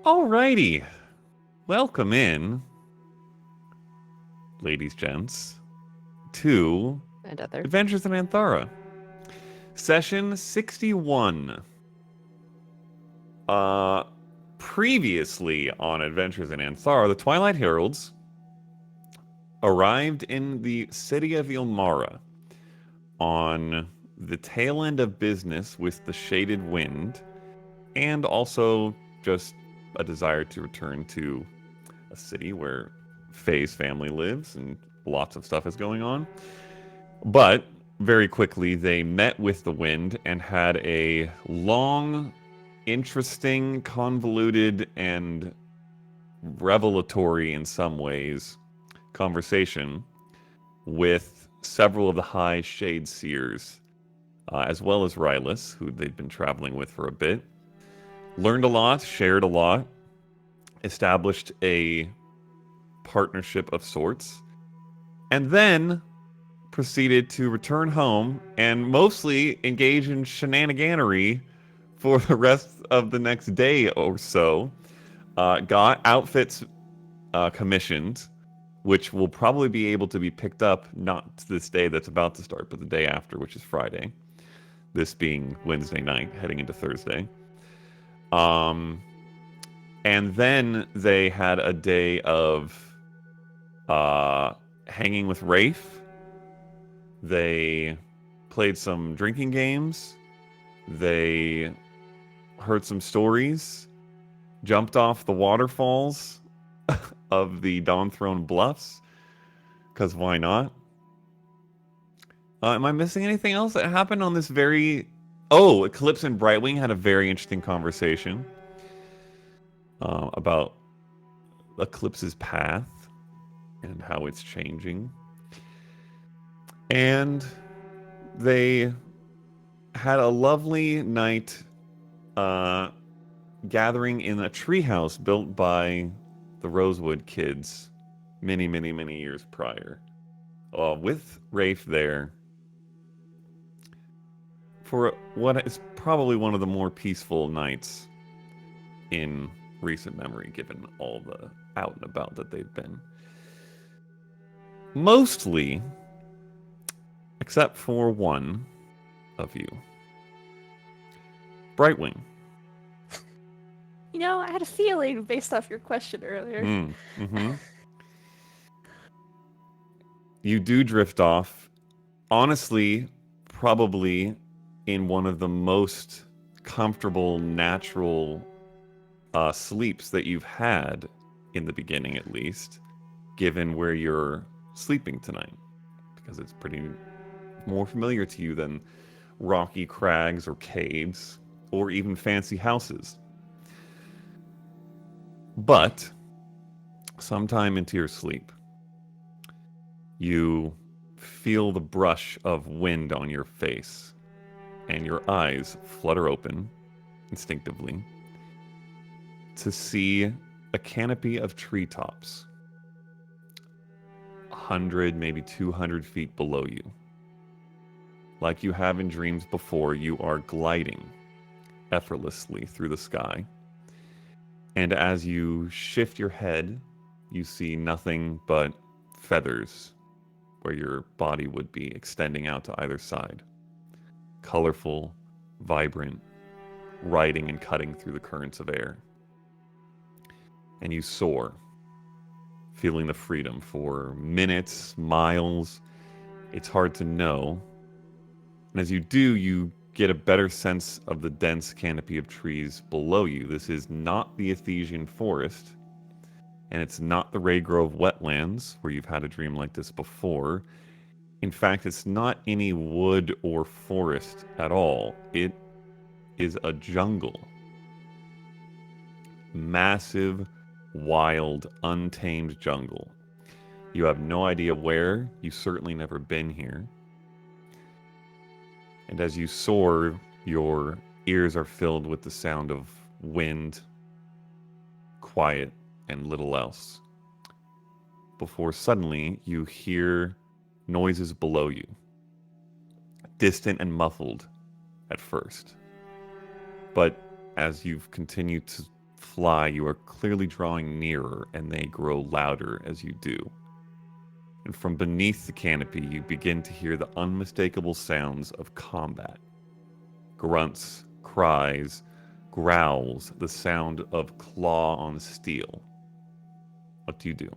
Alrighty. Welcome in, ladies, gents, to And other. Adventures in Aanthara. Session 61. Uh, Previously on Adventures in Aanthara, the Twilight Heralds arrived in the city of Ilmara on the tail end of business with the Shaded Wind, and also just a desire to return to a city where Faye's family lives and lots of stuff is going on. But very quickly, they met with the wind and had a long, interesting, convoluted, and revelatory in some ways conversation with several of the high shade seers, as well as Rylus, who they'd been traveling with for a bit. Learned a lot, shared a lot, established a partnership of sorts, and then proceeded to return home and mostly engage in shenaniganery for the rest of the next day or so. Got outfits commissioned, which will probably be able to be picked up not this day that's about to start, but the day after, which is Friday. This being Wednesday night, heading into Thursday. And then they had a day of hanging with Rafe. They played some drinking games. They heard some stories. Jumped off the waterfalls of the Dawn-Throne Bluffs. Because why not? Am I missing anything else that happened on this very... Oh, Eclipse and Brightwing had a very interesting conversation about Eclipse's path and how it's changing. And they had a lovely night gathering in a treehouse built by the Rosewood kids many, many, many years prior. With Rafe there for what is probably one of the more peaceful nights in recent memory, given all the out and about that they've been. Mostly, except for one of you. Brightwing. You know, I had a feeling based off your question earlier. Mm-hmm. You do drift off. Honestly, probably in one of the most comfortable, natural sleeps that you've had in the beginning, at least, given where you're sleeping tonight, because it's pretty more familiar to you than rocky crags or caves or even fancy houses. But sometime into your sleep, you feel the brush of wind on your face, and your eyes flutter open instinctively to see a canopy of treetops 100, maybe 200 feet below you. Like you have in dreams before, you are gliding effortlessly through the sky. And as you shift your head, you see nothing but feathers where your body would be extending out to either side. Colorful, vibrant, riding and cutting through the currents of air. And you soar, feeling the freedom for minutes, miles. It's hard to know. And as you do, you get a better sense of the dense canopy of trees below you. This is not the Ephesian forest, and it's not the Raygrove wetlands, where you've had a dream like this before. In fact, it's not any wood or forest at all. It is a jungle. Massive, wild, untamed jungle. You have no idea where. You've certainly never been here. And as you soar, your ears are filled with the sound of wind, quiet, and little else. Before suddenly you hear noises below you, distant and muffled at first. But as you've continued to fly, you are clearly drawing nearer, and they grow louder as you do. And from beneath the canopy, you begin to hear the unmistakable sounds of combat. Grunts, cries, growls, the sound of claw on steel. What do you do?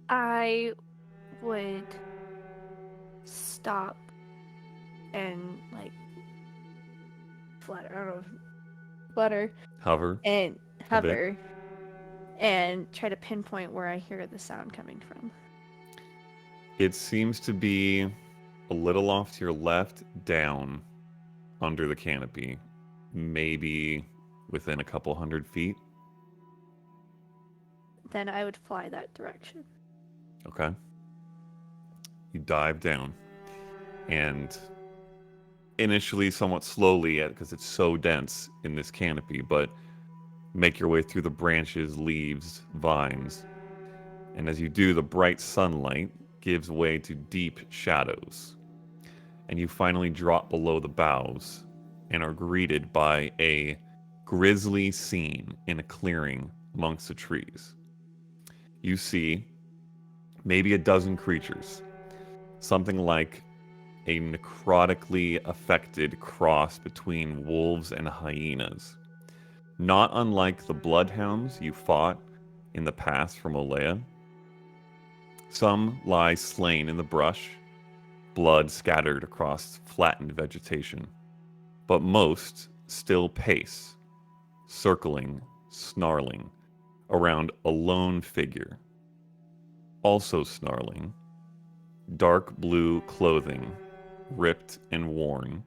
I would stop and like flutter. I don't know, flutter Hover? and A bit. hover and try to pinpoint where I hear the sound coming from. It seems to be a little off to your left, down under the canopy, maybe within a couple 100 feet. Then I would fly that direction. Okay. You dive down, and initially somewhat slowly because it's so dense in this canopy, but make your way through the branches, leaves, vines. And as you do, the bright sunlight gives way to deep shadows. And you finally drop below the boughs and are greeted by a grisly scene in a clearing amongst the trees. You see maybe a dozen creatures, something like a necrotically affected cross between wolves and hyenas. Not unlike the bloodhounds you fought in the past from Olea. Some lie slain in the brush, blood scattered across flattened vegetation. But most still pace, circling, snarling, around a lone figure. Also snarling, dark blue clothing, ripped and worn,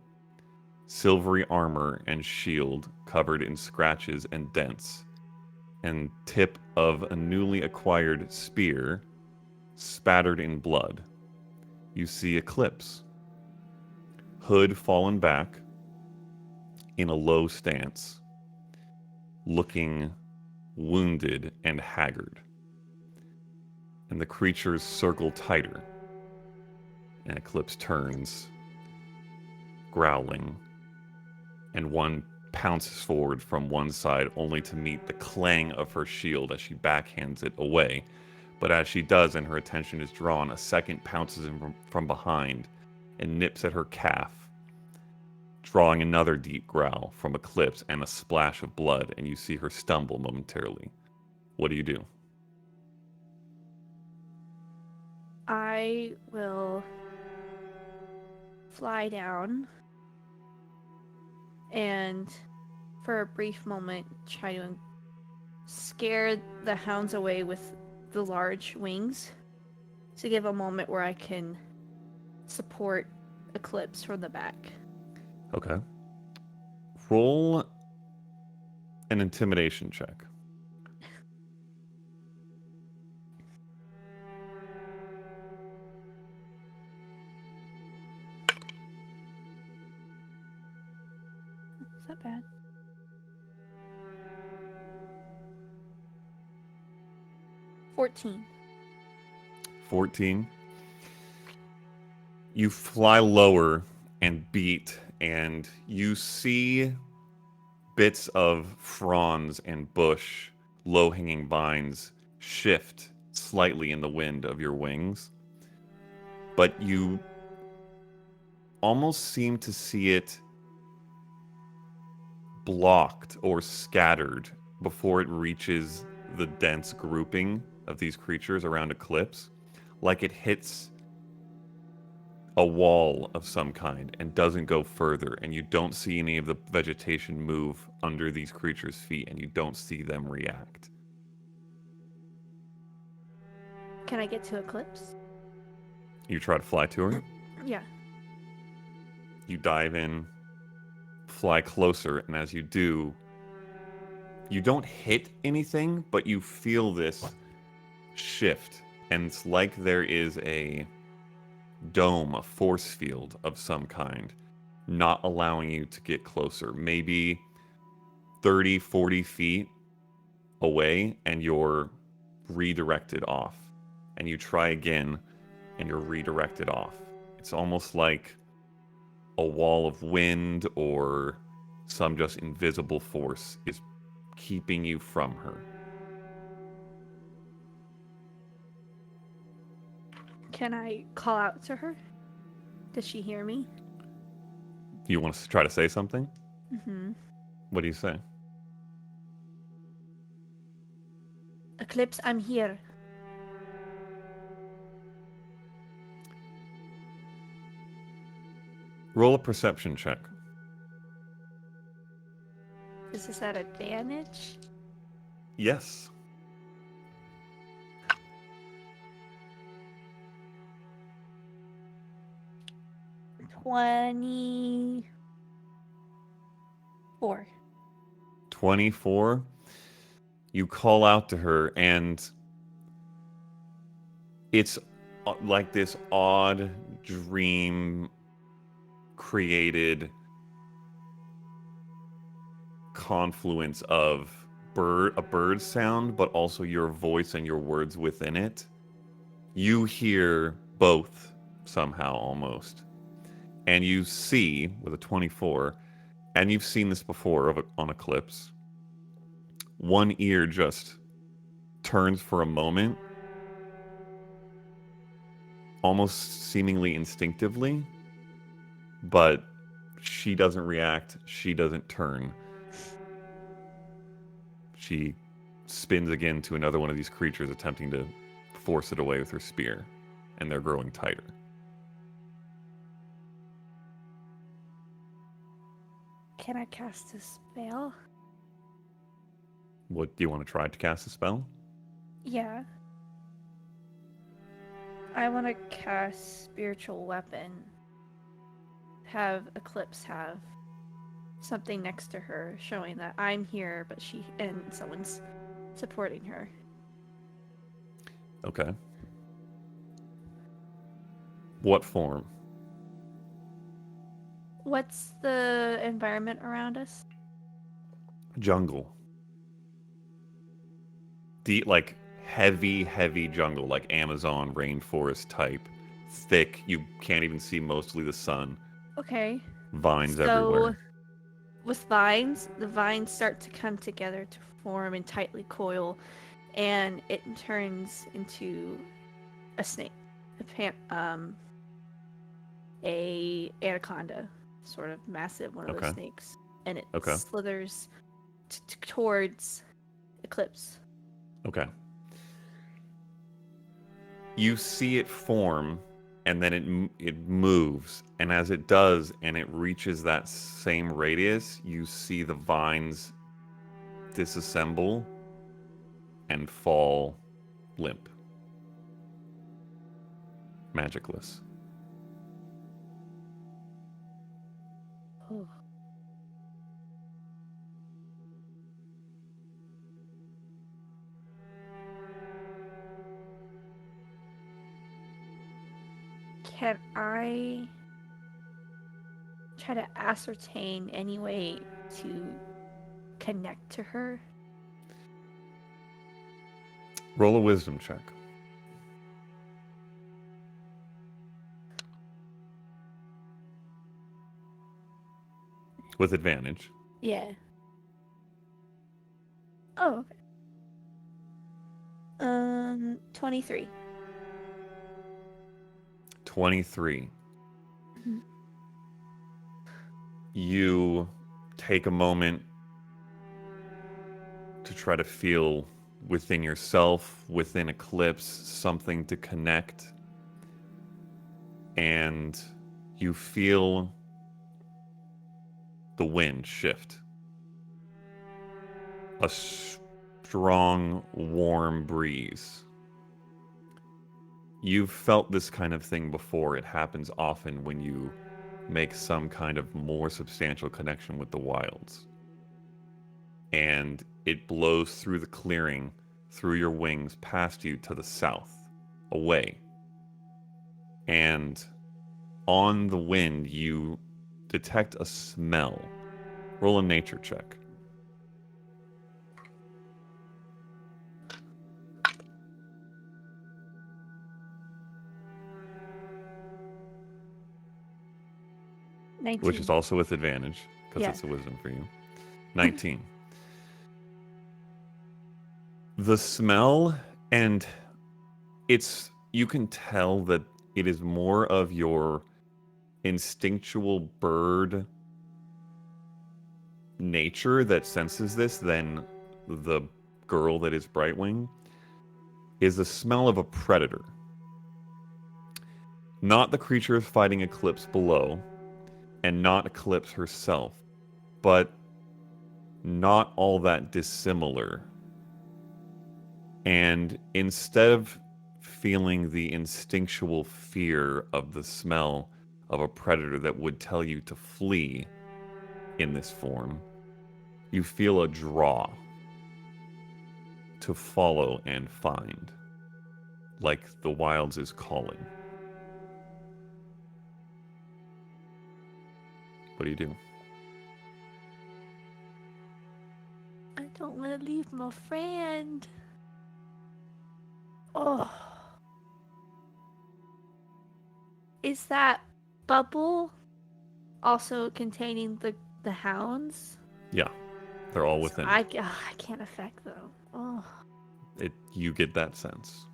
silvery armor and shield covered in scratches and dents, and tip of a newly acquired spear spattered in blood. You see Eclipse, hood fallen back in a low stance, looking wounded and haggard. And the creatures circle tighter, and Eclipse turns, growling, and one pounces forward from one side only to meet the clang of her shield as she backhands it away. But as she does and her attention is drawn, a second pounces in from behind and nips at her calf, drawing another deep growl from Eclipse and a splash of blood, and you see her stumble momentarily. What do you do? I will fly down and for a brief moment try to scare the hounds away with the large wings to give a moment where I can support Eclipse from the back. Okay. Roll an intimidation check. Is that bad? 14. 14. You fly lower and beat, and you see bits of fronds and bush, low-hanging vines shift slightly in the wind of your wings. But you almost seem to see it blocked or scattered before it reaches the dense grouping of these creatures around Eclipse, like it hits a wall of some kind and doesn't go further, and you don't see any of the vegetation move under these creatures' feet, and you don't see them react. Can I get to Eclipse? You try to fly to her. Yeah. You dive in, fly closer, and as you do, you don't hit anything, but you feel this shift, and it's like there is a dome, a force field of some kind, not allowing you to get closer. Maybe 30, 40 feet away, and you're redirected off. And you try again, and you're redirected off. It's almost like a wall of wind or some just invisible force is keeping you from her. Can I call out to her? Does she hear me? You want to try to say something? Mm-hmm. What do you say? Eclipse, I'm here. Roll a perception check. Is this at advantage? Yes. 24. 24. You call out to her, and it's like this odd dream created confluence of a bird sound, but also your voice and your words within it. You hear both somehow almost. And you see, with a 24, and you've seen this before on Eclipse, one ear just turns for a moment, almost seemingly instinctively, but she doesn't react, she doesn't turn. She spins again to another one of these creatures, attempting to force it away with her spear, and they're growing tighter. Can I cast a spell? What do you want to try to cast a spell? Yeah. I want to cast Spiritual Weapon. Have Eclipse have something next to her showing that I'm here, but someone's supporting her. Okay. What form? What's the environment around us? Jungle. Like heavy jungle, like Amazon rainforest type. Thick, you can't even see mostly the sun. Okay. Vines So, everywhere. with vines, the vines start to come together to form and tightly coil, and it turns into a snake. A anaconda, sort of massive, one of those Okay. snakes, and it Okay. slithers towards Eclipse. Okay. You see it form, and then it moves, and as it does, and it reaches that same radius, you see the vines disassemble and fall limp, magicless. Oh. Can I try to ascertain any way to connect to her? Roll a wisdom check. With advantage. Yeah. Oh, okay. 23. 23. Mhm. You take a moment to try to feel within yourself, within Eclipse, something to connect. And you feel the wind shift. A strong, warm breeze. You've felt this kind of thing before. It happens often when you make some kind of more substantial connection with the wilds. And it blows through the clearing, through your wings, past you to the south, away. And on the wind, you detect a smell. Roll a nature check. 19. which is also with advantage because Yeah. it's a wisdom for you. 19. The smell, and you can tell that it is more of your instinctual bird nature that senses this than the girl that is Brightwing, is the smell of a predator. Not the creature fighting Eclipse below, and not Eclipse herself, but not all that dissimilar. And instead of feeling the instinctual fear of the smell of a predator that would tell you to flee in this form, you feel a draw to follow and find, like the wilds is calling. What do you do? I don't want to leave my friend. Oh. Is that bubble also containing the hounds? Yeah, they're all within. I can't affect them. Oh. You get that sense.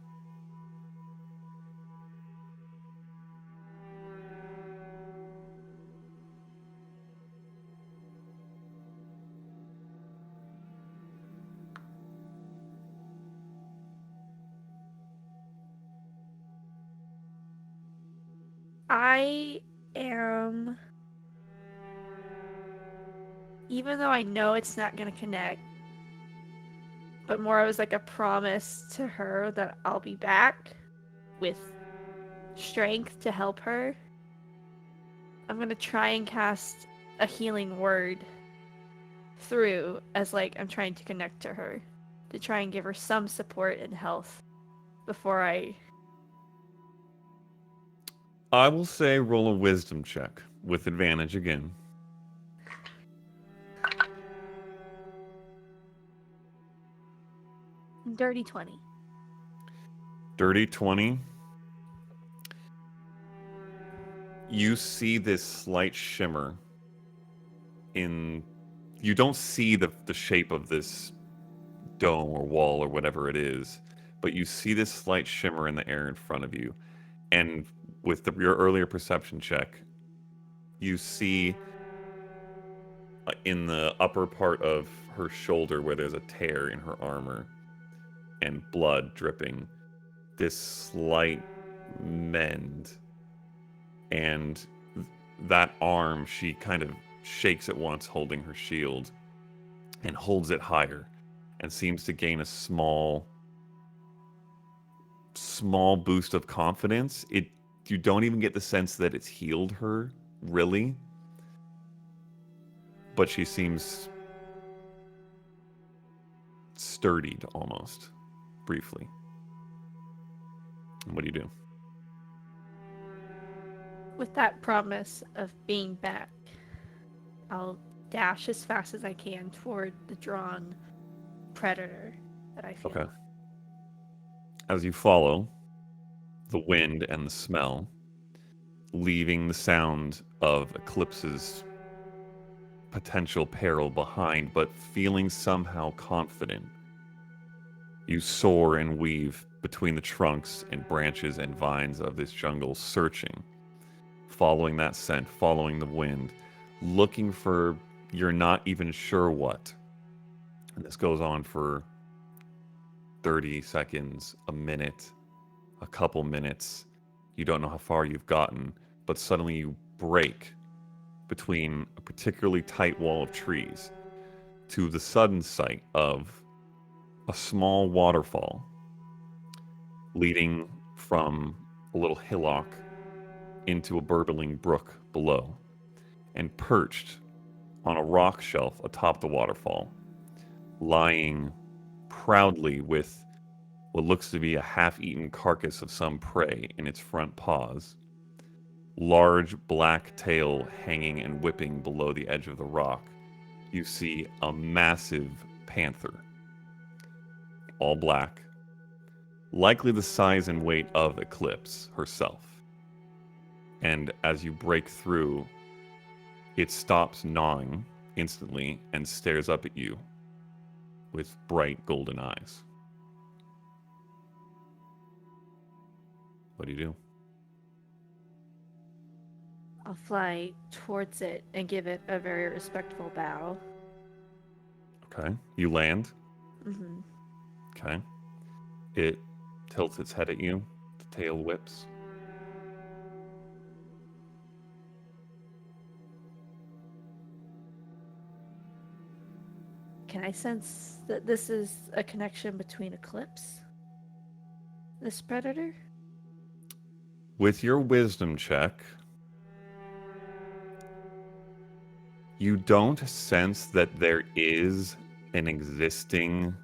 I am, even though I know it's not going to connect, but more as like a promise to her that I'll be back with strength to help her. I'm going to try and cast a healing word through as like I'm trying to connect to her to try and give her some support and health before I will say roll a wisdom check with advantage again. Dirty 20. Dirty 20. You see this slight shimmer in... You don't see the shape of this dome or wall or whatever it is, but you see this slight shimmer in the air in front of you. And with your earlier perception check, you see in the upper part of her shoulder where there's a tear in her armor and blood dripping, this slight mend. And that arm, she kind of shakes it once, holding her shield, and holds it higher, and seems to gain a small boost of confidence. You don't even get the sense that it's healed her, really. But she seems sturdied almost, briefly. What do you do? With that promise of being back, I'll dash as fast as I can toward the drawn predator that I feel. Okay. As you follow the wind and the smell, leaving the sound of Eclipse's potential peril behind, but feeling somehow confident, you soar and weave between the trunks and branches and vines of this jungle, searching, following that scent, following the wind, looking for you're not even sure what. And this goes on for 30 seconds, a minute, a couple minutes. You don't know how far you've gotten, but suddenly you break between a particularly tight wall of trees to the sudden sight of a small waterfall leading from a little hillock into a burbling brook below, and perched on a rock shelf atop the waterfall, lying proudly with what looks to be a half-eaten carcass of some prey in its front paws, large black tail hanging and whipping below the edge of the rock, you see a massive panther, all black, likely the size and weight of Eclipse herself. And as you break through, It stops gnawing instantly and stares up at you with bright golden eyes. What do you do? I'll fly towards it and give it a very respectful bow. Okay. You land. Mm-hmm. Okay. It tilts its head at you. The tail whips. Can I sense that this is a connection between Eclipse, this predator? With your wisdom check, you don't sense that there is an existing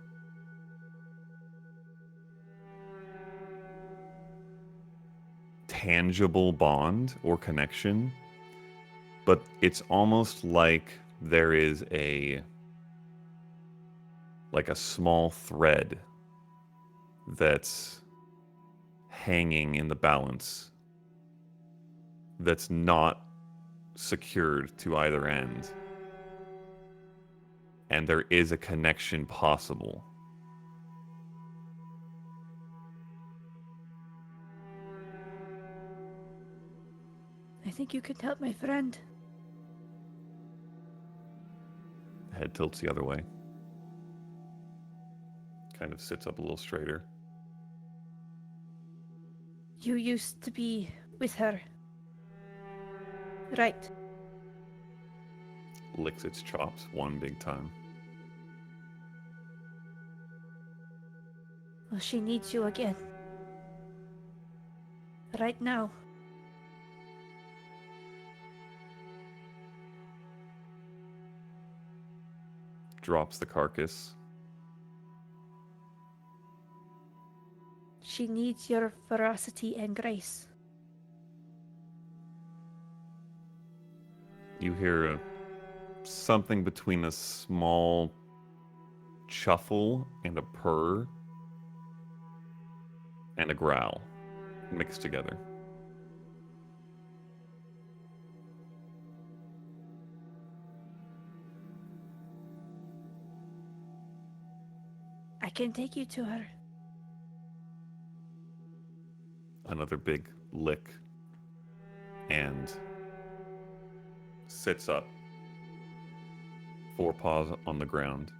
tangible bond or connection, but it's almost like there is a small thread that's hanging in the balance that's not secured to either end, and there is a connection possible. I think you could help my friend. Head tilts the other way. Kind of sits up a little straighter. You used to be with her, right? Licks its chops one big time. Well, she needs you again. Right now. Drops the carcass. She needs your ferocity and grace. You hear something between a small chuffle and a purr and a growl mixed together. I can take you to her. Another big lick and sits up, forepaws on the ground.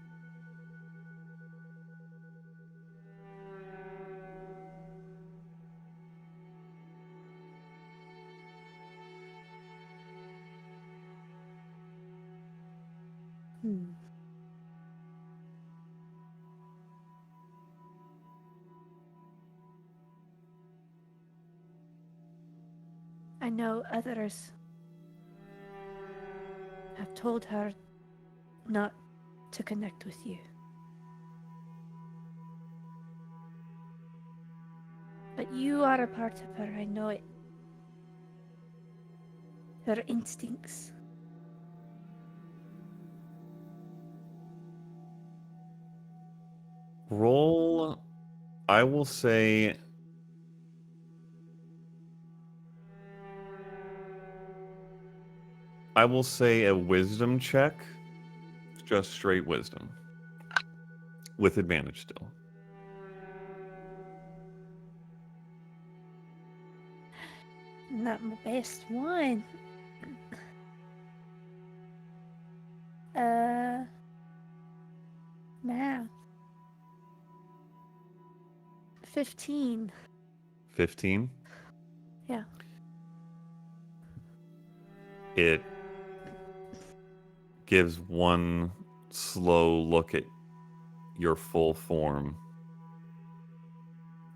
I know others have told her not to connect with you. But you are a part of her, I know it. Her instincts. Roll, I will say, a wisdom check. Just straight wisdom. With advantage still. Not my best one. Math. 15. 15. Yeah. It gives one slow look at your full form.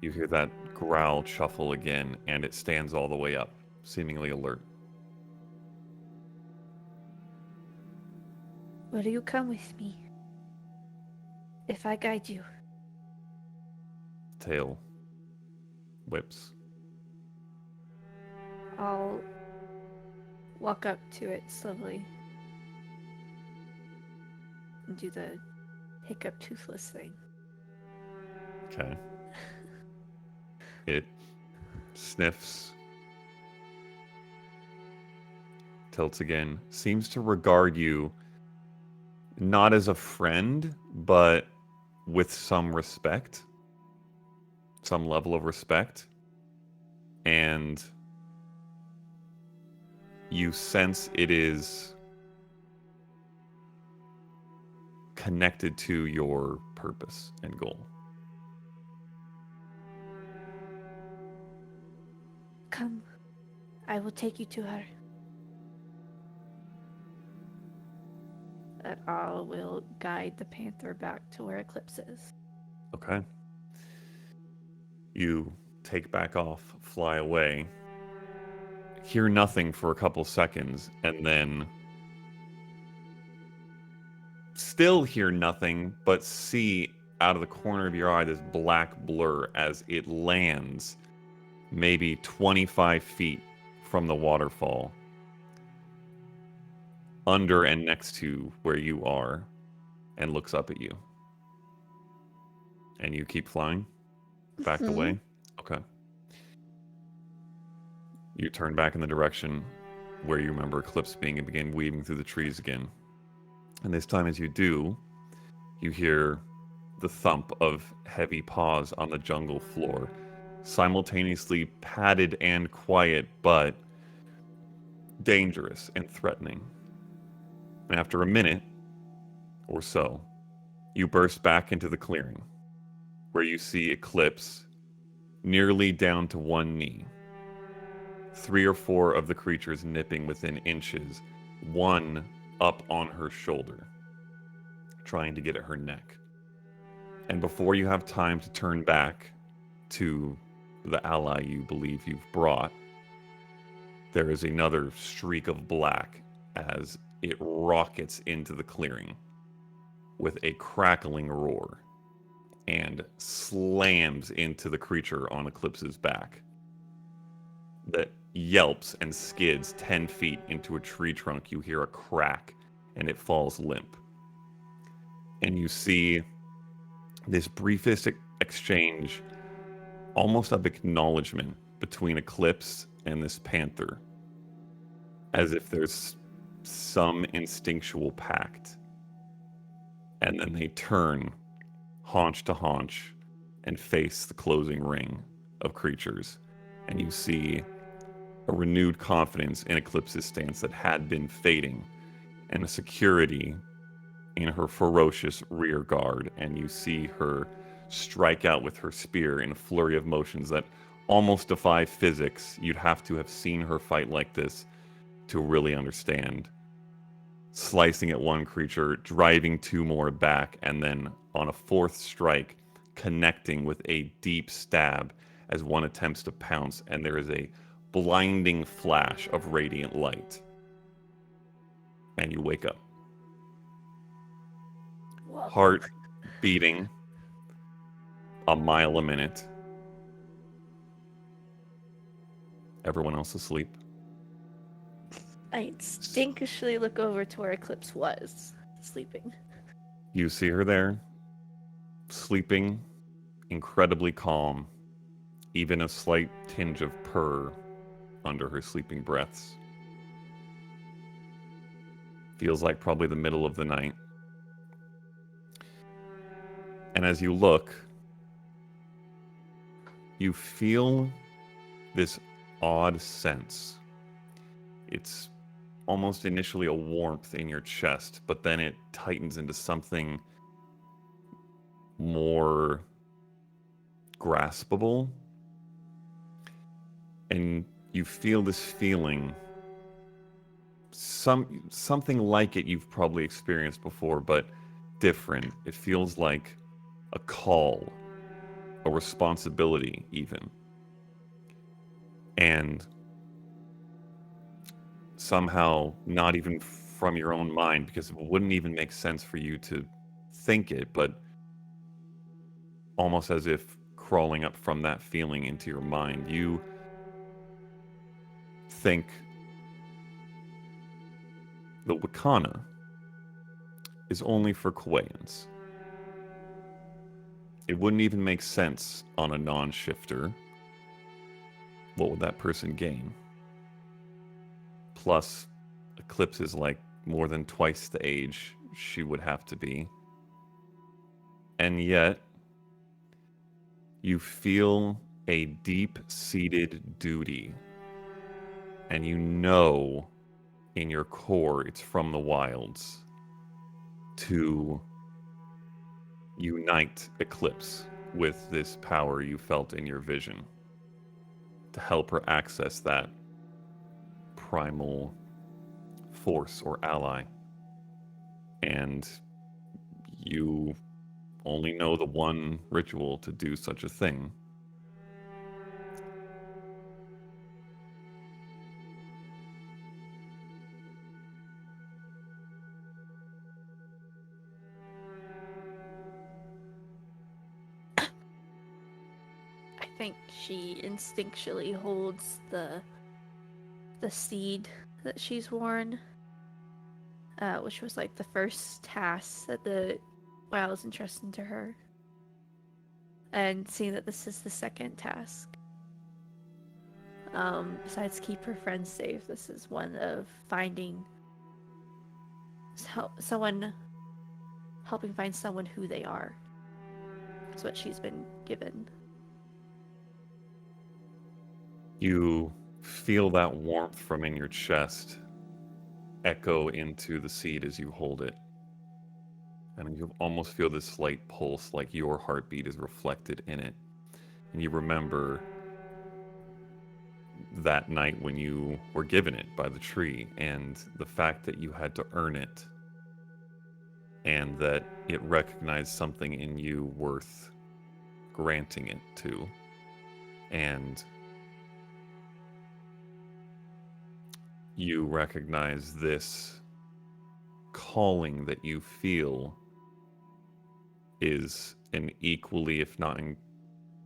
You hear that growl chuffle again, and it stands all the way up, seemingly alert. Will you come with me? If I guide you. Tail whips. I'll walk up to it slowly and do the hiccup toothless thing. Okay. It sniffs tilts again, seems to regard you not as a friend, but with some respect, some level of respect. And you sense it is connected to your purpose and goal. Come, I will take you to her. That I will guide the panther back to where Eclipse is. Okay. You take back off, fly away, hear nothing for a couple seconds, and then still hear nothing, but see out of the corner of your eye this black blur as it lands maybe 25 feet from the waterfall, under and next to where you are, and looks up at you. And you keep flying? Backed away? Okay. You turn back in the direction where you remember Eclipse being and begin weaving through the trees again. And this time as you do, you hear the thump of heavy paws on the jungle floor, simultaneously padded and quiet, but dangerous and threatening. And after a minute or so, you burst back into the clearing, where you see Eclipse nearly down to one knee. 3 or 4 of the creatures nipping within inches, one up on her shoulder, trying to get at her neck. And before you have time to turn back to the ally you believe you've brought, there is another streak of black as it rockets into the clearing with a crackling roar and slams into the creature on Eclipse's back that yelps and skids 10 feet into a tree trunk. You hear a crack and it falls limp. And you see this briefest exchange, almost of acknowledgement, between Eclipse and this panther, as if there's some instinctual pact. And then they turn haunch to haunch and face the closing ring of creatures. And you see a renewed confidence in Eclipse's stance that had been fading, and a security in her ferocious rear guard. And you see her strike out with her spear in a flurry of motions that almost defy physics. You'd have to have seen her fight like this to really understand. Slicing at one creature, driving 2 more back, and then on a 4th strike, connecting with a deep stab as one attempts to pounce, and there is a blinding flash of radiant light. And you wake up. Whoa. Heart beating a mile a minute. Everyone else asleep. I instinctually look over to where Eclipse was sleeping. You see her there, sleeping, incredibly calm, even a slight tinge of purr under her sleeping breaths. Feels like probably the middle of the night. And as you look, you feel this odd sense. It's almost initially a warmth in your chest, but then it tightens into something more graspable. And you feel this feeling, something like it you've probably experienced before, but different. It feels like a call, a responsibility even. And somehow not even from your own mind, because it wouldn't even make sense for you to think it, but almost as if crawling up from that feeling into your mind, you think the Wakana is only for Khaings. It wouldn't even make sense on a non-shifter. What would that person gain? Plus, Eclipse is like more than twice the age she would have to be. And yet, you feel a deep-seated duty. And you know in your core it's from the wilds to unite Eclipse with this power you felt in your vision to help her access that primal force or ally. And you only know the one ritual to do such a thing. I think she instinctually holds the seed that she's worn, which was like the first task that the was entrusted to her. And seeing that this is the second task, besides keep her friends safe, this is one of finding someone, helping find someone who they are. That's what she's been given. You feel that warmth from in your chest echo into the seed as you hold it. And you almost feel this slight pulse, like your heartbeat is reflected in it. And you remember that night when you were given it by the tree, and the fact that you had to earn it, and that it recognized something in you worth granting it to. And you recognize this calling that you feel is an equally, if not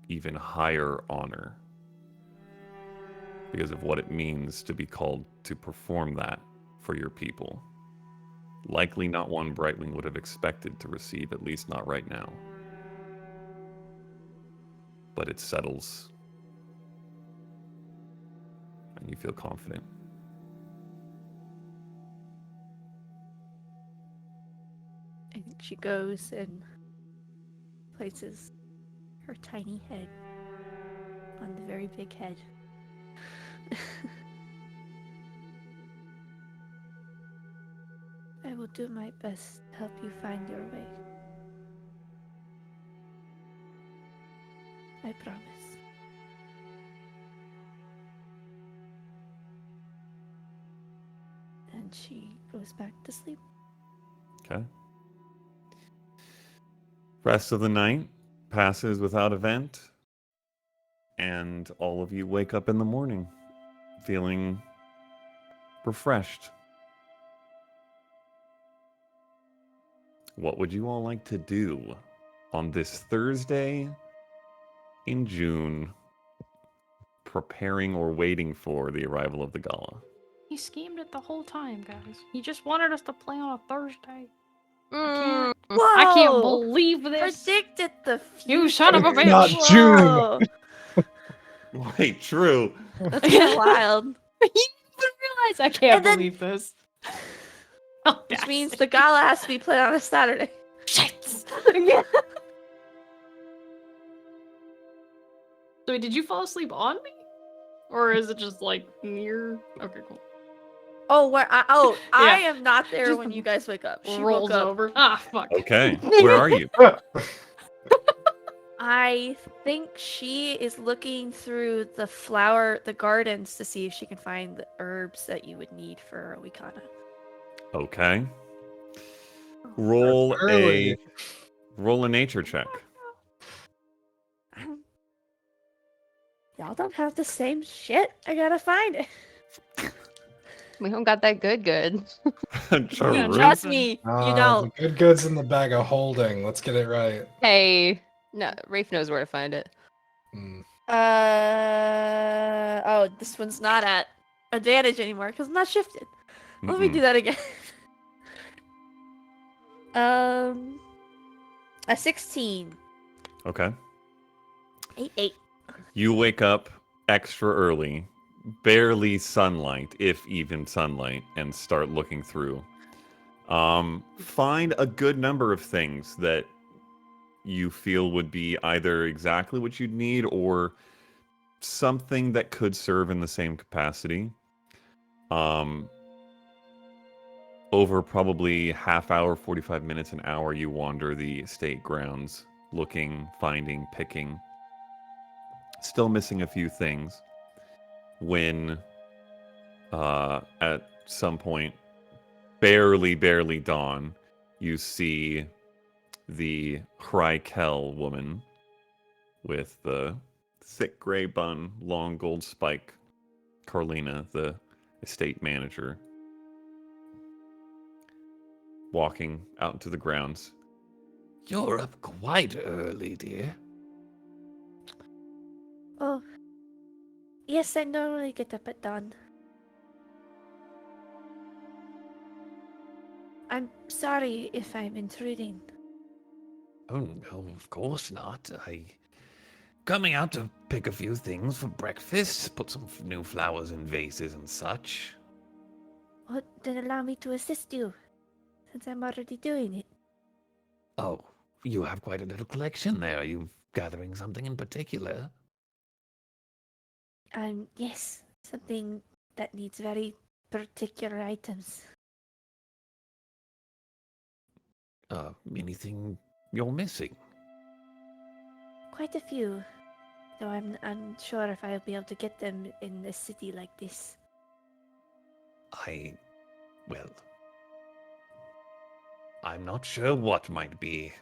even higher honor, because of what it means to be called to perform that for your people. Likely not one Brightwing would have expected to receive, at least not right now. But it settles, and you feel confident. I think she goes and places her tiny head on the very big head. I will do my best to help you find your way. I promise. And she goes back to sleep. Okay. Rest of the night passes without event, and all of you wake up in the morning feeling refreshed. What would you all like to do on this Thursday in June, preparing or waiting for the arrival of the gala? He schemed it the whole time, guys. He just wanted us to play on a Thursday. Whoa! I can't believe this. Predicted the future. You son of a bitch. Not Whoa. Wait, true. That's kind of wild. You realize I can't And then- believe this. Which means the gala has to be played on a Saturday. Shit. Yeah. So wait, did you fall asleep on me? Or is it just like near? Okay, cool. Oh, where? I Yeah. am not there Just when you guys wake up. She Rolls woke up. over. Ah, fuck. Okay, where are you? I think she is looking through the gardens to see if she can find the herbs that you would need for Wikana. Okay. Roll Early. a nature check. Y'all don't have the same shit. I gotta find it. We don't got that good. Charut. Trust me, you The don't. good goods in the bag of holding. Let's get it right. Hey, no, Rafe knows where to find it. Hmm. Oh, this one's not at advantage anymore because I'm not shifted. Let me do that again. A 16. Okay. 8. You wake up extra early barely sunlight, if even sunlight, and start looking through. Find a good number of things that you feel would be either exactly what you'd need or something that could serve in the same capacity. Over probably half hour, 45 minutes, an hour, you wander the estate grounds, looking, finding, picking. Still missing a few things. When, at some point, barely dawn, you see the Hrykel woman with the thick gray bun, long gold spike, Carlina, the estate manager, walking out into the grounds. You're up quite early, dear. Oh, yes, I normally get up at dawn. I'm sorry if I'm intruding. Oh, no, of course not. Coming out to pick a few things for breakfast, put some new flowers in vases and such. Well, then allow me to assist you, since I'm already doing it. Oh, you have quite a little collection there. Are you gathering something in particular? Yes, something that needs very particular items. Anything you're missing? Quite a few, though I'm unsure if I'll be able to get them in a city like this. Well, I'm not sure what might be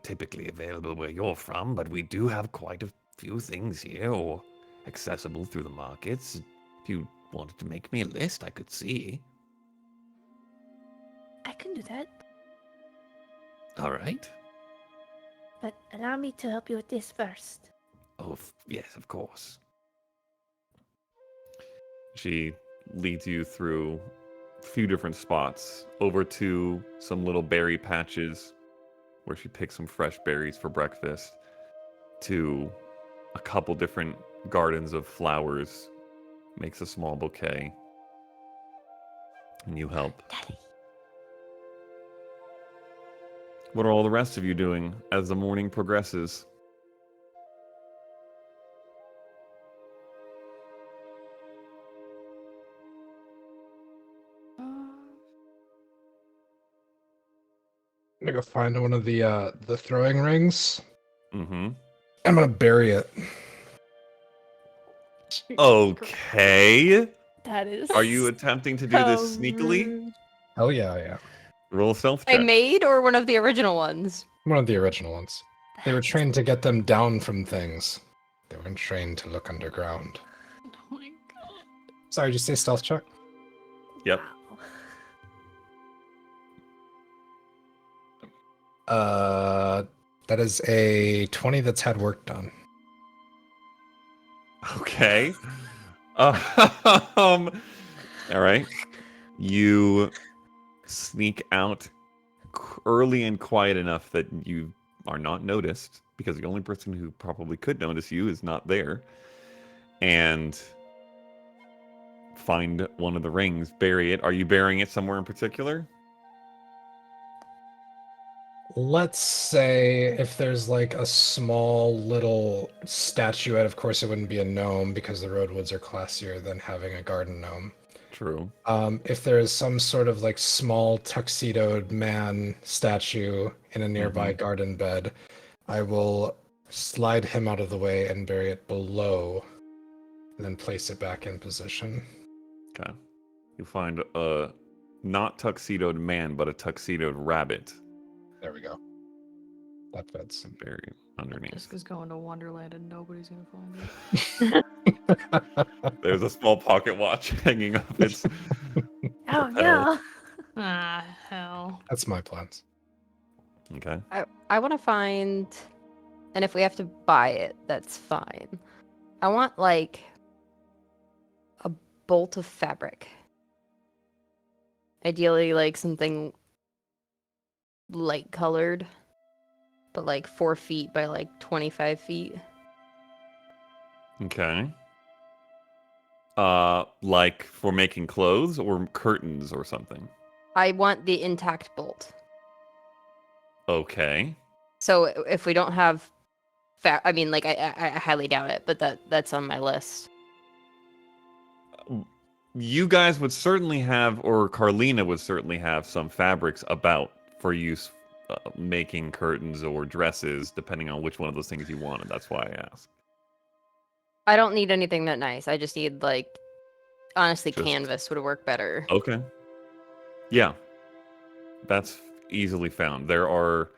typically available where you're from, but we do have quite a few things here, or accessible through the markets. If you wanted to make me a list, I could see. I can do that, All right. but allow me to help you with this first. Oh, yes, of course. She leads you through a few different spots, over to some little berry patches where she picks some fresh berries for breakfast, to a couple different gardens of flowers, makes a small bouquet, and you help. Daddy. What are all the rest of you doing as the morning progresses? I'm gonna go find one of the throwing rings. Mm-hmm. I'm gonna bury it. Okay. That is. Are you attempting to do this How sneakily? rude. Hell yeah, yeah. Roll a stealth I check. made or one of the original ones? One of the original ones. They were trained to get them down from things. They weren't trained to look underground. Oh my god. Sorry, did you say stealth check? Yep. Wow. That is a 20 that's had work done. Okay. All right. You sneak out early and quiet enough that you are not noticed, because the only person who probably could notice you is not there. And find one of the rings, bury it. Are you burying it somewhere in particular? Let's say if there's like a small little statuette, of course it wouldn't be a gnome because the Roadwoods are classier than having a garden gnome. True. If there is some sort of like small tuxedoed man statue in a nearby garden bed, I will slide him out of the way and bury it below, and then place it back in position. Okay. You find a not tuxedoed man, but a tuxedoed rabbit There we go. That fits. buried underneath. Jessica's going to Wonderland and nobody's gonna find it. There's a small pocket watch hanging off its. Oh Hell. no! Ah, hell. That's my plans. Okay. I want to find, and if we have to buy it, that's fine. I want like a bolt of fabric. Ideally, like something light colored, but like 4 feet by like 25 feet. Okay. Like for making clothes or curtains or something. I want the intact bolt. Okay. So if we don't have, I mean, like I highly doubt it, but that's on my list. You guys would certainly have, or Carlina would certainly have some fabrics about for use making curtains or dresses, depending on which one of those things you wanted. That's why I asked. I don't need anything that nice. I just need like, honestly, Just- canvas would work better. Okay. Yeah. That's easily found. There are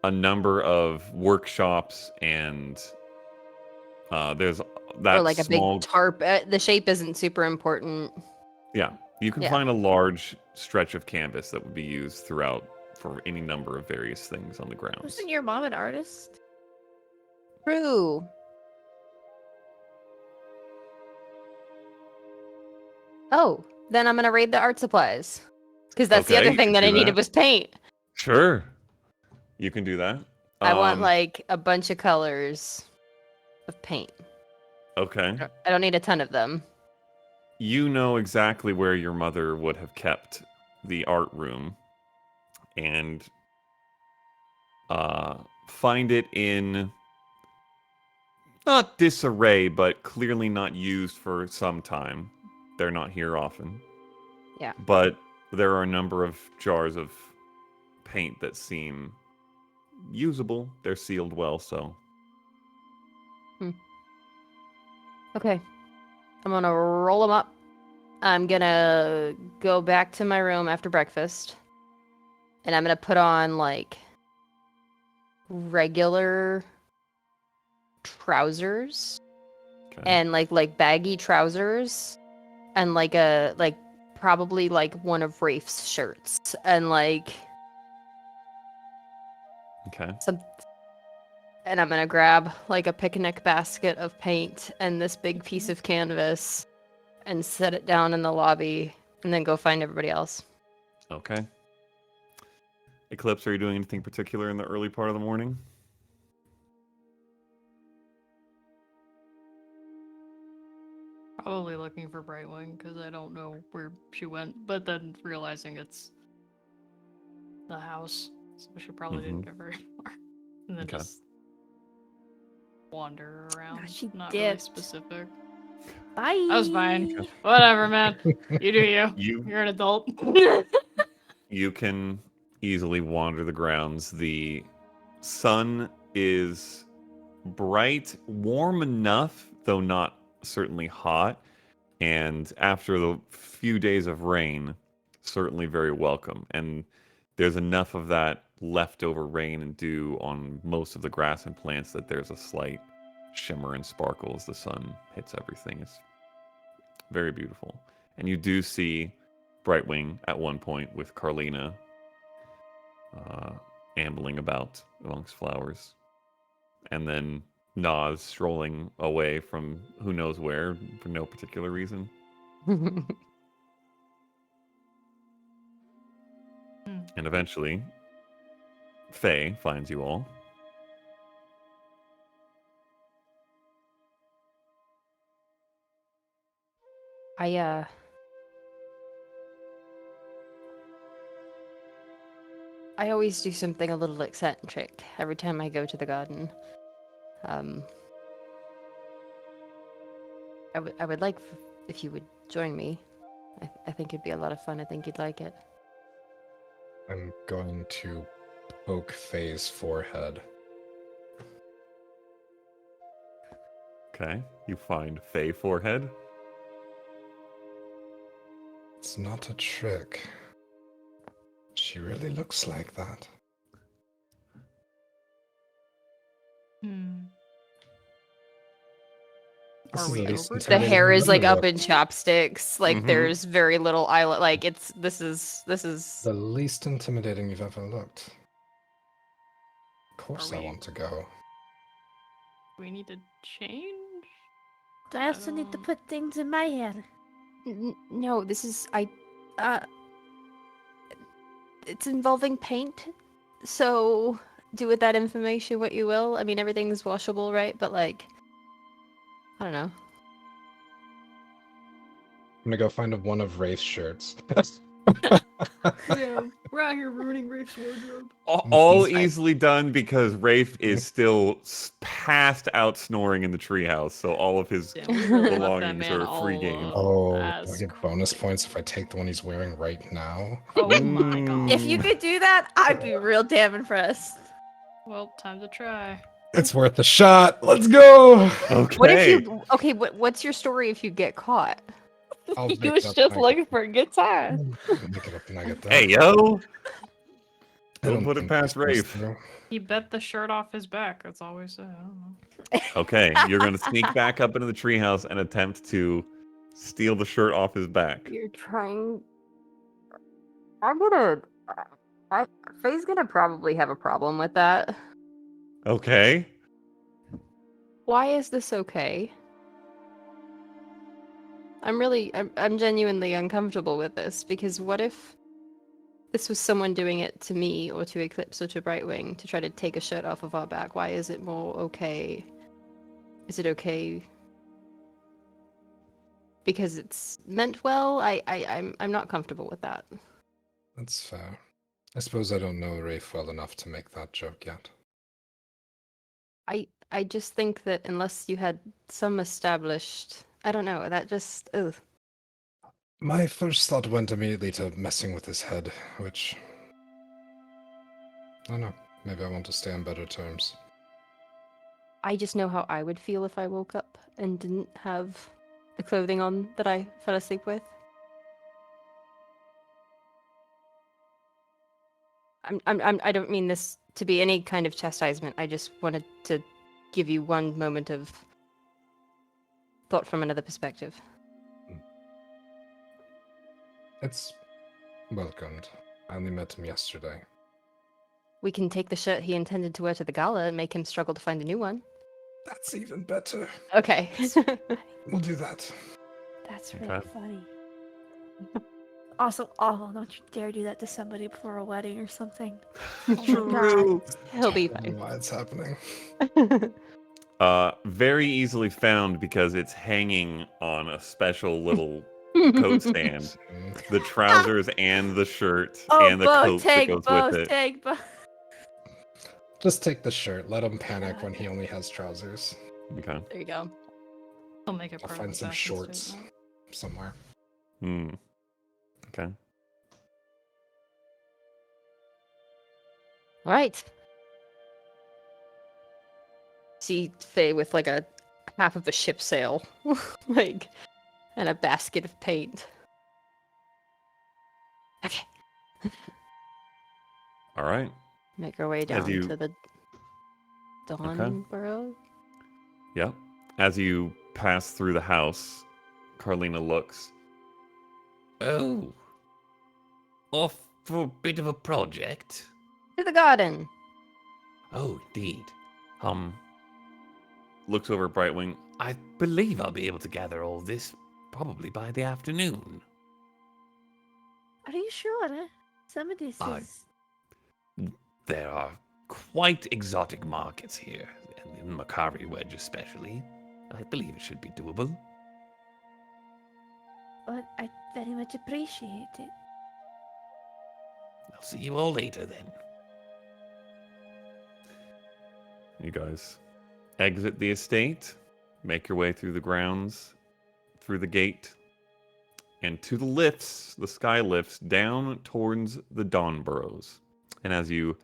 a number of workshops and there's that Or like a small big tarp. The shape isn't super important. Yeah, you can Yeah. find a large stretch of canvas that would be used throughout for any number of various things on the grounds. Wasn't your mom an artist? True. Oh, then I'm gonna raid the art supplies. Because that's the Okay, other you thing can that I do needed that. was paint. Sure, you can do that. I want like a bunch of colors of paint. Okay, I don't need a ton of them. you know exactly where your mother would have kept the art room, and find it in not disarray, but clearly not used for some time. They're not here often. Yeah. But there are a number of jars of paint that seem usable. They're sealed well, so. Okay. I'm gonna roll them up. I'm gonna go back to my room after breakfast. And I'm gonna put on like regular trousers Okay. and like baggy trousers and like probably like one of Rafe's shirts and like Okay. some, and I'm gonna grab like a picnic basket of paint and this big piece of canvas and set it down in the lobby and then go find everybody else. Okay. Eclipse, are you doing anything particular in the early part of the morning? Probably looking for Brightwing because I don't know where she went, but then realizing it's the house, so she probably didn't get very far. And then Okay. just wander around. she Not really dipped. specific. Bye. That was fine. Whatever, man. You do you. You You're an adult. you can easily wander the grounds. The sun is bright, warm enough, though not certainly hot. And after the few days of rain, certainly very welcome. And there's enough of that leftover rain and dew on most of the grass and plants that there's a slight shimmer and sparkle as the sun hits everything. It's very beautiful. And you do see Brightwing at one point with Carlina ambling about amongst flowers. And then Nas strolling away from who knows where for no particular reason. And eventually, Faye finds you all. I always do something a little eccentric every time I go to the garden. I would like if you would join me. I think it'd be a lot of fun. I think you'd like it. I'm going to poke Faye's forehead. Okay, you find Faye forehead. It's not a trick. She really looks like that. This Are is we the least over? The intimidating hair I've is like ever up in chopsticks. Like Mhm. there's very little eyelid. Like this is The least intimidating you've ever looked. Of course Are I we- want to go. We need to change? Do I also need to don't- put things in my head? no. This is it's involving paint. So do with that information what you will. I mean, everything's washable, right? But like, I don't know. I'm gonna go find one of Wraith's shirts. Yeah, we're out here ruining Rafe's wardrobe. All Fine. easily done because Rafe is still passed out snoring in the treehouse, so all of his Damn, we really left that belongings man are free all game. alone. Oh, do I That's get bonus points if I take the one he's wearing right now? Oh my god. If you could do that, I'd be real damn impressed. Well, time to try. It's worth a shot. Let's go. Okay. What if you? Okay, what's your story if you get caught? I'll He make was it up just when I looking for a good time. I'll make it up when I get there. Hey, yo! I Don't put it think past this goes Rafe. through. He bet the shirt off his back. That's all we say. I don't know. Okay, you're going to sneak back up into the treehouse and attempt to steal the shirt off his back. You're trying. I'm gonna. Faye's gonna probably have a problem with that. Okay. Why is this okay? I'm genuinely uncomfortable with this because what if this was someone doing it to me or to Eclipse or to Brightwing to try to take a shirt off of our back? Why is it more okay? Is it okay because it's meant well? I'm not comfortable with that. That's fair. I suppose I don't know Rafe well enough to make that joke yet. I just think that unless you had some established, I don't know, that just ugh. My first thought went immediately to messing with his head, which I don't know. Maybe I want to stay on better terms. I just know how I would feel if I woke up and didn't have the clothing on that I fell asleep with. I don't mean this to be any kind of chastisement. I just wanted to give you one moment of thought from another perspective. It's welcomed. I only met him yesterday. We can take the shirt he intended to wear to the gala and make him struggle to find a new one. That's even better. Okay. We'll do that. That's really Okay. funny. Also, oh, don't you dare do that to somebody before a wedding or something. Oh my True. He'll be I don't know fine. why it's happening. Very easily found because it's hanging on a special little coat stand. The trousers and the shirt Oh, and the both, coat that take goes both, with it. take both. Just take the shirt. Let him panic when he only has trousers. Okay. There you go. I'll make it I'll part find of the some fashion shorts statement. somewhere. Hmm. Okay. All right. See Faye with like a half of a ship sail, like, and a basket of paint. Okay. All right. Make our way As down you- to the Dawn Burrow. Yep. As you pass through the house, Carlina looks. Oh. Off for a bit of a project? To the garden. Oh, indeed. Looks over at Brightwing. I believe I'll be able to gather all this probably by the afternoon. Are you sure? Some of this I- is... There are quite exotic markets here, and in Makai Wedge especially. I believe it should be doable. Well, I very much appreciate it. I'll see you all later then. You guys exit the estate, make your way through the grounds, through the gate, and to the lifts, the sky lifts, down towards the Dawn Burrows. And as you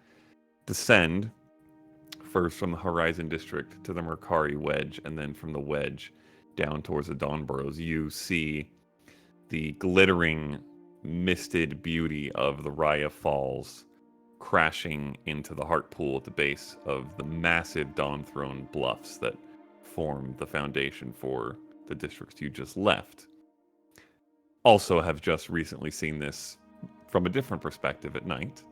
descend, first from the Horizon District to the Mercari Wedge, and then from the Wedge down towards the Dawn Burrows, you see the glittering, misted beauty of the Raya Falls crashing into the Heart Pool at the base of the massive Dawn Throne bluffs that form the foundation for the districts you just left. Also have just recently seen this from a different perspective at night.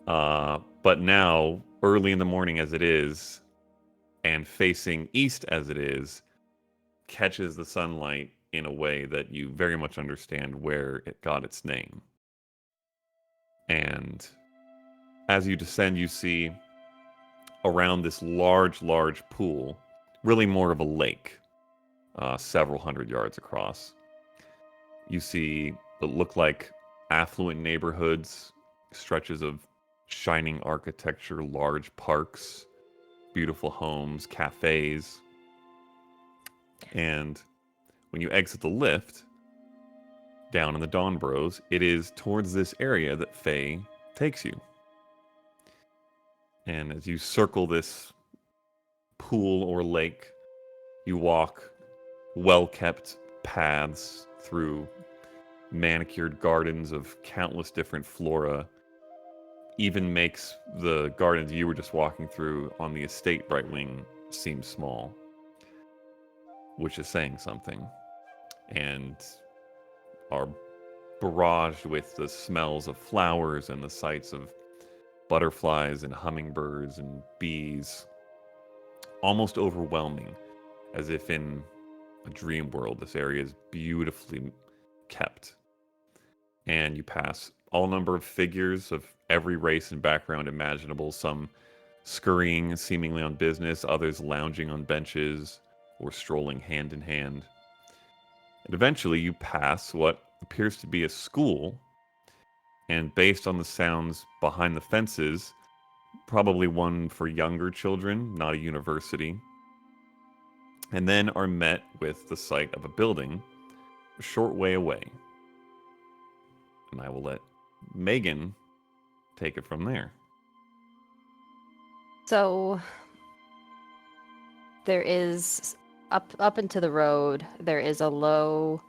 But now, early in the morning as it is, and facing east as it is, catches the sunlight in a way that you very much understand where it got its name. And as you descend, you see around this large, large pool, really more of a lake, several hundred yards across, You see what look like affluent neighborhoods, stretches of shining architecture, large parks, beautiful homes, cafes. And when you exit the lift down in the Dawn Bros, it is towards this area that Faye takes you. And as you circle this pool or lake, you walk well-kept paths through manicured gardens of countless different flora. Even makes the gardens you were just walking through on the estate Brightwing seem small, which is saying something, and are barraged with the smells of flowers and the sights of butterflies and hummingbirds and bees, almost overwhelming, as if in a dream world. This area is beautifully kept. And you pass all number of figures of every race and background imaginable, some scurrying seemingly on business, others lounging on benches or strolling hand in hand. And eventually you pass what appears to be a school, and based on the sounds behind the fences, probably one for younger children, not a university. And then are met with the sight of a building a short way away. And I will let Megan take it from there. So there is up into the road, there is a low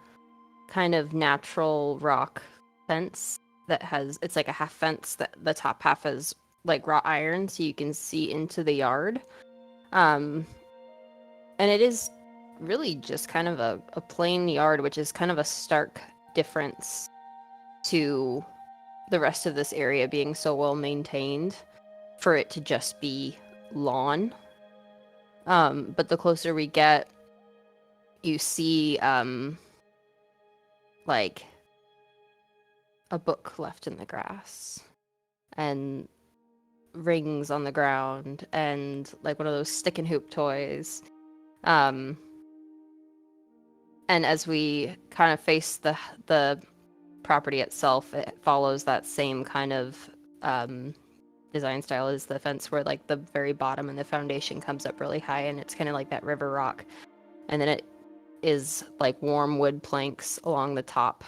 kind of natural rock fence that it's like a half fence that the top half is like wrought iron, so you can see into the yard. And it is really just kind of a plain yard, which is kind of a stark difference to the rest of this area being so well maintained for it to just be lawn. But the closer we get, you see like a book left in the grass and rings on the ground and like one of those stick and hoop toys. And as we kind of face the property itself, it follows that same kind of design style as the fence, where like the very bottom and the foundation comes up really high, and it's kind of like that river rock, and then it is like warm wood planks along the top.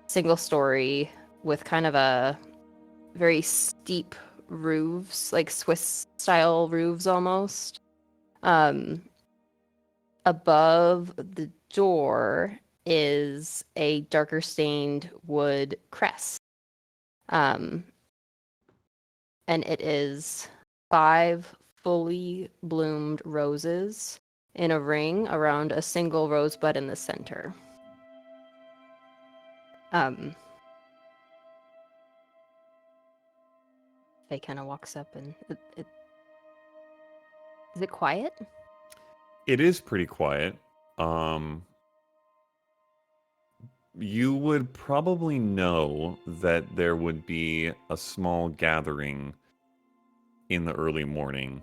Single story with kind of a very steep roofs, like Swiss style roofs almost. Above the door is a darker stained wood crest. And it is 5 fully bloomed roses in a ring around a single rosebud in the center. Faye kind of walks up and is it quiet? It is pretty quiet. You would probably know that there would be a small gathering in the early morning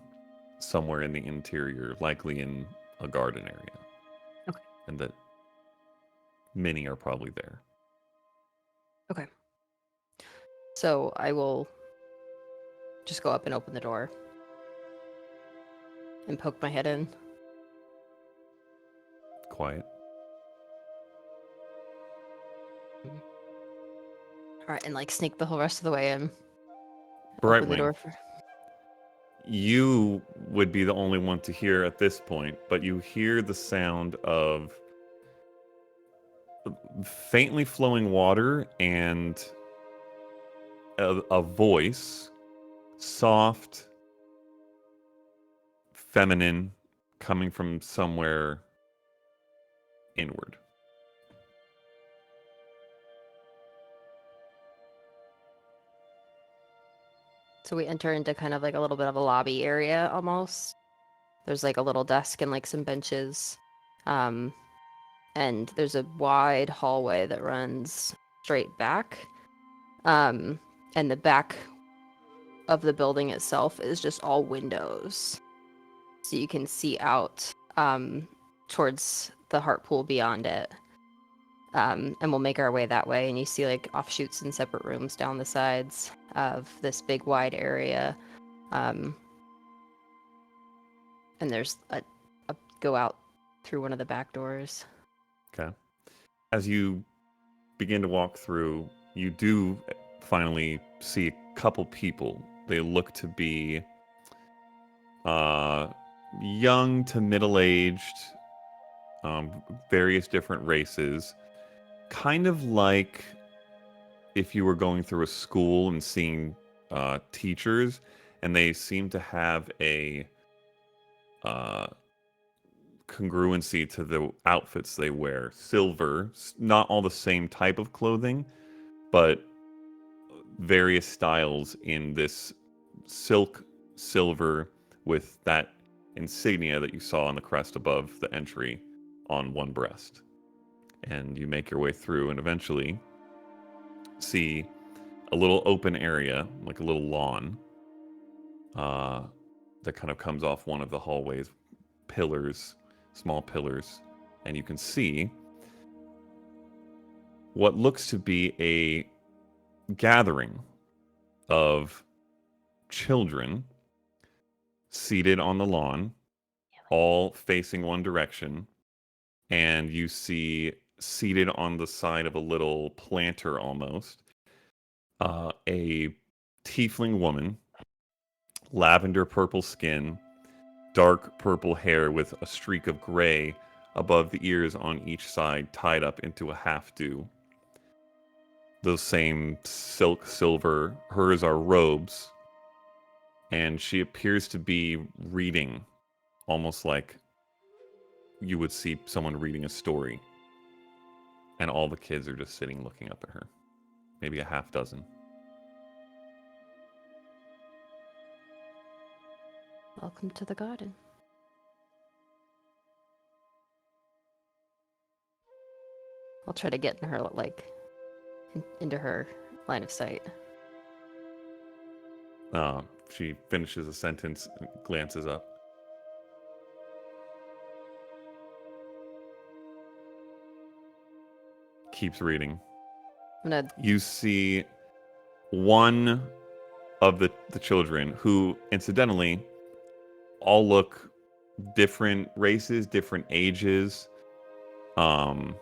somewhere in the interior, likely in a garden area. Okay. And that many are probably there. Okay. So I will just go up and open the door and poke my head in. Quiet. All right, and like sneak the whole rest of the way in. Brightwing. Open the door for... You would be the only one to hear at this point, but you hear the sound of faintly flowing water and a voice, soft, feminine, coming from somewhere inward. So we enter into kind of like a little bit of a lobby area almost. There's like a little desk and like some benches. And there's a wide hallway that runs straight back. And the back of the building itself is just all windows. So you can see out towards the heart pool beyond it. And we'll make our way that way. And you see like offshoots in separate rooms down the sides of this big wide area. And there's a go out through one of the back doors. Okay. As you begin to walk through, you do finally see a couple people. They look to be young to middle-aged, various different races. Kind of like if you were going through a school and seeing teachers, and they seem to have a congruency to the outfits they wear. Silver, not all the same type of clothing, but various styles in this silk silver with that insignia that you saw on the crest above the entry on one breast. And you make your way through and eventually see a little open area, like a little lawn, that kind of comes off one of the hallways, pillars, small pillars, and you can see what looks to be a gathering of children seated on the lawn, all facing one direction, and you see seated on the side of a little planter almost, a tiefling woman, lavender purple skin, dark purple hair with a streak of gray above the ears on each side, tied up into a half-do. Those same silk silver, hers are robes, and she appears to be reading, almost like you would see someone reading a story. And all the kids are just sitting looking up at her. Maybe a half dozen. Welcome to the garden. I'll try to get in her, like, into her line of sight. She finishes a sentence and glances up. Keeps reading. You see one of the children who, incidentally, all look different races, different ages. But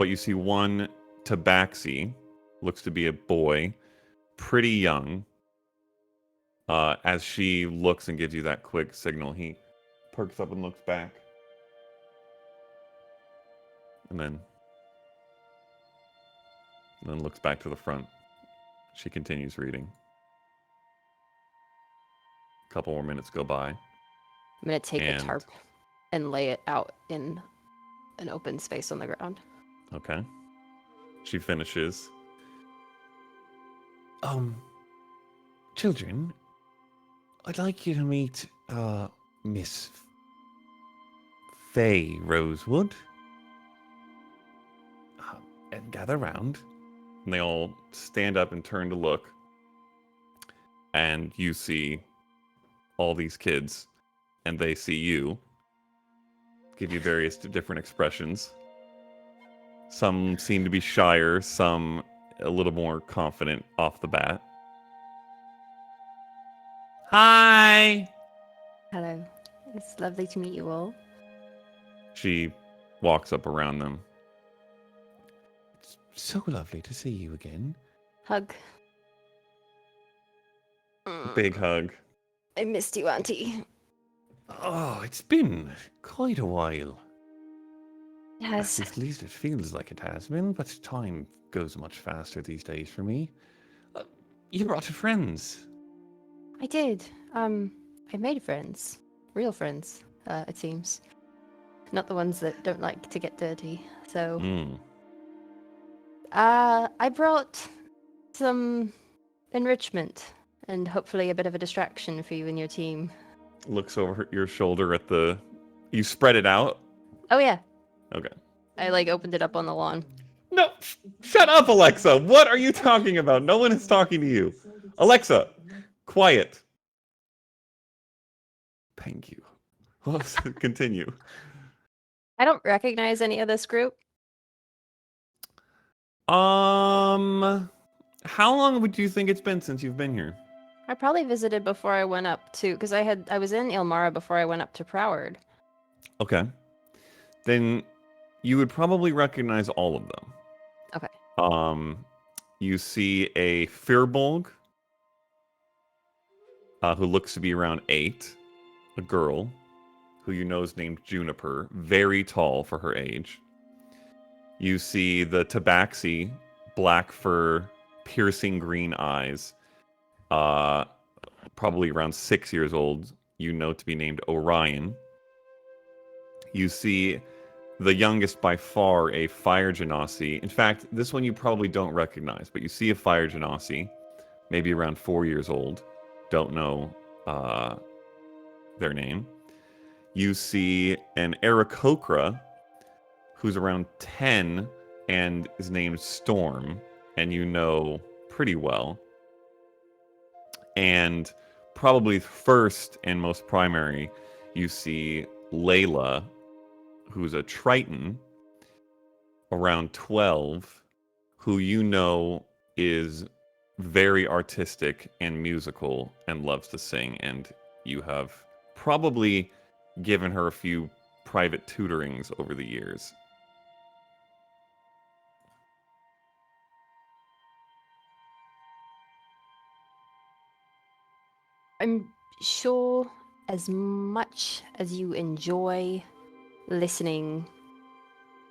you see one tabaxi, looks to be a boy, pretty young. As she looks and gives you that quick signal, he perks up and looks back. And then looks back to the front. She continues reading. A couple more minutes go by. I'm going to take a tarp and lay it out in an open space on the ground. Okay. She finishes. Children, I'd like you to meet, Miss Faye Rosewood. And gather round. And they all stand up and turn to look. And you see all these kids, and they see you. Give you various different expressions. Some seem to be shyer, some a little more confident off the bat. Hi! Hello. It's lovely to meet you all. She walks up around them. It's so lovely to see you again. Hug. Big hug. I missed you, Auntie. Oh, it's been quite a while. Yes. At least it feels like it has been, but time goes much faster these days for me. You brought your friends. I did. I made friends. Real friends, it seems. Not the ones that don't like to get dirty. So, I brought some enrichment and hopefully a bit of a distraction for you and your team. Looks over your shoulder at the... You spread it out? Oh, yeah. Okay. I, opened it up on the lawn. No, shut up, Alexa. What are you talking about? No one is talking to you. Alexa, quiet. Thank you. Continue. I don't recognize any of this group. How long would you think it's been since you've been here? I probably visited before I went up to, because I was in Ilmara before I went up to Proward. Okay. Then you would probably recognize all of them. Okay. You see a Firbolg, who looks to be around 8, a girl, who you know is named Juniper, very tall for her age. You see the Tabaxi, black fur, piercing green eyes, probably around 6 years old, you know to be named Orion. You see the youngest by far, a Fire Genasi. In fact, this one you probably don't recognize, but you see a Fire Genasi, maybe around 4 years old. Don't know their name. You see an Aarakocra, who's around 10 and is named Storm, and you know pretty well. And probably first and most primary, you see Layla, who's a Triton, around 12, who you know is very artistic and musical and loves to sing, and you have probably given her a few private tutorings over the years. I'm sure as much as you enjoy listening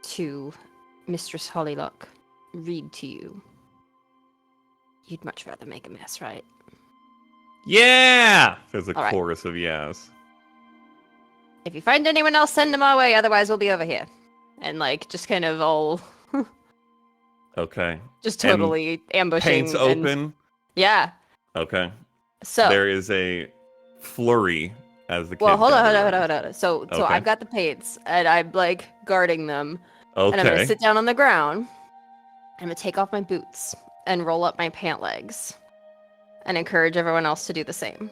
to Mistress Hollylock read to you, you'd much rather make a mess, right? Yeah! There's a All right. chorus of yes. If you find anyone else, send them our way. Otherwise, we'll be over here. And like, just kind of all, Okay. just And totally ambushing. Paint's and- open. Yeah. Okay. So There is a flurry as the kids. well, hold gather on. around. So Okay. I've got the paints, and I'm like guarding them, and I'm gonna Okay. sit down on the ground. I'm gonna take off my boots and roll up my pant legs, and encourage everyone else to do the same.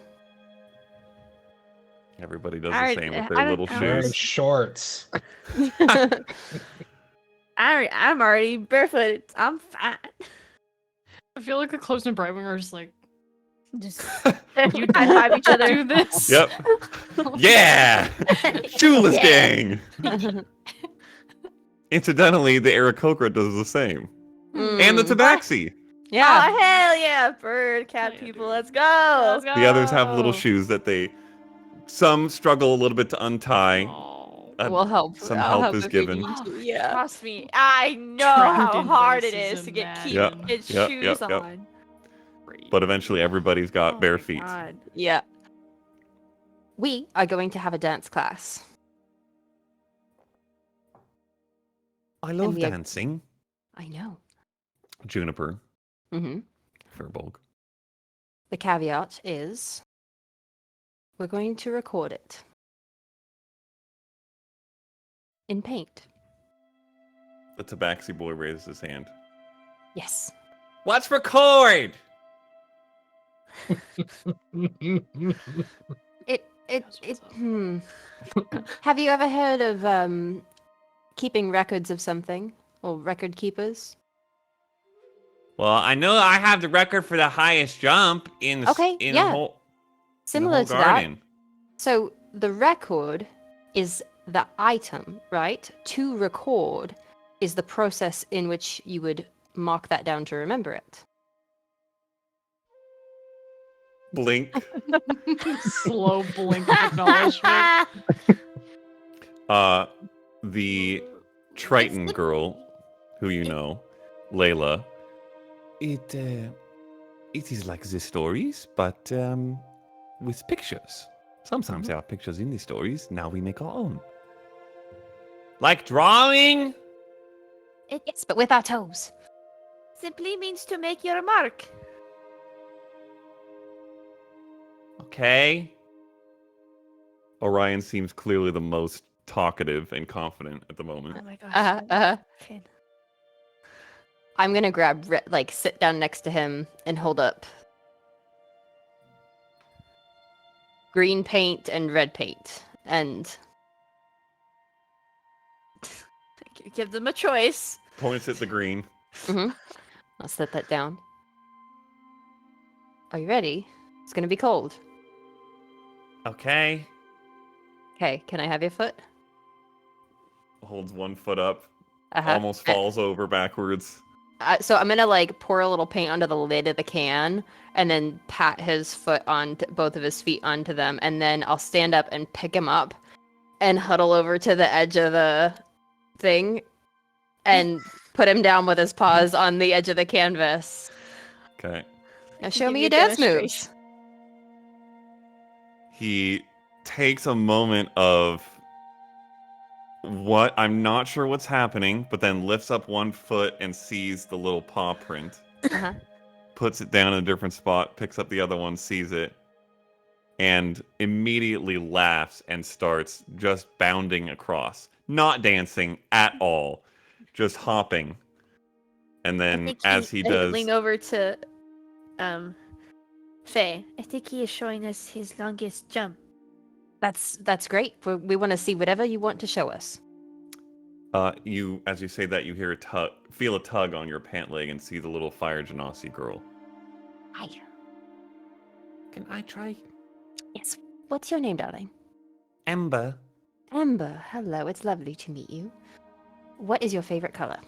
Everybody does I- the same with I their don't- little I don't Wearing shoes. shorts. I'm already barefooted. I'm fine. I feel like the closed and Brightwing are just like, Just you high five each other. do this. Yep. Yeah! Shoeless gang! Incidentally, the Aarakocra does the same. And the Mm. Tabaxi. Yeah. Oh hell yeah, bird cat Yeah, people, dude. let's go. Let's The others have little go. shoes that they... Some struggle a little bit to untie. Oh. We'll help. Some I'll help is if we given. need to, Yeah. Trust me, I know Trapped how in hard it vices is to get keep Yep, its yep, shoes yep, yep. on. But eventually everybody's got Oh bare my feet. God. Yeah. We are going to have a dance class. I love we are- dancing. I know. Juniper. Mm-hmm. Firbolg. The caveat is we're going to record it in paint. The Tabaxi boy raises his hand. Yes. Let's record! Have you ever heard of keeping records of something or record keepers? Well, I know I have the record for the highest jump in the, Okay, in yeah. the whole, Similar in to the whole garden. that. So the record is the item, right? To record is the process in which you would mark that down to remember it. Blink. Slow blink of acknowledgement. The Triton girl, who you know, Layla. It is like the stories, but with pictures. Sometimes there are pictures in the stories. Now we make our own. Like drawing. Yes, but with our toes. Simply means to make your mark. Okay. Orion seems clearly the most talkative and confident at the moment. Oh my gosh. Uh-huh. Okay. I'm gonna grab, sit down next to him and hold up green paint and red paint and Give them a choice. Points at the green. Mm-hmm. I'll set that down. Are you ready? It's gonna be cold. Okay. Okay, can I have your foot? Holds one foot up. Uh-huh. Almost falls over backwards. So I'm gonna like pour a little paint onto the lid of the can, and then pat his foot on both of his feet onto them, and then I'll stand up and pick him up, and huddle over to the edge of the thing, and put him down with his paws on the edge of the canvas. Okay. Now show Give me you your a dance demonstration. moves. He takes a moment of what I'm not sure what's happening, but then lifts up one foot and sees the little paw print. Uh-huh. Puts it down in a different spot, picks up the other one, sees it, and immediately laughs and starts just bounding across. Not dancing at all, just hopping. And I then think as he does, lean over to Faye. I think he is showing us his longest jump. That's great. We want to see whatever you want to show us. you, as you say that, you hear a tug, feel a tug on your pant leg and see the little fire genasi girl. Hi. Can I try? Yes. What's your name, darling? Ember. Amber. Hello. It's lovely to meet you. What is your favorite color?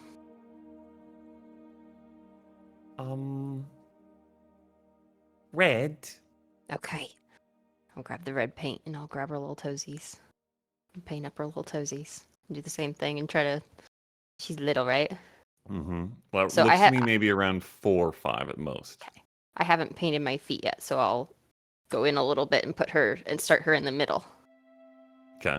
Red. Okay. I'll grab the red paint and I'll grab her little toesies. And paint up her little toesies. And do the same thing and try to... She's little, right? Mm-hmm. Well, it So looks I to me maybe around 4 or 5 at most. Okay. I haven't painted my feet yet, so I'll go in a little bit and put her and start her in the middle. Okay.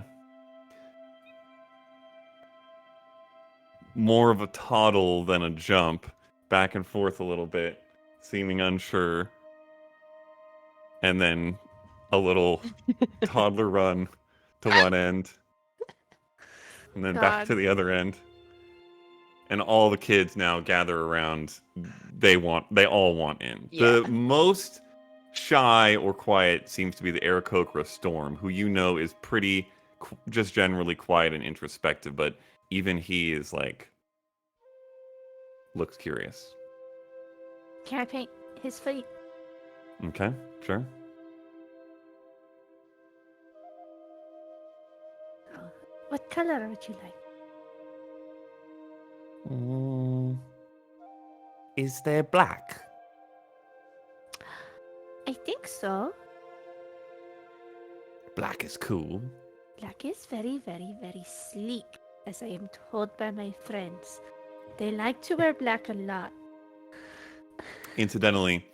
More of a toddle than a jump, back and forth a little bit, seeming unsure. And then a little toddler run to one end, and then back God. to the other end. And all the kids now gather around. They all want in. The Yeah. most shy or quiet seems to be the Aarakocra Storm, who you know is pretty just generally quiet and introspective, but even he is like looks curious. Can I paint his feet? Okay, sure. What color would you like? Is there black? I think so. Black is cool. Black is very, very, very sleek, as I am told by my friends. They like to wear black a lot. Incidentally,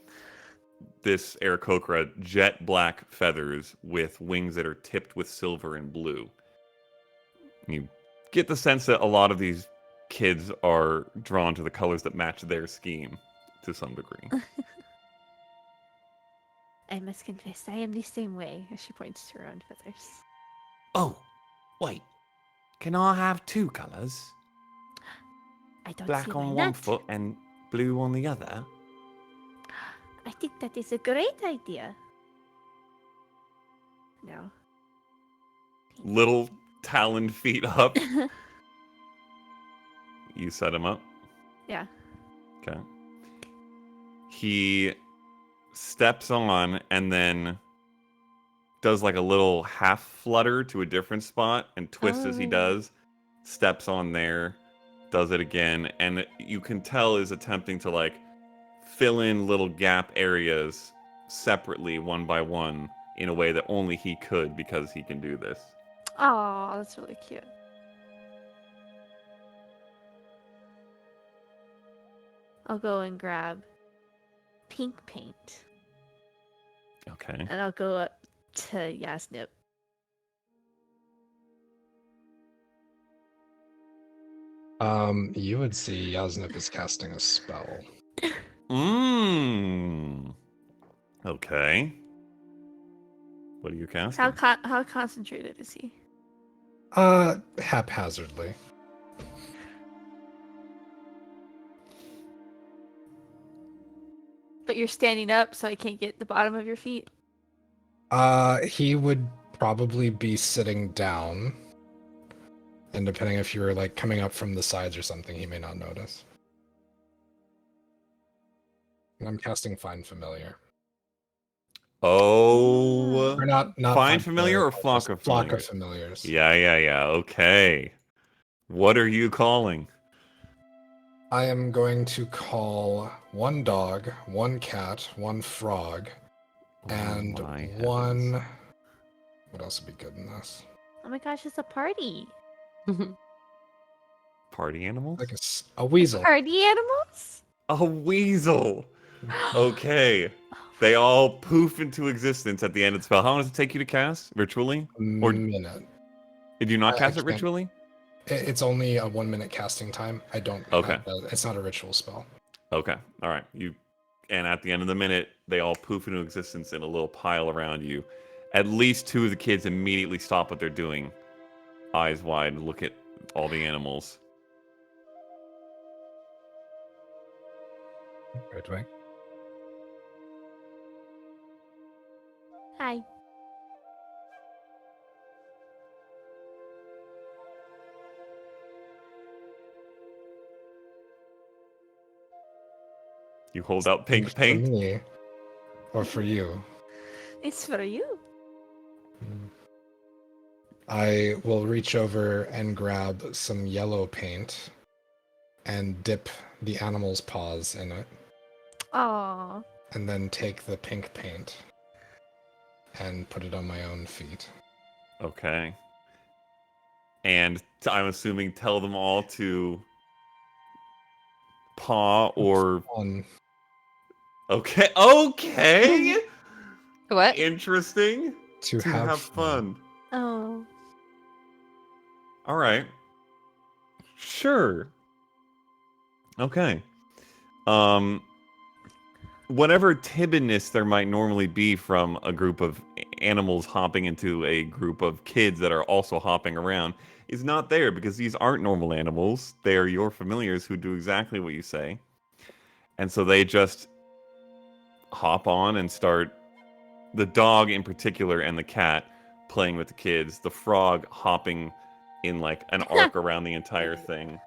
this Aarakocra jet black feathers with wings that are tipped with silver and blue. You get the sense that a lot of these kids are drawn to the colors that match their scheme to some degree. I must confess, I am the same way, as she points to her own feathers. Oh, wait. Can I have 2 colors? I don't see Black why on one not. foot and blue on the other? I think that is a great idea. No. Little taloned feet up. You set him up? Yeah. Okay. He steps on and then does like a little half flutter to a different spot and twists as he Oh. does. Steps on there, does it again, and you can tell is attempting to like fill in little gap areas separately one by one in a way that only he could because he can do this. Oh, that's really cute. I'll go and grab pink paint, Okay. and I'll go up to Yasnip. You would see Yasnip is casting a spell. Okay. What are you casting? How concentrated is he? Haphazardly. But you're standing up, so I can't get the bottom of your feet. He would probably be sitting down. And depending if you're like coming up from the sides or something, he may not notice. And I'm casting Find Familiar. Oh, Or not Find Familiar or Flock just of Flock of Familiars? Familiars. Yeah. Okay. What are you calling? I am going to call one dog, one cat, one frog, and my one. heavens. What else would be good in this? Oh my gosh, it's a party. Party animals? Like a weasel. Party animals? A weasel. Okay. They all poof into existence at the end of the spell. How long does it take you to cast ritually? Or Minute. did you not I cast it can't- ritually? It's only a 1 minute casting time. I don't. Okay. It's not a ritual spell. Okay. All right. And at the end of the minute, they all poof into existence in a little pile around you. At least 2 of the kids immediately stop what they're doing, eyes wide, and look at all the animals. Right way. Hi. You hold out pink For paint. me, or for you. It's for you. I will reach over and grab some yellow paint and dip the animal's paws in it, Aww. and then take the pink paint and put it on my own feet. Okay. And I'm assuming tell them all to paw or On okay. Okay. What? Interesting. to To have fun. Oh. All right. Sure. Okay. Whatever timidness there might normally be from a group of animals hopping into a group of kids that are also hopping around is not there because these aren't normal animals. They are your familiars who do exactly what you say. And so they just hop on and start, the dog in particular and the cat playing with the kids, the frog hopping in like an arc around the entire thing.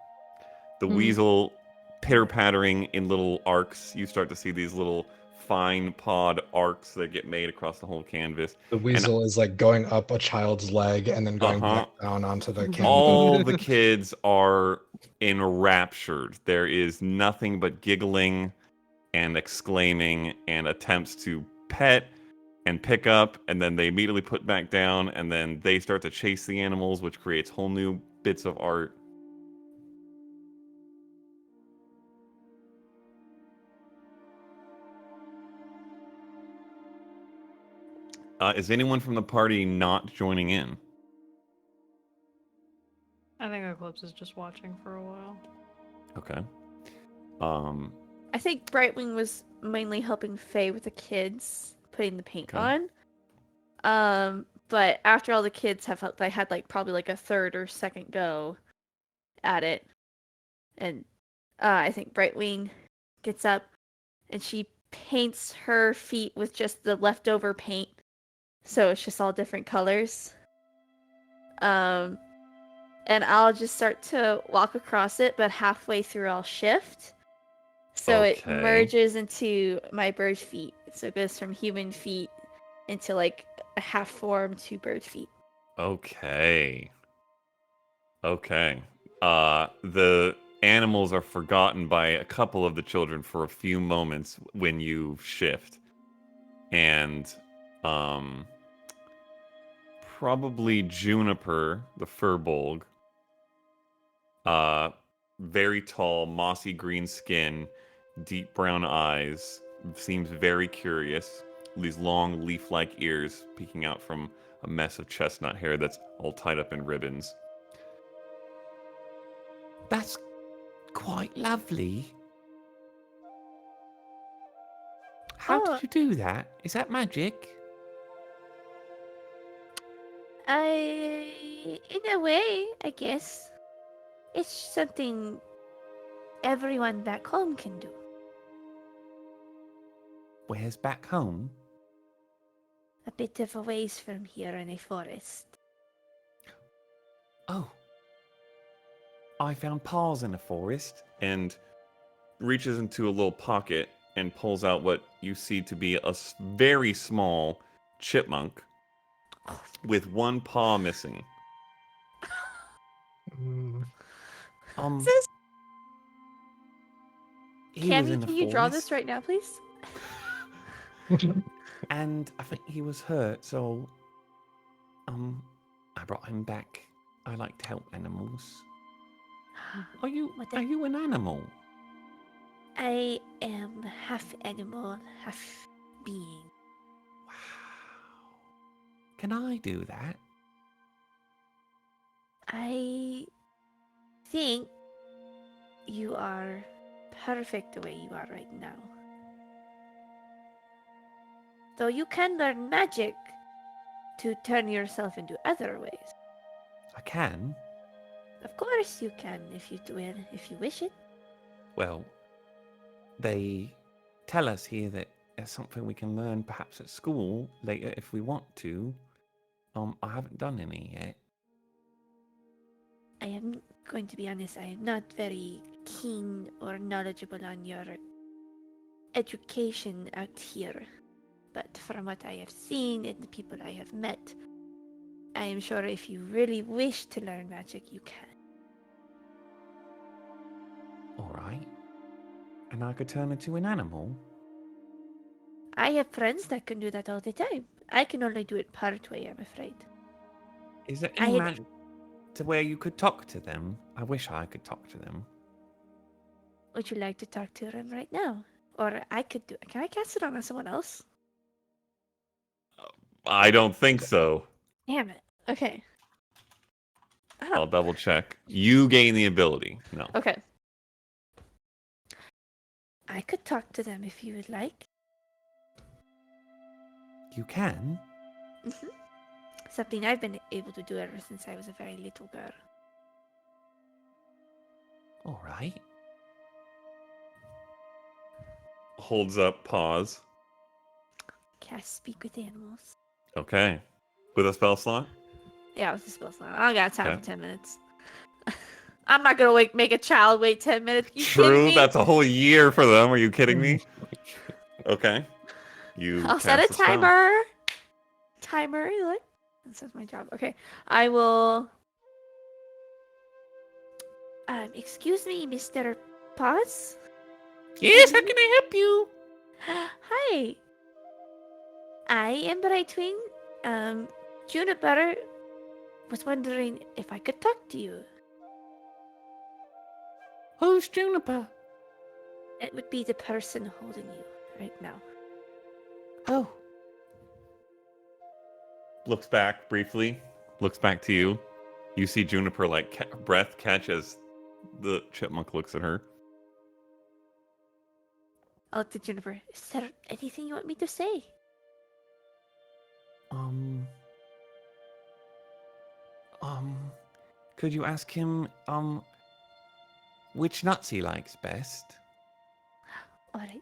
The weasel pitter-pattering in little arcs. You start to see these little fine pawed arcs that get made across the whole canvas. the weasel is like going up a child's leg and then going back down onto the canvas. All the kids are enraptured. There is nothing but giggling and exclaiming and attempts to pet and pick up, and then they immediately put back down, and then they start to chase the animals, which creates whole new bits of art. Is anyone from the party not joining in? I think Eclipse is just watching for a while. Okay. I think Brightwing was mainly helping Faye with the kids, putting the paint Okay. on. But after all the kids they had like probably like a third or second go at it, and I think Brightwing gets up and she paints her feet with just the leftover paint, so it's just all different colors. And I'll just start to walk across it, but halfway through I'll shift. So it Okay. merges into my bird feet. So it goes from human feet into like a half form to bird feet. Okay. The animals are forgotten by a couple of the children for a few moments when you shift. And probably Juniper, the furbolg, very tall, mossy green skin, deep brown eyes, seems very curious. These long leaf-like ears peeking out from a mess of chestnut hair that's all tied up in ribbons. That's quite lovely. How Oh. did you do that? Is that magic? In a way, I guess. It's something everyone back home can do. Where's back home? A bit of a ways from here in a forest. Oh, I found paws in the forest. And reaches into a little pocket and pulls out what you see to be a very small chipmunk with one paw missing. Mm, Sis, He was Cammy, in the can you draw forest, this right now, please? and I think he was hurt, so I brought him back. I like to help animals. Are you What the- are you an animal? I am half animal, half being. Wow. Can I do that? I think you are perfect the way you are right now. Though you can learn magic to turn yourself into other ways. I can. Of course you can if you do it, if you wish it. Well, they tell us here that there's something we can learn perhaps at school later if we want to. I haven't done any yet. I am going to be honest, I am not very keen or knowledgeable on your education out here. But from what I have seen and the people I have met, I am sure if you really wish to learn magic, you can. All right. And I could turn into an animal? I have friends that can do that all the time. I can only do it part way, I'm afraid. Is there I any had- magic to where you could talk to them? I wish I could talk to them. Would you like to talk to them right now? Or I could do it. Can I cast it on someone else? I don't think so. Damn it. Okay. I'll double check. You gain the ability. No. Okay. I could talk to them if you would like. You can? Something I've been able to do ever since I was a very little girl. All right. Holds up, pause. Cast Speak with Animals. Okay. With a spell slot? Yeah, with the spell slot. I don't got time Okay. for 10 minutes. I'm not gonna make a child wait 10 minutes. You kidding True, me? that's a whole year for them. Are you kidding me? Okay. You I'll set a cast spell. timer. Timer, look. This is my job. Okay. I will. Excuse me, Mr. Paz? Yes, how can I help you? Hi. I am Brightwing. Juniper was wondering if I could talk to you. Who's Juniper? It would be the person holding you right now. Oh. Looks back briefly. Looks back to you. You see Juniper breath catch as the chipmunk looks at her. I looked at Juniper. Is there anything you want me to say? Could you ask him, which nuts he likes best? Alright.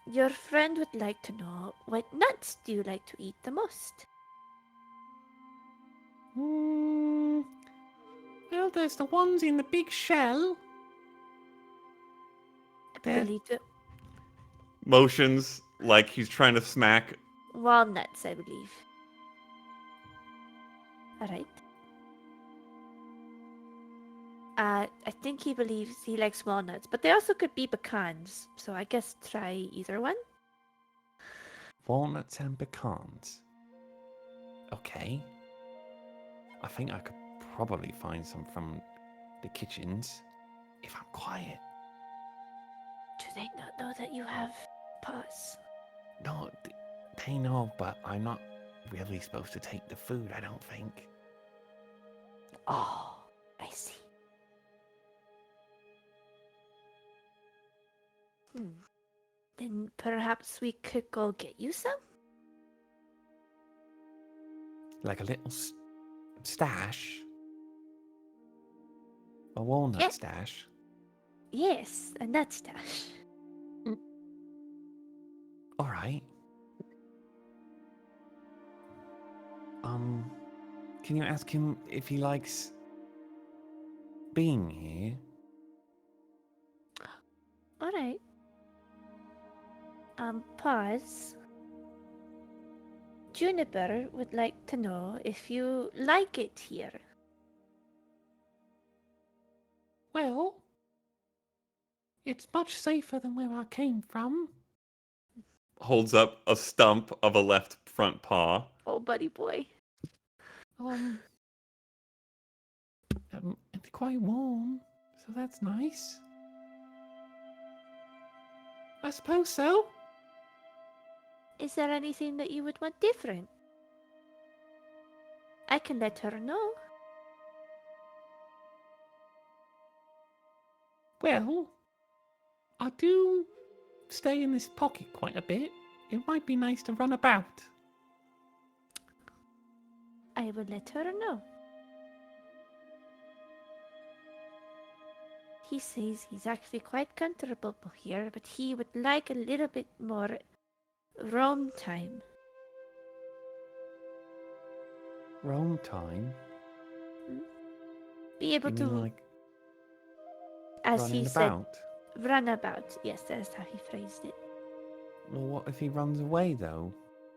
Your friend would like to know what nuts do you like to eat the most? Well, there's the ones in the big shell. I There. believe the Motions like he's trying to smack. walnuts, I believe. Alright. I think he believes he likes walnuts, but they also could be pecans, so I guess try either one. Walnuts and pecans. Okay. I think I could probably find some from the kitchens if I'm quiet. Do they not know that you have paws? No, they know, but I'm not really supposed to take the food, I don't think. Oh, I see. Then perhaps we could go get you some? Like a little stash. A walnut Yeah. stash. Yes, a nut stash. All right. Can you ask him if he likes being here. All right. Pause. Juniper would like to know if you like it here. Well, it's much safer than where I came from. Holds up a stump of a left front paw. Oh, buddy boy. It's quite warm, so that's nice. I suppose so. Is there anything that you would want different? I can let her know. Well, I do stay in this pocket quite a bit. It might be nice to run about. I will let her know. He says he's actually quite comfortable here, but he would like a little bit more roam time. Roam time? Be able You to, mean like as running he said, about? run about. Yes, that's how he phrased it. Well, what if he runs away, though?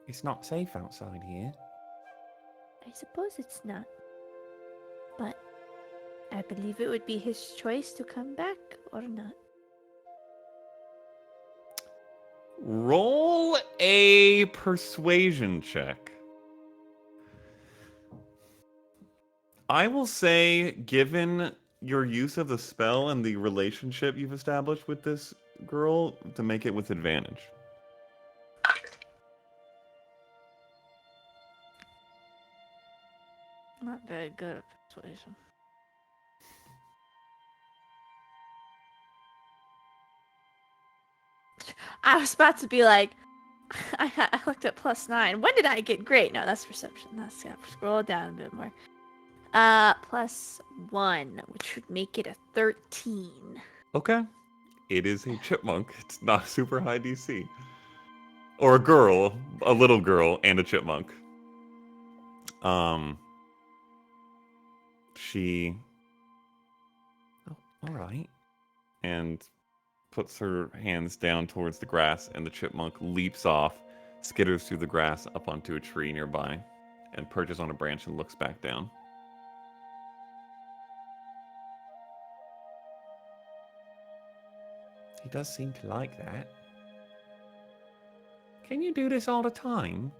It's not safe outside here. I suppose it's not. But I believe it would be his choice to come back or not. Roll a persuasion check. I will say, given your use of the spell and the relationship you've established with this girl, to make it with advantage. Not very good at persuasion. I was about to be like, I looked at +9. When did I get great? No, that's perception. That's yeah. Scroll down a bit more. +1, which would make it a 13. Okay. It is a chipmunk. It's not super high DC. Or a girl, a little girl, and a chipmunk. She. Oh, all right. And puts her hands down towards the grass, and the chipmunk leaps off, skitters through the grass up onto a tree nearby, and perches on a branch and looks back down. He does seem to like that. Can you do this all the time?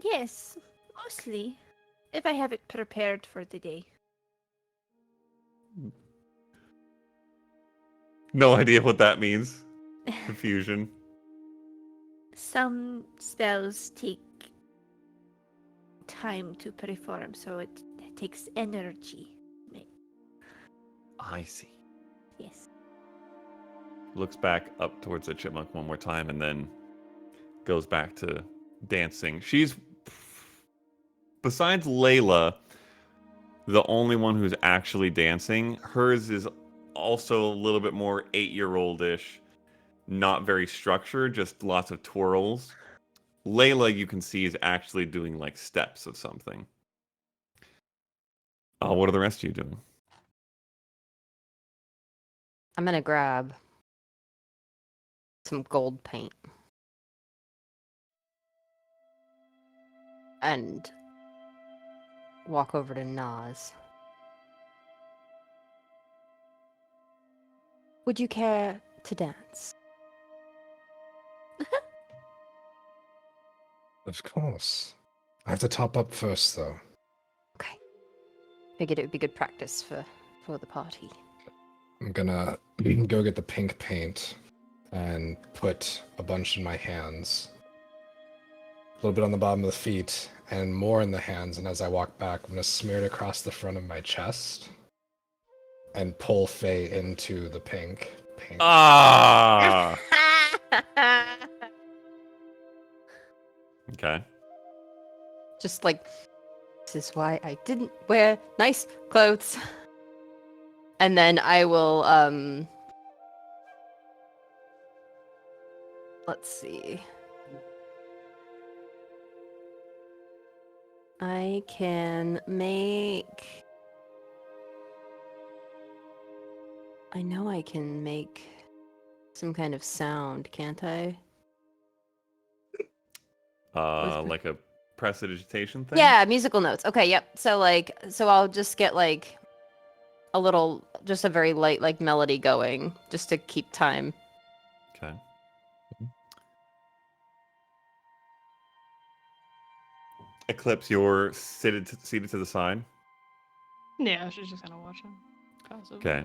Yes, mostly. If I have it prepared for the day. No idea what that means. Confusion. Some spells take time to perform, so it takes energy. I see. Yes. Looks back up towards the chipmunk one more time and then goes back to dancing. She's, besides Layla, the only one who's actually dancing. Hers is also a little bit more 8-year-old-ish, not very structured, just lots of twirls. Layla, you can see, is actually doing like steps of something. What are the rest of you doing? I'm gonna grab some gold paint and walk over to Nas. Would you care to dance? Of course. I have to top up first, though. Okay. Figured it would be good practice for the party. I'm gonna go get the pink paint and put a bunch in my hands. A little bit on the bottom of the feet and more in the hands. And as I walk back, I'm gonna smear it across the front of my chest and pull Faye into the pink paint. Ah! Okay. Just like, this is why I didn't wear nice clothes. And then I will, let's see. I can make... I know I can make some kind of sound, can't I? Like a prestidigitation thing? Yeah, musical notes. Okay, yep. So I'll just get like just a very light like melody going, just to keep time. Okay. Eclipse, you're seated to the side. Yeah, she's just kind of watching. Passive. Okay.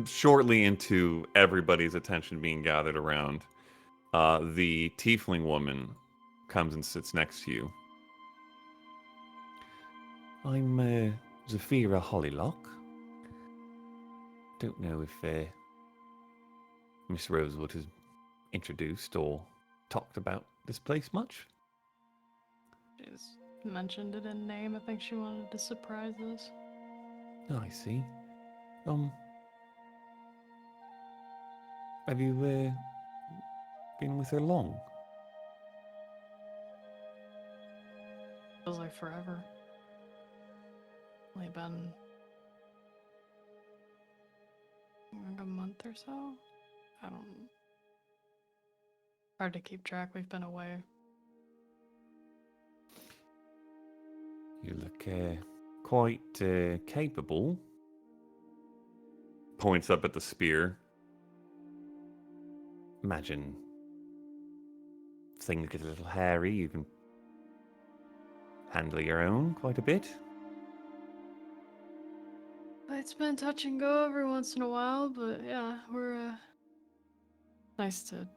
Shortly into everybody's attention being gathered around, the tiefling woman comes and sits next to you. I'm Zafira Hollylock. Don't know if Miss Rosewood has introduced or talked about this place much. She's mentioned it in name. I think she wanted to surprise us. Oh, I see. Have you been with her long? Feels like forever. Only been like a month or so. I don't. Hard to keep track. We've been away. You look quite capable. Points up at the spear. Imagine things get a little hairy. You can handle your own quite a bit. It's been touch and go every once in a while, but yeah, we're nice to.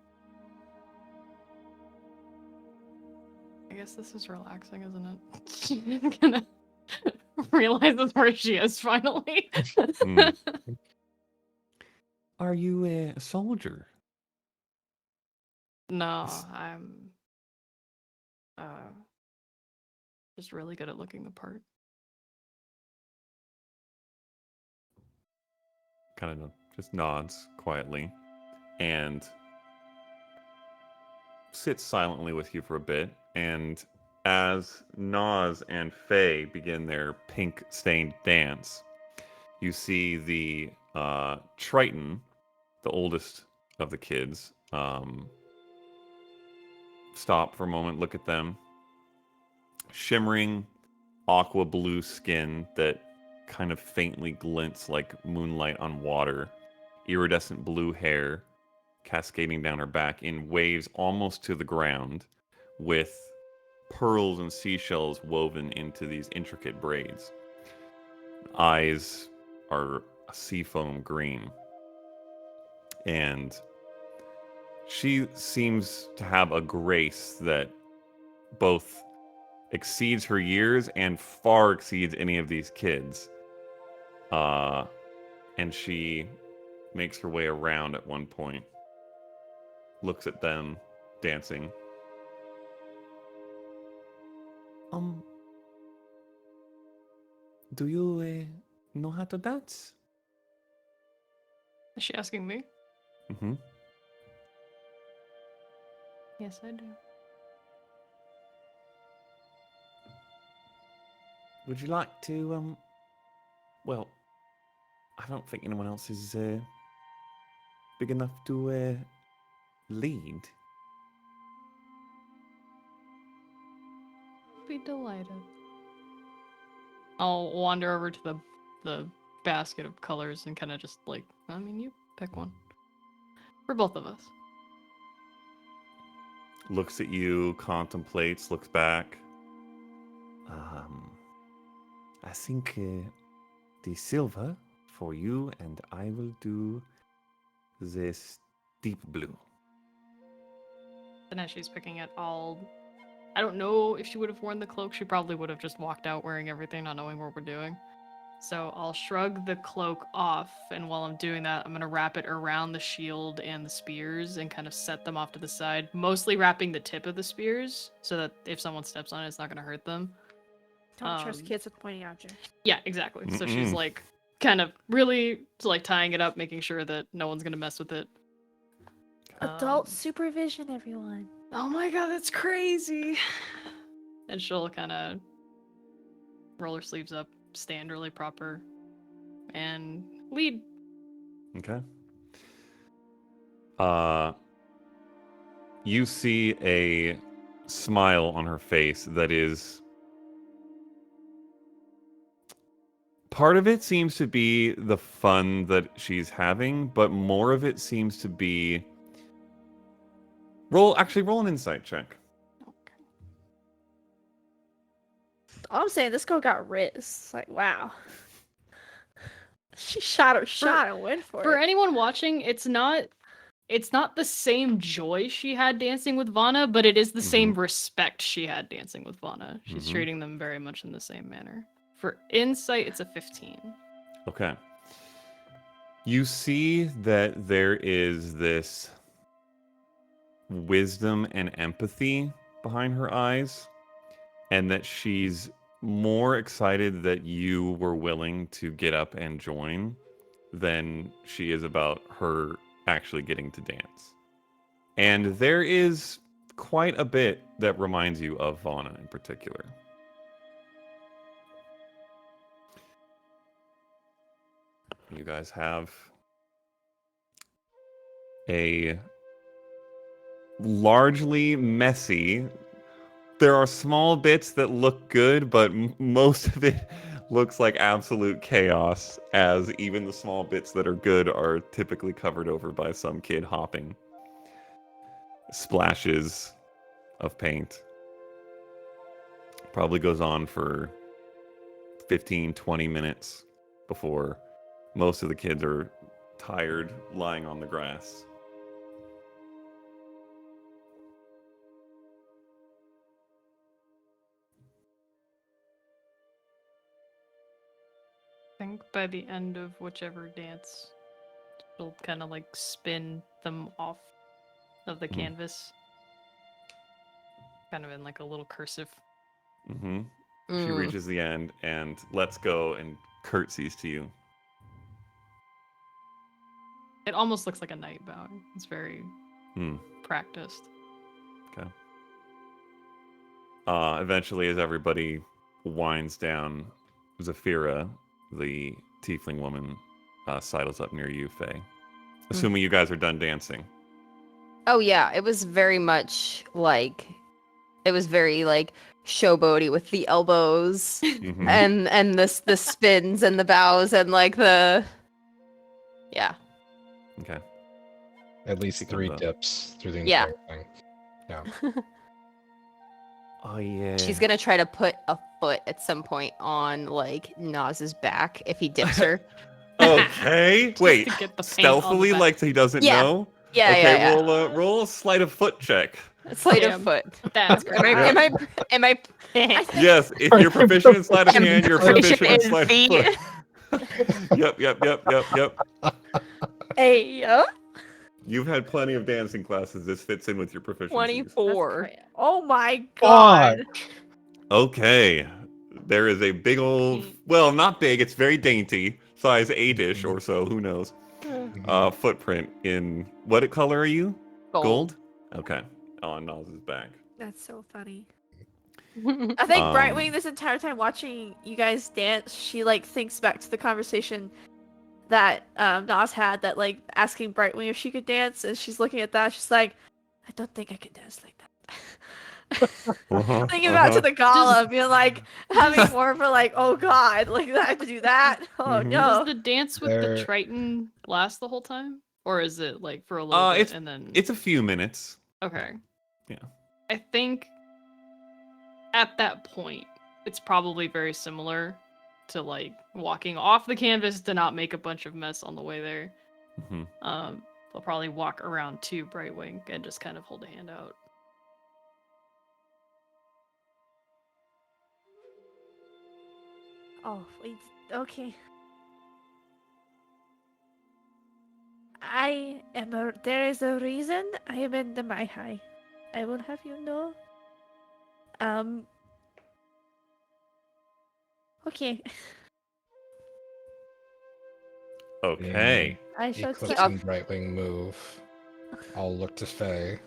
I guess this is relaxing, isn't it? She's gonna realizes where she is finally. Are you a soldier? No, I'm just really good at looking the part. Kind of just nods quietly and sits silently with you for a bit. And as Naz and Faye begin their pink-stained dance, you see the Triton, the oldest of the kids, stop for a moment, look at them. Shimmering aqua blue skin that kind of faintly glints like moonlight on water. Iridescent blue hair cascading down her back in waves almost to the ground, with pearls and seashells woven into these intricate braids. Eyes are a seafoam green. And she seems to have a grace that both exceeds her years and far exceeds any of these kids. And she makes her way around at one point, looks at them dancing. Do you know how to dance? Is she asking me? Mm-hmm. Yes, I do. Would you like to, well, I don't think anyone else is big enough to lead. Be delighted. I'll wander over to the basket of colors and kind of just like, I mean, you pick one. For both of us. Looks at you, contemplates, looks back. I think the silver for you, and I will do this deep blue. And as she's picking it, I don't know if she would have worn the cloak. She probably would have just walked out wearing everything, not knowing what we're doing. So I'll shrug the cloak off, and while I'm doing that, I'm going to wrap it around the shield and the spears and kind of set them off to the side, mostly wrapping the tip of the spears so that if someone steps on it, it's not going to hurt them. Don't trust kids with pointing objects. Yeah, exactly. So she's like kind of really like tying it up, making sure that no one's going to mess with it. Adult supervision, everyone. Oh my god, that's crazy. And she'll kind of roll her sleeves up, stand really proper, and lead. Okay. You see a smile on her face that is... Part of it seems to be the fun that she's having, but more of it seems to be... Roll an insight check. All I'm saying, this girl got riz. Like, wow. She shot her shot and went for it. anyone watching, it's not the same joy she had dancing with Vana, but it is the same respect she had dancing with Vana. She's treating them very much in the same manner. For insight, it's a 15. Okay. You see that there is this wisdom and empathy behind her eyes, and that she's more excited that you were willing to get up and join than she is about her actually getting to dance. And there is quite a bit that reminds you of Vana in particular. You guys have a largely messy... There are small bits that look good, but most of it looks like absolute chaos, as even the small bits that are good are typically covered over by some kid hopping. Splashes of paint. Probably goes on for 15, 20 minutes before most of the kids are tired, lying on the grass. I think by the end of whichever dance, she'll kind of like spin them off of the canvas. Kind of in like a little cursive. Mm-hmm. She reaches the end and lets go and curtsies to you. It almost looks like a night bowing. It's very practiced. Okay. Eventually, as everybody winds down, Zafira, the tiefling woman, sidles up near you, Faye. Assuming you guys are done dancing. Oh yeah, it was very much like, it was very like showboaty with the elbows and the spins and the bows and like the, yeah. Okay. At least She 3 comes up. dips through the Yeah. entire thing. Yeah. Oh yeah. She's gonna try to put a foot at some point on like Naz's back if he dips her. Okay. Wait. to get the paint on the Stealthily, back. like he doesn't Yeah. know. Yeah, Okay. yeah, yeah. Roll a sleight of foot check. Sleight of Damn. foot. That's Am I? great. Am I? Yes. If you're proficient in sleight of I'm hand, you're proficient proficient in in sleight feet. of foot. Yep. Hey, yo. You've had plenty of dancing classes. This fits in with your proficiency. 24. Oh my god. Okay. There is a big old, well, not big, it's very dainty, size 8-ish or so, who knows, footprint in, what color are you? Gold. Okay. On Naz's back. That's so funny. I think Brightwing, this entire time watching you guys dance, she like thinks back to the conversation that Nas had, that like asking Brightwing if she could dance, and she's looking at that, she's like, I don't think I could dance like that. Thinking back to the gala, being like, having more of a like, oh god, like I have to do that. Oh no. Does the dance with There- the Triton last the whole time? Or is it like for a little bit and then... It's a few minutes. Okay. Yeah. I think at that point, it's probably very similar to like walking off the canvas to not make a bunch of mess on the way there. They'll probably walk around to Brightwing and just kind of hold a hand out. Oh wait, okay. There is a reason I am in the Mai Hai. I will have you know. Okay. Okay. I shall Eclipse tell. and Brightwing move. I'll look to Faye.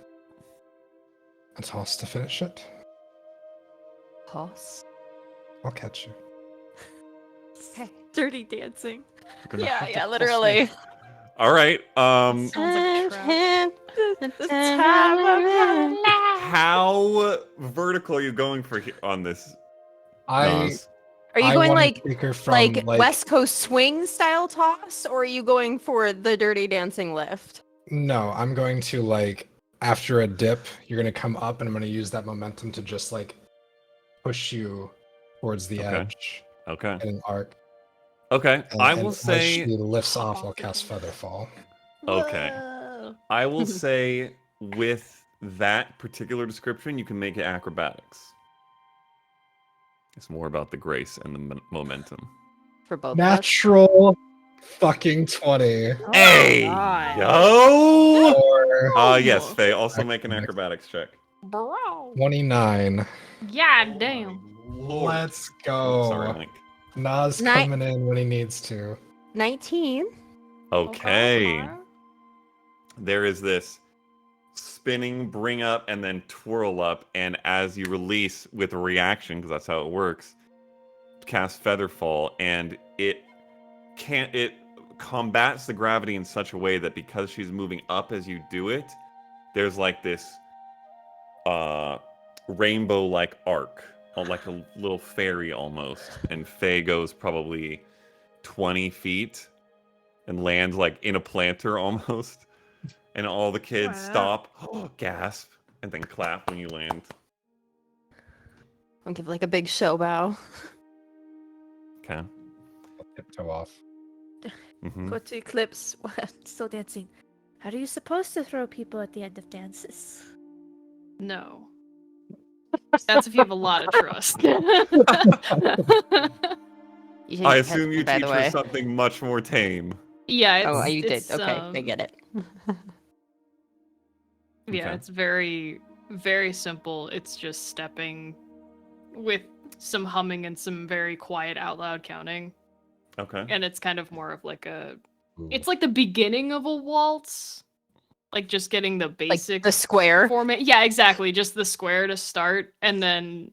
A toss to finish it. Toss. I'll catch you. Dirty dancing. Gonna Yeah, have to yeah, toss literally. me. All right. Sounds like a trap. The time of my life. How vertical are you going for on this? I Nas? Are you I going wanna like take her from, like West Coast swing style toss, or are you going for the Dirty Dancing lift? No, I'm going to like after a dip, you're gonna come up, and I'm gonna use that momentum to just like push you towards the Okay. edge Okay. in an arc. Okay. And, I and will as say. she lifts Hop off, off I'll the cast thing. Featherfall. Okay. Whoa. I will say with that particular description, you can make it acrobatics. It's more about the grace and the momentum. For both of us? Natural fucking 20. Hey, God. yo! Or Yes, Almost. Faye. Also make an Acrobatics. acrobatics check. Bro. 29. God damn. Let's Sorry, go. Link. Nas coming in when he needs to. 19. Okay. There is this spinning, bring up, and then twirl up, and as you release with a reaction, because that's how it works, cast Featherfall, and it combats the gravity in such a way that because she's moving up as you do it, there's like this rainbow-like arc, like a little fairy almost, and Faye goes probably 20 feet and lands like in a planter almost. And all the kids stop, gasp, and then clap when you land. I'll give like a big show bow. Okay. I'll tiptoe off. Mm-hmm. Go to Eclipse. Still dancing. How are you supposed to throw people at the end of dances? No. That's if you have a lot of trust. You didn't I catch assume me, you by teach the her way. something much more tame. Yeah, it's, Oh, you did. it's, Okay, I get it. Yeah, Okay. it's very, very simple. It's just stepping with some humming and some very quiet out loud counting. Okay. And it's kind of more of like it's like the beginning of a waltz. Like just getting the Like basic the square. format. Yeah, exactly. Just the square to start, and then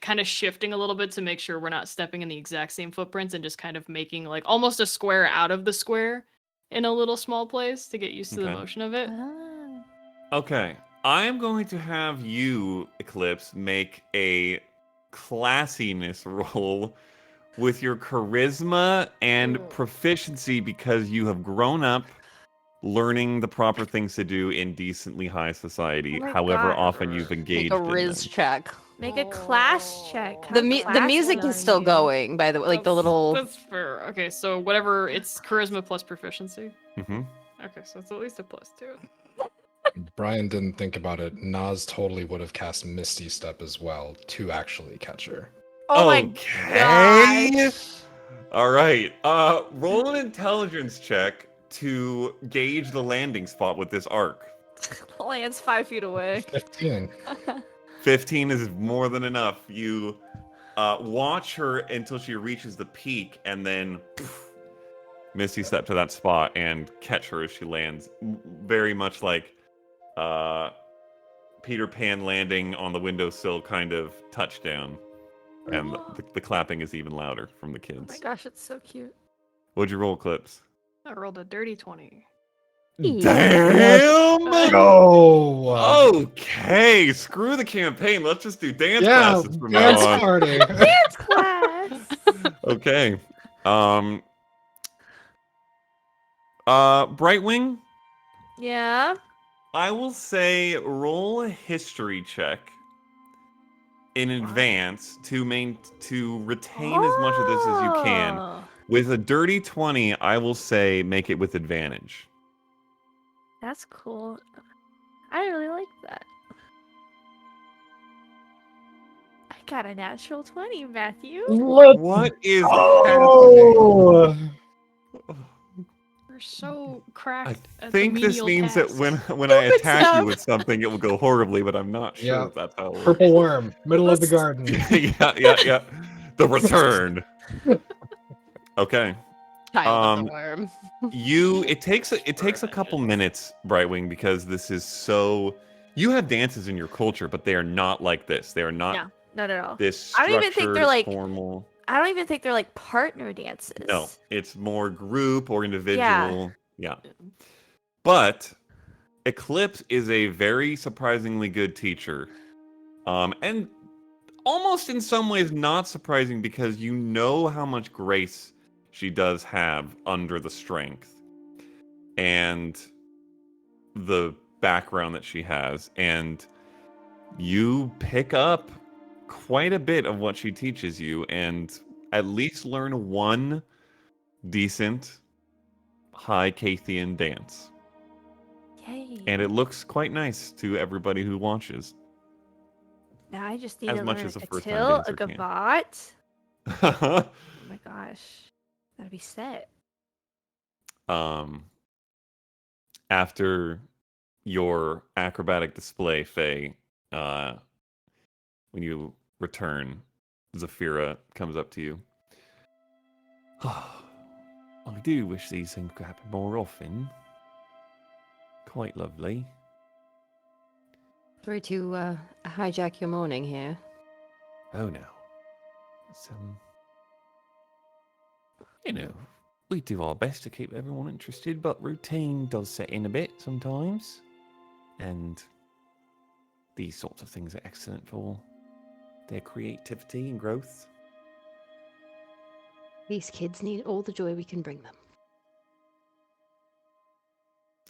kind of shifting a little bit to make sure we're not stepping in the exact same footprints, and just kind of making like almost a square out of the square in a little small place to get used to the Okay. motion of it. Ah. Okay. I am going to have you, Eclipse, make a classiness roll with your charisma and proficiency because you have grown up learning the proper things to do in decently high society, Oh my however God. often you've Make engaged a in Riz them. check. Make a class check. How The classy music are is still you? going, by the way. Like the little. That's fair. Okay, so whatever, it's charisma plus proficiency. Mm-hmm. Okay, so it's at least a +2. Brian didn't think about it. Nas totally would have cast Misty Step as well to actually catch her. Oh my Okay. gosh. All right. Roll an intelligence check to gauge the landing spot with this arc. Lands 5 feet away. 15. 15 is more than enough. You watch her until she reaches the peak, and then Misty step to that spot and catch her as she lands. Very much like Peter Pan landing on the windowsill kind of touchdown. And the clapping is even louder from the Oh my kids. gosh, it's so cute. What'd you roll, Clips? I rolled a dirty 20. Damn! No! Okay, screw the campaign. Let's just do dance Yeah, classes from now dance on. party. Dance class! Okay. Brightwing, Yeah? I will say roll a history check in advance to retain as much of this as you can. Oh, With a dirty 20, I will say make it with advantage. that's cool. I really like that. I got a natural 20, Matthew. What is Oh! We're so I cracked at think the this menial means tasks. that when I Stupid attack you stuff. with something, it will go horribly, but I'm not sure Yeah. if that's how it works. Purple worm, middle of the garden. yeah. The return. Okay. Child of the worm. It takes a couple minutes, Brightwing, because this is so You have dances in your culture, but they are not like this. They are not No, not at all. this I don't even think they're structured, like. formal. I don't even think they're like partner dances. No, it's more group or Yeah. individual. Yeah. But Eclipse is a very surprisingly good teacher. And almost in some ways not surprising because you know how much grace she does have under the strength and the background that she has. And you pick up quite a bit of what she teaches you and at least learn one decent high Cathian dance. Yay. And it looks quite nice to everybody who watches. Now I just need As to much learn as a a first-time till, a dancer can. gavotte. Oh my gosh. Gotta be set. After your acrobatic display, Faye, when you return, Zafira comes up to you. I do wish these things could happen more often. Quite lovely. Sorry to hijack your morning here. Oh no. It's, we do our best to keep everyone interested, but routine does set in a bit sometimes. And these sorts of things are excellent for their creativity and growth. These kids need all the joy we can bring them.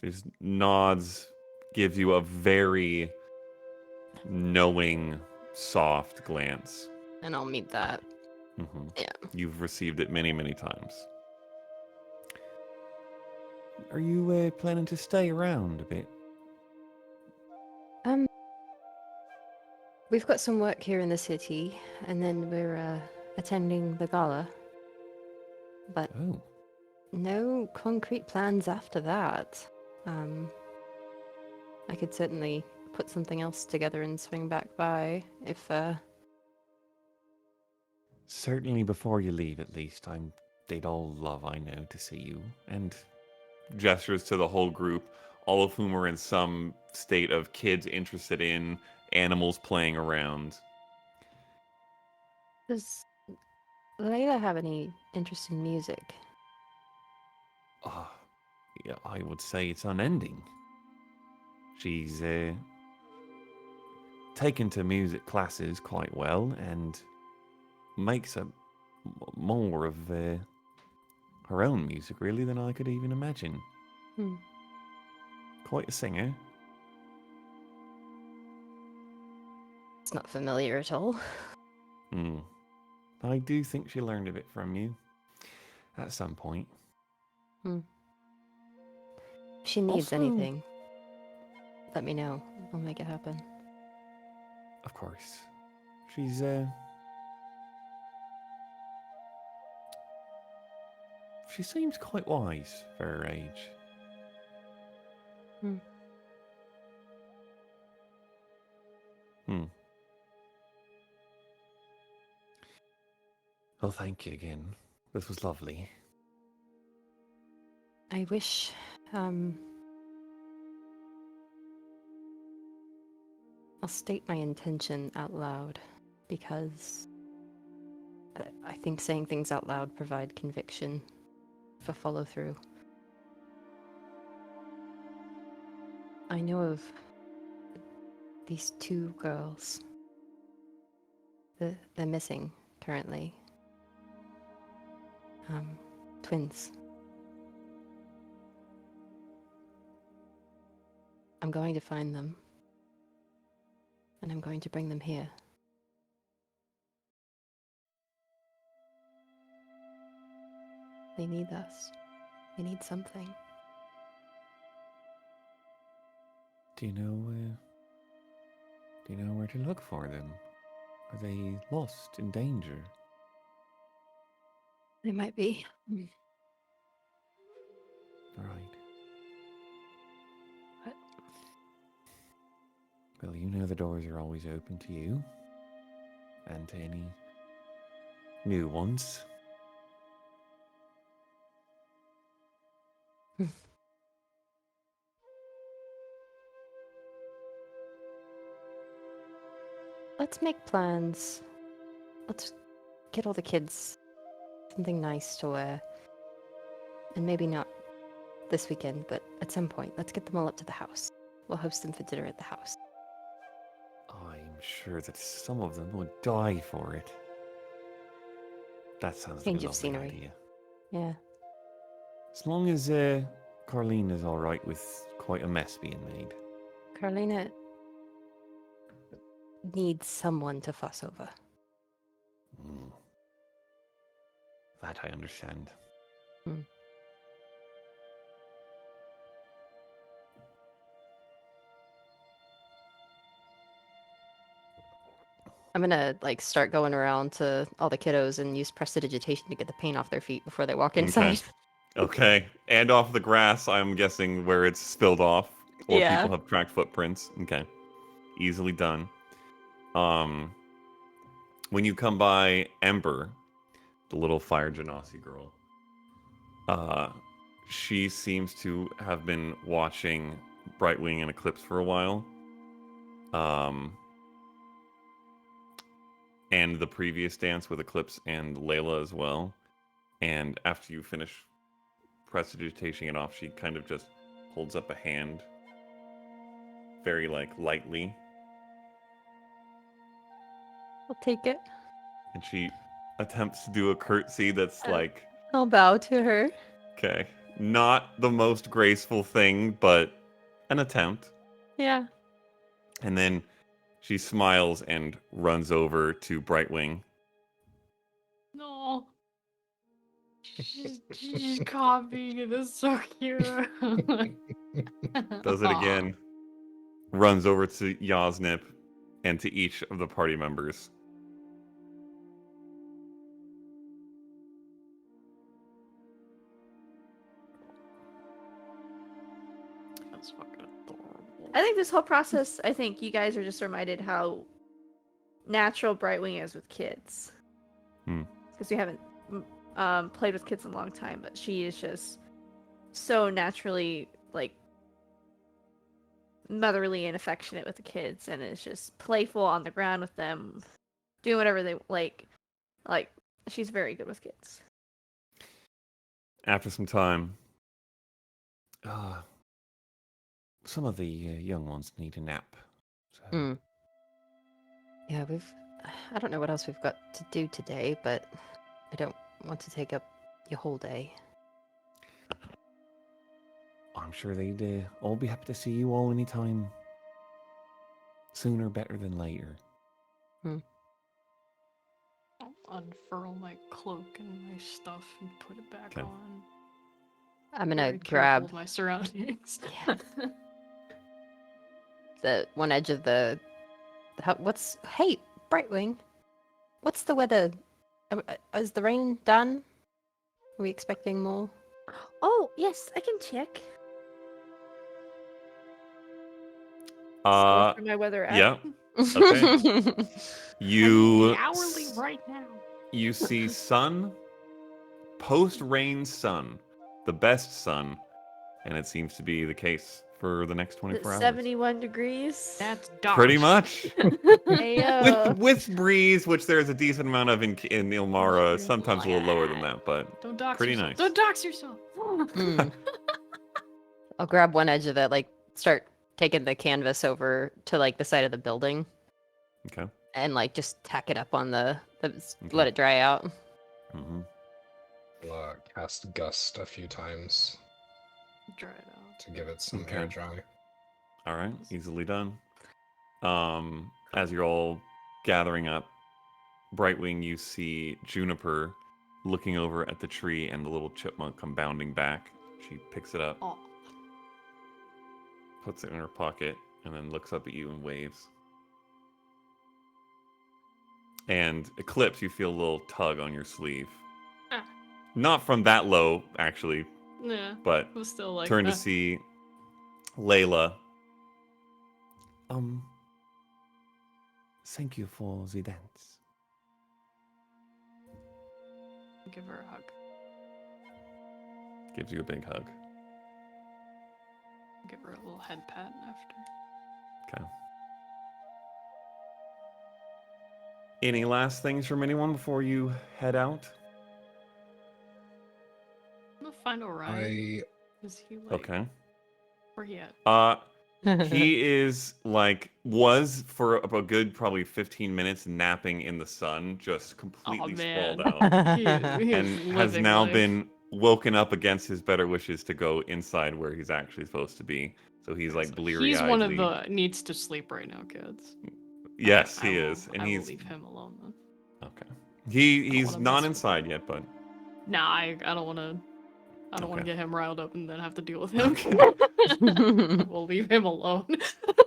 Just nods, gives you a very knowing, soft glance. And I'll meet that. Mm-hmm. Yeah. You've received it many, many times. Are you planning to stay around a bit? We've got some work here in the city, and then we're attending the gala. But Oh. no concrete plans after that. I could certainly put something else together and swing back by if Certainly before you leave, at least. They'd all love, I know, to see you. And Gestures to the whole group, all of whom are in some state of kids interested in animals playing around. does Leah have any interest in music? yeah, I would say it's unending. She's taken to music classes quite well and makes more of her own music, really, than I could even imagine. Hmm. Quite a singer. It's not familiar at all. I do think she learned a bit from you at some point. If she needs Also- anything, let me know. I'll make it happen. Of course. She's she seems quite wise for her age. Well, thank you again. This was lovely. I wish I'll state my intention out loud because I think saying things out loud provide conviction for follow through. I know of these two girls. They're missing currently. Twins. I'm going to find them. And I'm going to bring them here. They need us. They need something. Do you know where to look for them? Are they lost, in danger? They might be. Right. What? Well, you know the doors are always open to you. And to any new ones. let's make plans. Let's get all the kids something nice to wear. And maybe not this weekend, but at some point, let's get them all up to the house. We'll host them for dinner at the house. I'm sure that some of them would die for it. That sounds Change like a of lovely scenery. idea. Yeah. As long as Carlene is all right with quite a mess being made. Carlina needs someone to fuss over. Mm. That I understand. I'm gonna start going around to all the kiddos and use prestidigitation to get the paint off their feet before they walk inside. Okay. And off the grass, I'm guessing where it's spilled off. Or Yeah. people have tracked footprints. Okay. Easily done. When you come by Ember, the little fire genasi girl, she seems to have been watching Brightwing and Eclipse for a while. And the previous dance with Eclipse and Layla as well. And after you finish prestidigitating it off, she kind of just holds up a hand very lightly, I'll take it. and she attempts to do a curtsy that's I'll bow to her. okay, not the most graceful thing, but an attempt. Yeah. And then she smiles and runs over to Brightwing. No. She's copying it. It's so cute. Does it again. Runs over to Yasnip and to each of the party members. That's fucking adorable. I think this whole process, I think you guys are just reminded how natural Brightwing is with kids. Because we haven't played with kids in a long time, but she is just so naturally motherly and affectionate with the kids, and is just playful on the ground with them, doing whatever they like. She's very good with kids. After some time, Some of the young ones need a nap. So Yeah, I don't know what else we've got to do today, but I don't want to take up your whole day. I'm sure they'd all be happy to see you all anytime. Sooner better than later. I'll unfurl my cloak and my stuff and put it back Okay. on. I'm gonna Very careful grab with my surroundings. Yeah. the one edge of the. Hey, Brightwing, what's the weather? Is the rain done? Are we expecting more? Oh yes, I can check. uh, For my weather app. yeah, okay. You hourly right now. You see sun, post-rain sun, the best sun, and it seems to be the case for the next 24 hours. 71 degrees. That's dark. Pretty much. Ayo. with breeze, which there's a decent amount of in Ilmara, sometimes a little lower than that, but Don't dox pretty yourself. nice. Don't dox yourself. I'll grab one edge of it, start taking the canvas over to the side of the building, Okay. and just tack it up on let it dry out. Mm-hmm. I'll cast Gust a few times Dry it out. to give it some Okay. air dry. All right, easily done. As you're all gathering up, Brightwing, you see Juniper looking over at the tree, and the little chipmunk come bounding back. She picks it up, Oh, puts it in her pocket, and then looks up at you and waves. And Eclipse, you feel a little tug on your sleeve. Ah. Not from that low, actually, yeah. but It was still like turn to see Layla. Thank you for the dance. Give her a hug. Gives you a big hug. Give her a little head pat after. Okay. Any last things from anyone before you head out? I'm gonna find Orion. Is he like? Okay. Where he at? He is was for a good probably 15 minutes napping in the sun, just completely sprawled out, He is and has living now life. been woken up against his better wishes to go inside where he's actually supposed to be. So he's like bleary-eyed. He's one of the needs to sleep right now, kids. Yes, I he will- is, and I will he's leave him alone then. okay. He's wanna not mess with inside yet, but Nah, I don't want to. I don't want to Okay. get him riled up and then have to deal with him. We'll leave him alone.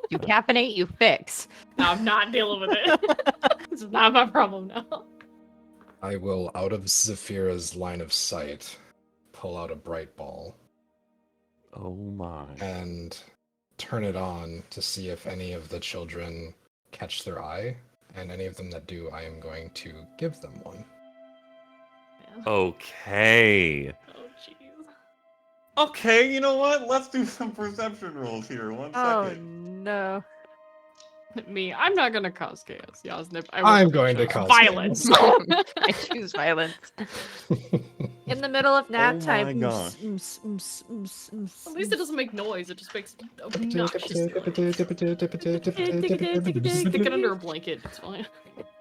You caffeinate, you fix. No, I'm not dealing with it. This is not my problem now. I will, out of Zephyra's line of sight, pull out a bright ball oh my. and turn it on to see if any of the children catch their eye. And any of them that do, I am going to give them one. Man. Okay. Oh, jeez. Okay, you know what? Let's do some perception rolls here. One Oh second. no. Me, I'm not gonna cause chaos. Yasnip, I'm going to cause violence. I choose violence. In the middle of nap Oh time. my gosh. At least it doesn't make noise. It just makes obnoxious noise. Stick it under a blanket. It's fine.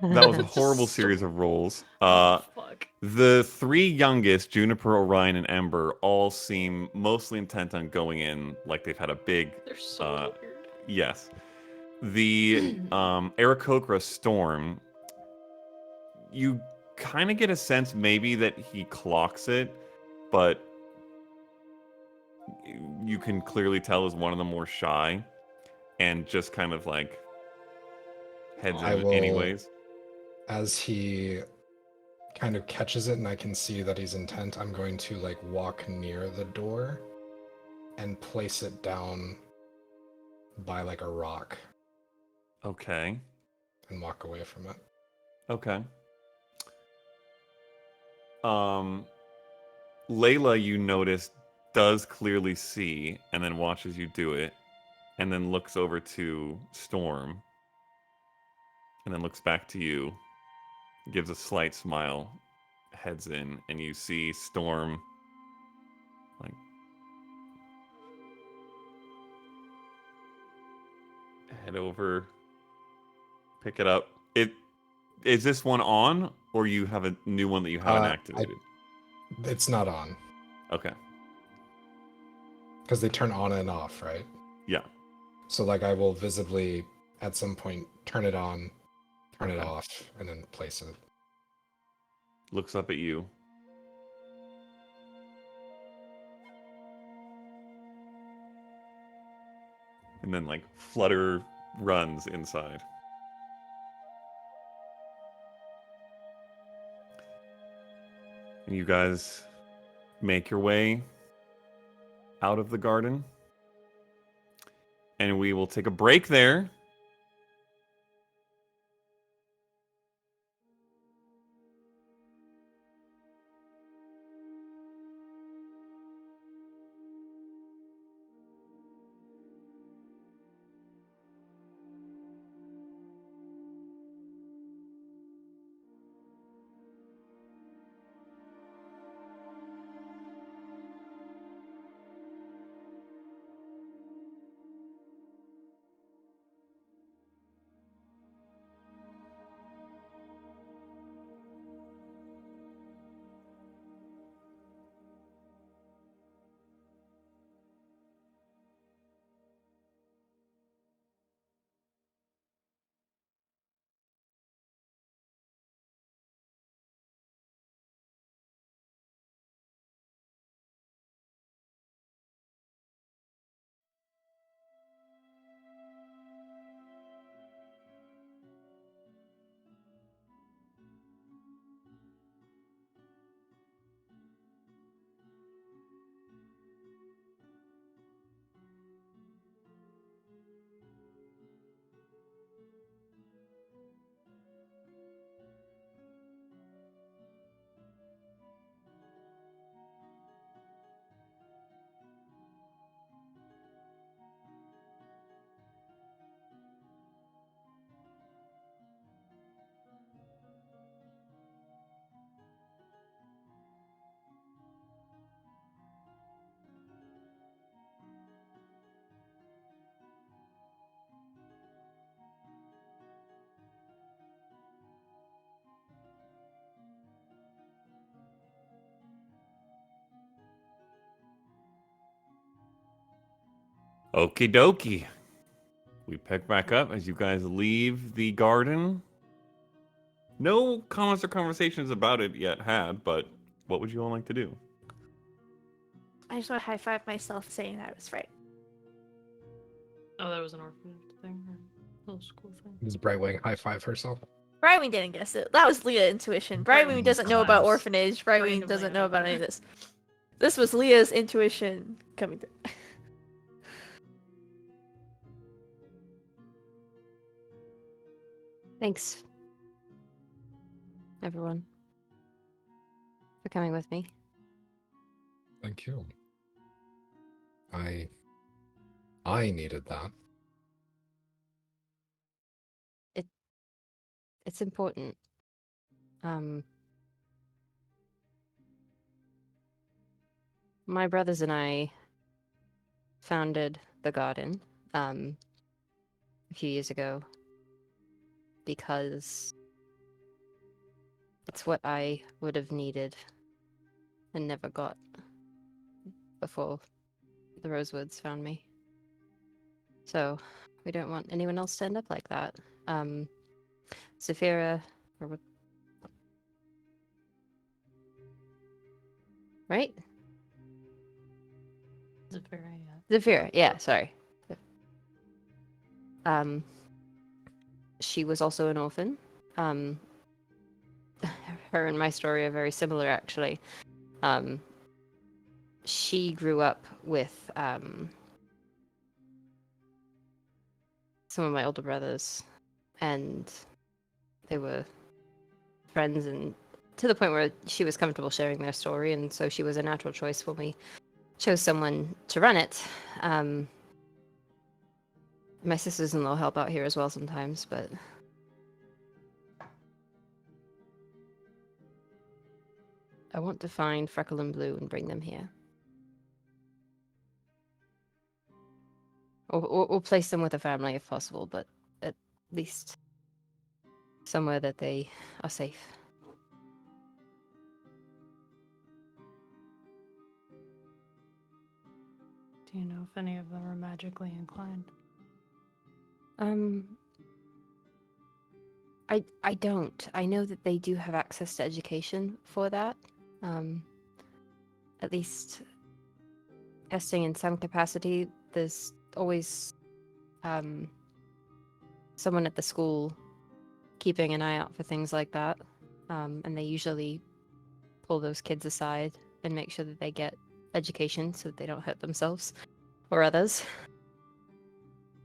That was a horrible series of rolls. Fuck. The three youngest, Juniper, Orion, and Ember, all seem mostly intent on going in like they've had a big They're so weird. yes. The Aarakocra Storm, you kind of get a sense maybe that he clocks it, but you can clearly tell is one of the more shy and just kind of like heads I in will- anyways. As he kind of catches it and I can see that he's intent, I'm going to like walk near the door and place it down by like a rock Okay. and walk away from it. Okay. Layla, you notice, does clearly see and then watches you do it and then looks over to Storm and then looks back to you, gives a slight smile, heads in, and you see Storm like head over, pick it up. Is this one on, or you have a new one that you haven't activated? It's not on Okay. because they turn on and off, right? Yeah. So like I will visibly at some point turn it on, turn it Okay. off, and then place it. Looks up at you. And then like Flutter runs inside. And you guys make your way out of the garden. And we will take a break there. Okie dokie. We pick back up as you guys leave the garden. No comments or conversations about it yet had, but what would you all like to do? I just want to high five myself saying that was right. Oh, that was an orphanage thing or a little school thing. Does Brightwing high five herself? Brightwing didn't guess it. That was Leah intuition. Brightwing doesn't know about orphanage. Brightwing Randomly doesn't know out of about any of nowhere. this. This was Leah's intuition coming through. Thanks, everyone, for coming with me. Thank you. I needed that. It's important. My brothers and I founded the garden a few years ago because it's what I would have needed and never got before the Rosewoods found me. So we don't want anyone else to end up like that. Zafira, or what? Right? Zafira, yeah, sorry. She was also an orphan. Her and my story are very similar, actually. She grew up with some of my older brothers, and they were friends, and to the point where she was comfortable sharing their story, and so she was a natural choice when we chose someone to run it. My sisters-in-law help out here as well sometimes, but I want to find Freckle and Blue and bring them here. Or place them with a family if possible, but at least somewhere that they are safe. Do you know if any of them are magically inclined? I don't. I know that they do have access to education for that. At least testing in some capacity. There's always someone at the school keeping an eye out for things like that. And they usually pull those kids aside and make sure that they get education so that they don't hurt themselves or others.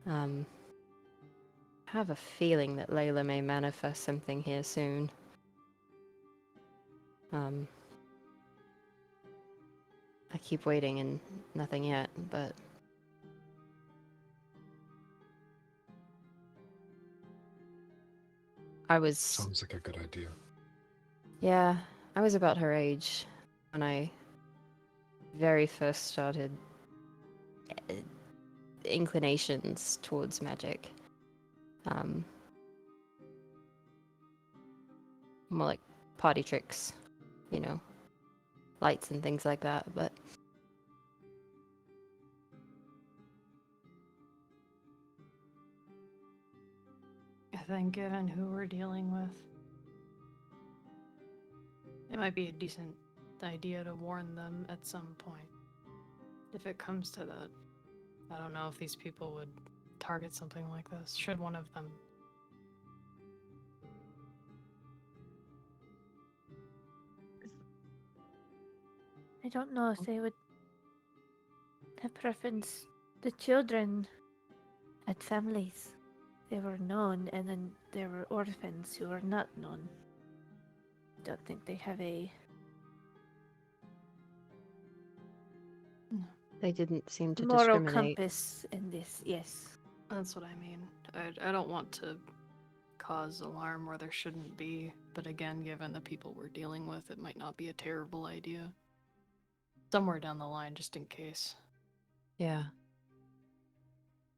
I have a feeling that Layla may manifest something here soon. I keep waiting and nothing yet, but I was... Sounds like a good idea. Yeah, I was about her age when I very first started inclinations towards magic. More like party tricks, you know, lights and things like that, but I think given who we're dealing with, it might be a decent idea to warn them at some point. If it comes to that, I don't know if these people would target something like this, should one of them. I don't know if they would have preference. The children had families. They were known, and then there were orphans who were not known. Don't think they have a... they didn't seem to moral discriminate. compass in this, yes. That's what I mean. I don't want to cause alarm where there shouldn't be, but again, given the people we're dealing with, it might not be a terrible idea. Somewhere down the line, just in case. Yeah.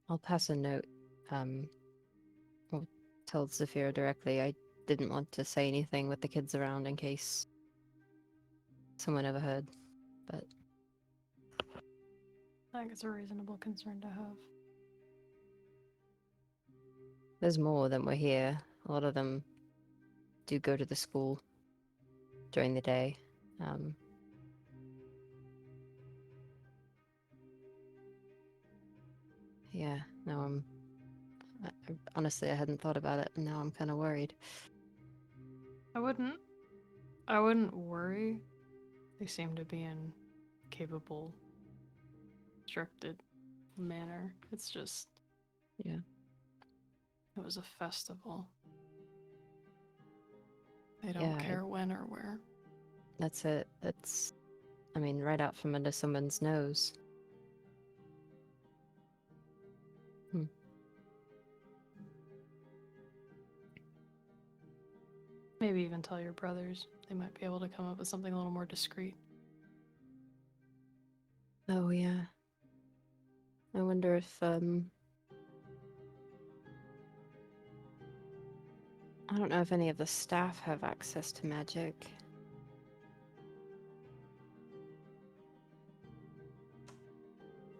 I'll pass a note. I'll tell Zafira directly. I didn't want to say anything with the kids around in case someone ever heard, but I think it's a reasonable concern to have. There's more than we're here. A lot of them do go to the school during the day. Yeah, no, honestly, I hadn't thought about it, and now I'm kind of worried. I wouldn't worry. They seem to be in capable, structured manner. It's just, Yeah. it was a festival. They don't Yeah, care when or where. That's it. It's, I mean, right out from under someone's nose. Maybe even tell your brothers. They might be able to come up with something a little more discreet. Oh, yeah. I wonder if, I don't know if any of the staff have access to magic.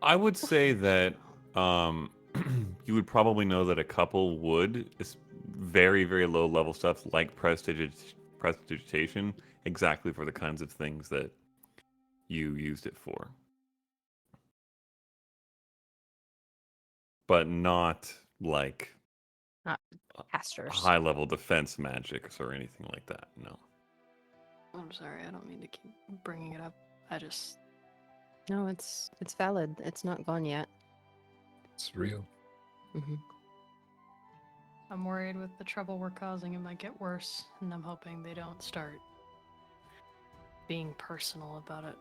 I would say that you would probably know that a couple would. It's very, very low level stuff like prestidigitation, exactly for the kinds of things that you used it for. But not like Casters. high level defense magics or anything like that. No. I'm sorry, I don't mean to keep bringing it up. I just... No, it's valid. It's not gone yet. It's real. Mm-hmm. I'm worried with the trouble we're causing, it might get worse, and I'm hoping they don't start being personal about it.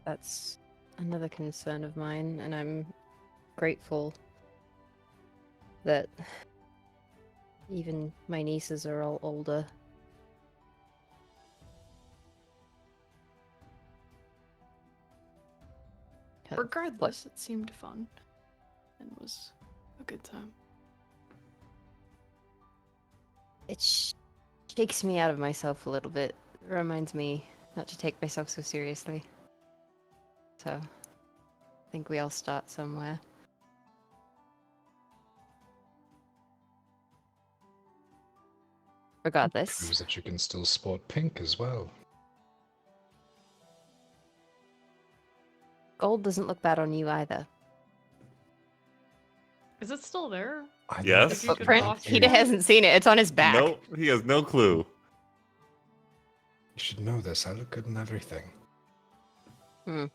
That's another concern of mine, and I'm grateful that even my nieces are all older. Regardless, it seemed fun and was a good time. It shakes me out of myself a little bit. It reminds me not to take myself so seriously. So, I think we all start somewhere. Regardless. Proves that you can still sport pink as well. Gold doesn't look bad on you either. Is it still there? I Yes. If you could Footprint? walk He through- hasn't seen it. It's on his back. Nope, he has no clue. You should know this. I look good in everything. Pretty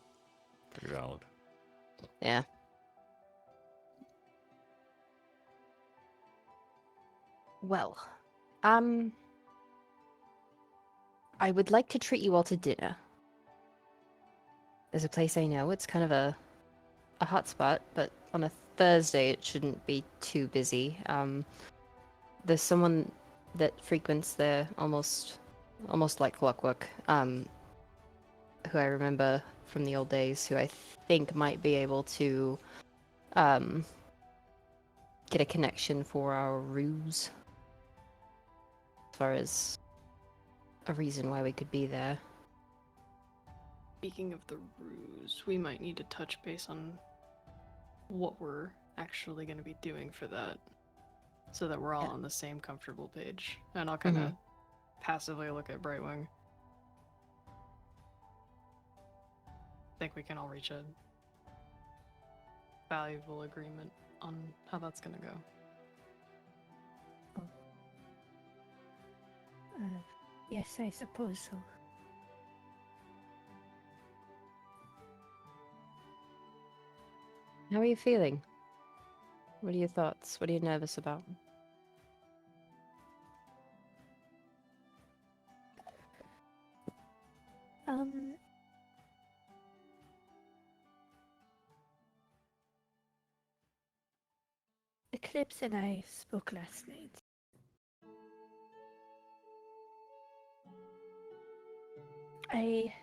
valid. Yeah. Well, I would like to treat you all to dinner. There's a place I know. It's kind of a hot spot, but on a Thursday it shouldn't be too busy. There's someone that frequents there almost like clockwork, who I remember from the old days, who I think might be able to get a connection for our ruse, as far as a reason why we could be there. Speaking of the ruse, we might need to touch base on what we're actually going to be doing for that, so that we're all Yeah. on the same comfortable page. And I'll kind of passively look at Brightwing. I think we can all reach a valuable agreement on how that's going to go. Yes, I suppose so. How are you feeling? What are your thoughts? What are you nervous about? Eclipse and I spoke last night. I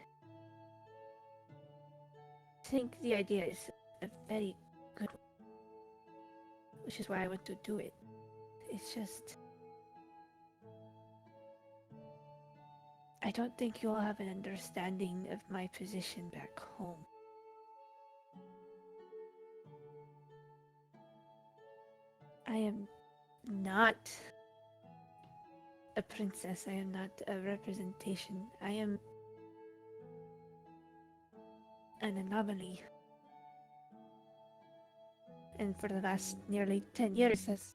think the idea is a very good one, which is why I want to do it. It's just, I don't think you all have an understanding of my position back home. I am not a princess. I am not a representation. I am an anomaly. And for the last nearly 10 years, as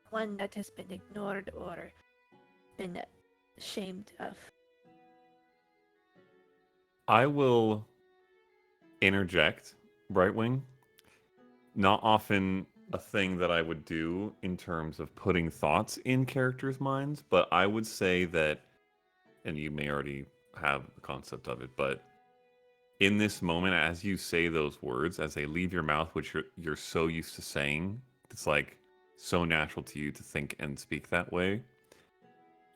one that has been ignored or been ashamed of. I will interject, Brightwing. Not often a thing that I would do in terms of putting thoughts in characters' minds, but I would say that, and you may already have the concept of it, but in this moment, as you say those words, as they leave your mouth, which you're so used to saying, it's like so natural to you to think and speak that way.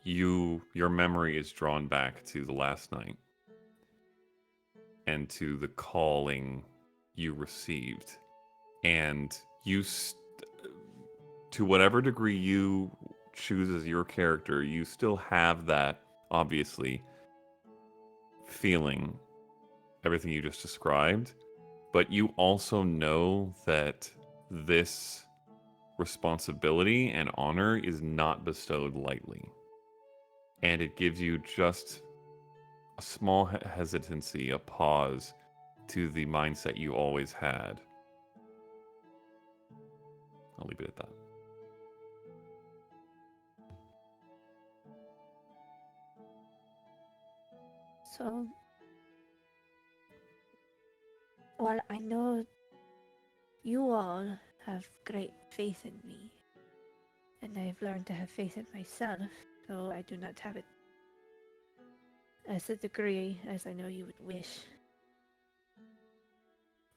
Your memory is drawn back to the last night and to the calling you received, and to whatever degree you choose as your character, you still have that obviously feeling, everything you just described, but you also know that this responsibility and honor is not bestowed lightly. And it gives you just a small hesitancy, a pause to the mindset you always had. I'll leave it at that. So, while I know you all have great faith in me, and I've learned to have faith in myself, though I do not have it as a degree as I know you would wish.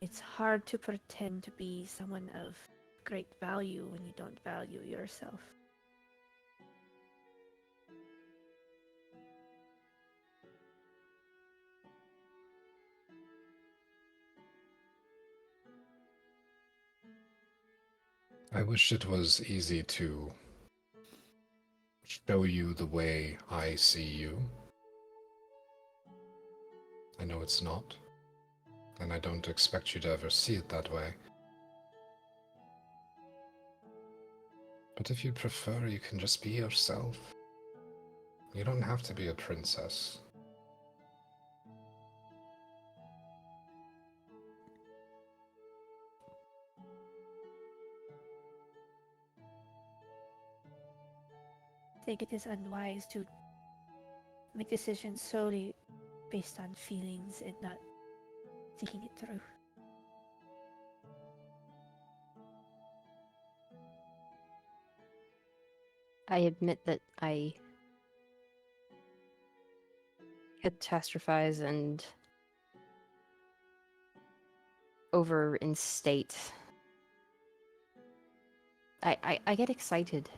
It's hard to pretend to be someone of great value when you don't value yourself. I wish it was easy to show you the way I see you. I know it's not, and I don't expect you to ever see it that way. But if you prefer, you can just be yourself. You don't have to be a princess. I think it is unwise to make decisions solely based on feelings and not thinking it through. I admit that I catastrophize and overinstate. I get excited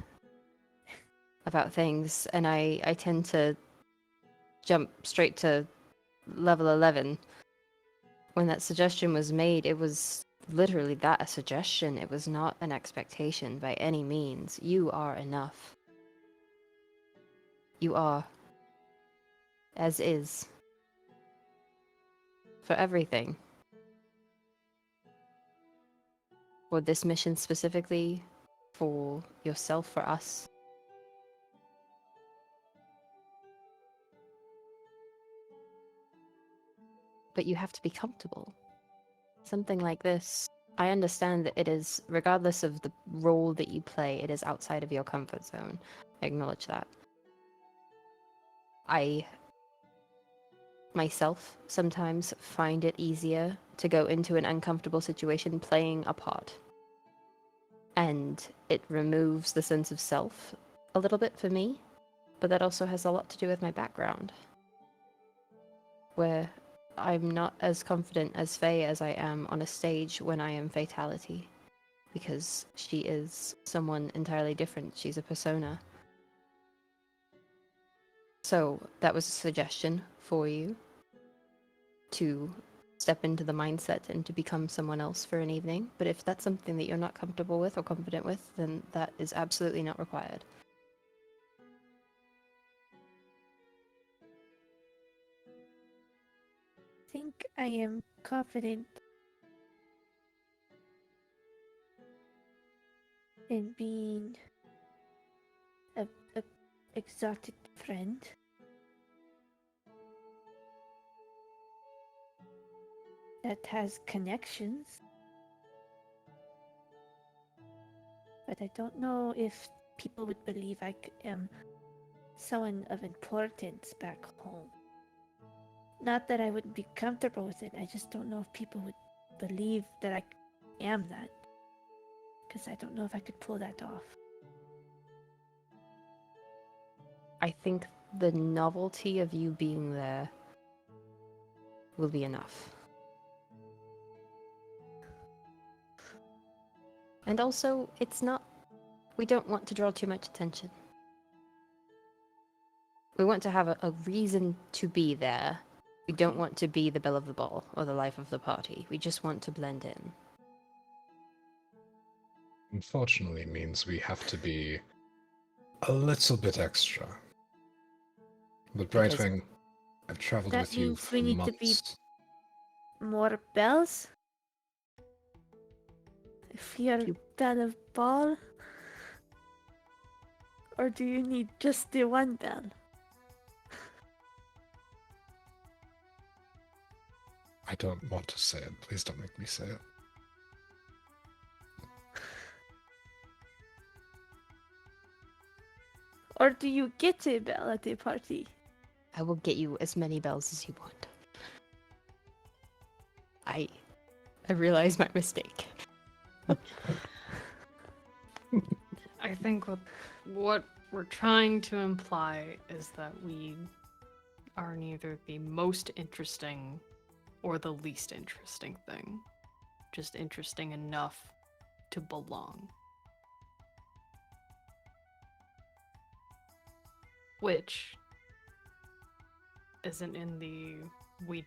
about things, and I tend to jump straight to level 11. When that suggestion was made, it was literally that, a suggestion. It was not an expectation by any means. You are enough. You are. As is. For everything. For this mission specifically, for yourself, for us. But you have to be comfortable. Something like this, I understand that it is, regardless of the role that you play, it is outside of your comfort zone. I acknowledge that. I myself sometimes find it easier to go into an uncomfortable situation playing a part. And it removes the sense of self a little bit for me, but that also has a lot to do with my background. Where I'm not as confident as Faye as I am on a stage when I am Fatality, because she is someone entirely different. She's a persona. So that was a suggestion for you to step into the mindset and to become someone else for an evening. But if that's something that you're not comfortable with or confident with, then that is absolutely not required. I think I am confident and being a exotic friend. That has connections. But I don't know if people would believe I am someone of importance back home. Not that I wouldn't be comfortable with it, I just don't know if people would believe that I am that. Because I don't know if I could pull that off. I think the novelty of you being there will be enough. And also, we don't want to draw too much attention. We want to have a reason to be there. We don't want to be the belle of the ball or the life of the party. We just want to blend in. Unfortunately, means we have to be a little bit extra. But Because- Brightwing, I've traveled That with you means for we need months. to be more bells? If you're You- bell of ball? Or do you need just the one bell? I don't want to say it. Please don't make me say it. Or do you get a bell at a party? I will get you as many bells as you want. I realize my mistake. I think what we're trying to imply is that we are neither the most interesting or the least interesting thing. Just interesting enough to belong. Which isn't in the we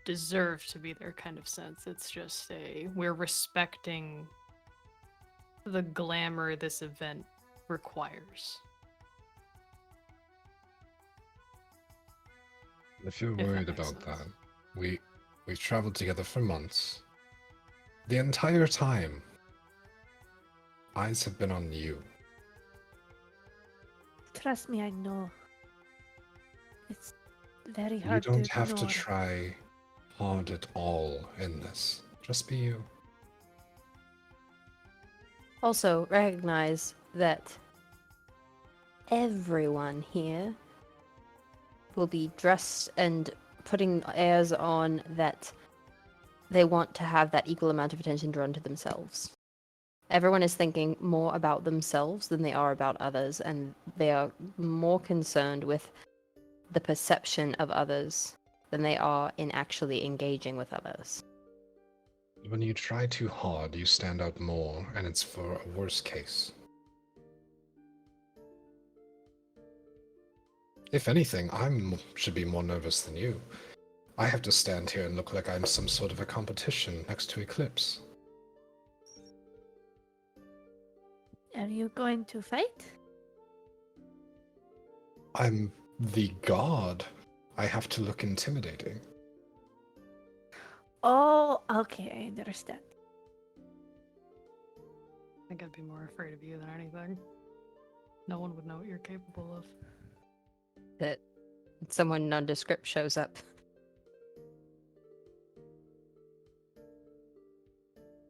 deserve to be there kind of sense. It's just we're respecting the glamour this event requires. If you're If that worried makes about sense. that, we've traveled together for months. The entire time, eyes have been on you. Trust me, I know. It's very You hard don't to have to ignore. try hard at all in this. Just be you. Also, recognize that everyone here will be dressed and putting airs on that they want to have that equal amount of attention drawn to themselves. Everyone is thinking more about themselves than they are about others, and they are more concerned with the perception of others than they are in actually engaging with others. When you try too hard, you stand out more, and it's for a worse case. If anything, should be more nervous than you. I have to stand here and look like I'm some sort of a competition next to Eclipse. Are you going to fight? I'm the god. I have to look intimidating. Oh, okay, I understand. I think I'd be more afraid of you than anything. No one would know what you're capable of. That someone nondescript shows up.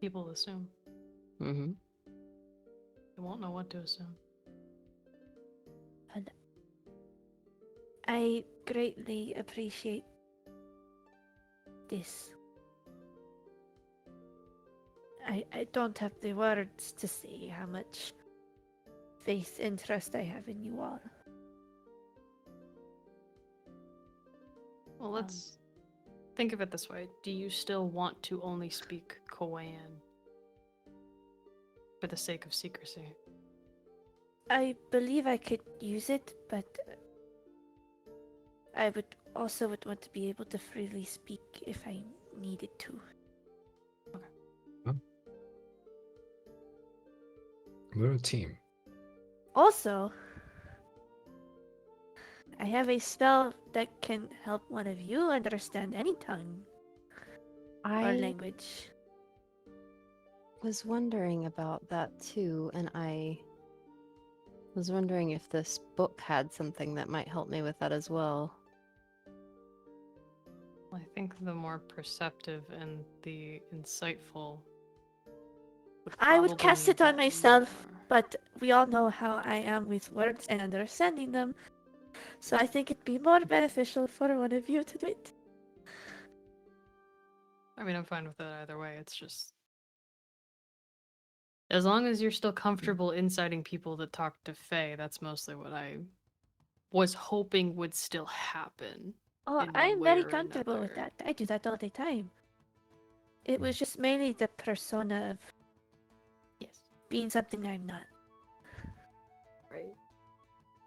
People assume. Mm-hmm. They won't know what to assume. And I greatly appreciate this. I don't have the words to say how much faith and trust I have in you all. Well, let's think of it this way. Do you still want to only speak Koan for the sake of secrecy? I believe I could use it, but I would want to be able to freely speak if I needed to. We're a team. Also, I have a spell that can help one of you understand any tongue or language. was wondering about that too, and I was wondering if this book had something that might help me with that as well. I think the more perceptive and the insightful. I would probably cast it need on myself, more. but we all know how I am with words and understanding them. So I think it'd be more beneficial for one of you to do it. I mean, I'm fine with it either way. It's just as long as you're still comfortable inciting people to talk to Faye, that's mostly what I was hoping would still happen. Oh, in one I'm way very or comfortable with another. that. I do that all the time. It was just mainly the persona of Yes. being something I'm not. Right.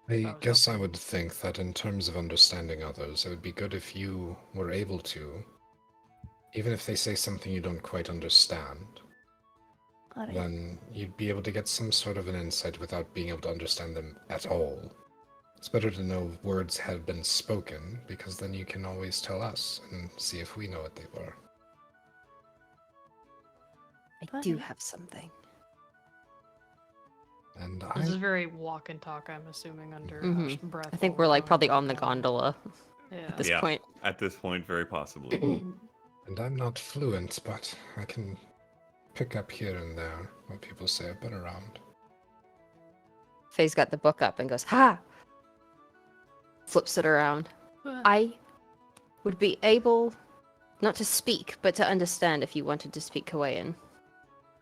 I was guess I hoping. would think that in terms of understanding others, it would be good if you were able to, even if they say something you don't quite understand, Alright. then you'd be able to get some sort of an insight without being able to understand them at all. It's better to know words have been spoken, because then you can always tell us and see if we know what they were. I do Funny. have something. And This is I very walk and talk, I'm assuming, under Mhm. breath. I think while we're like going probably to on the cabin. gondola Yeah. at this Yeah. point. At this point, very possibly. and I'm not fluent, but I can pick up here and there what people say. I've been around. Faye's got the book up and goes, "Ha!" Flips it around. I would be able not to speak, but to understand if you wanted to speak Hawaiian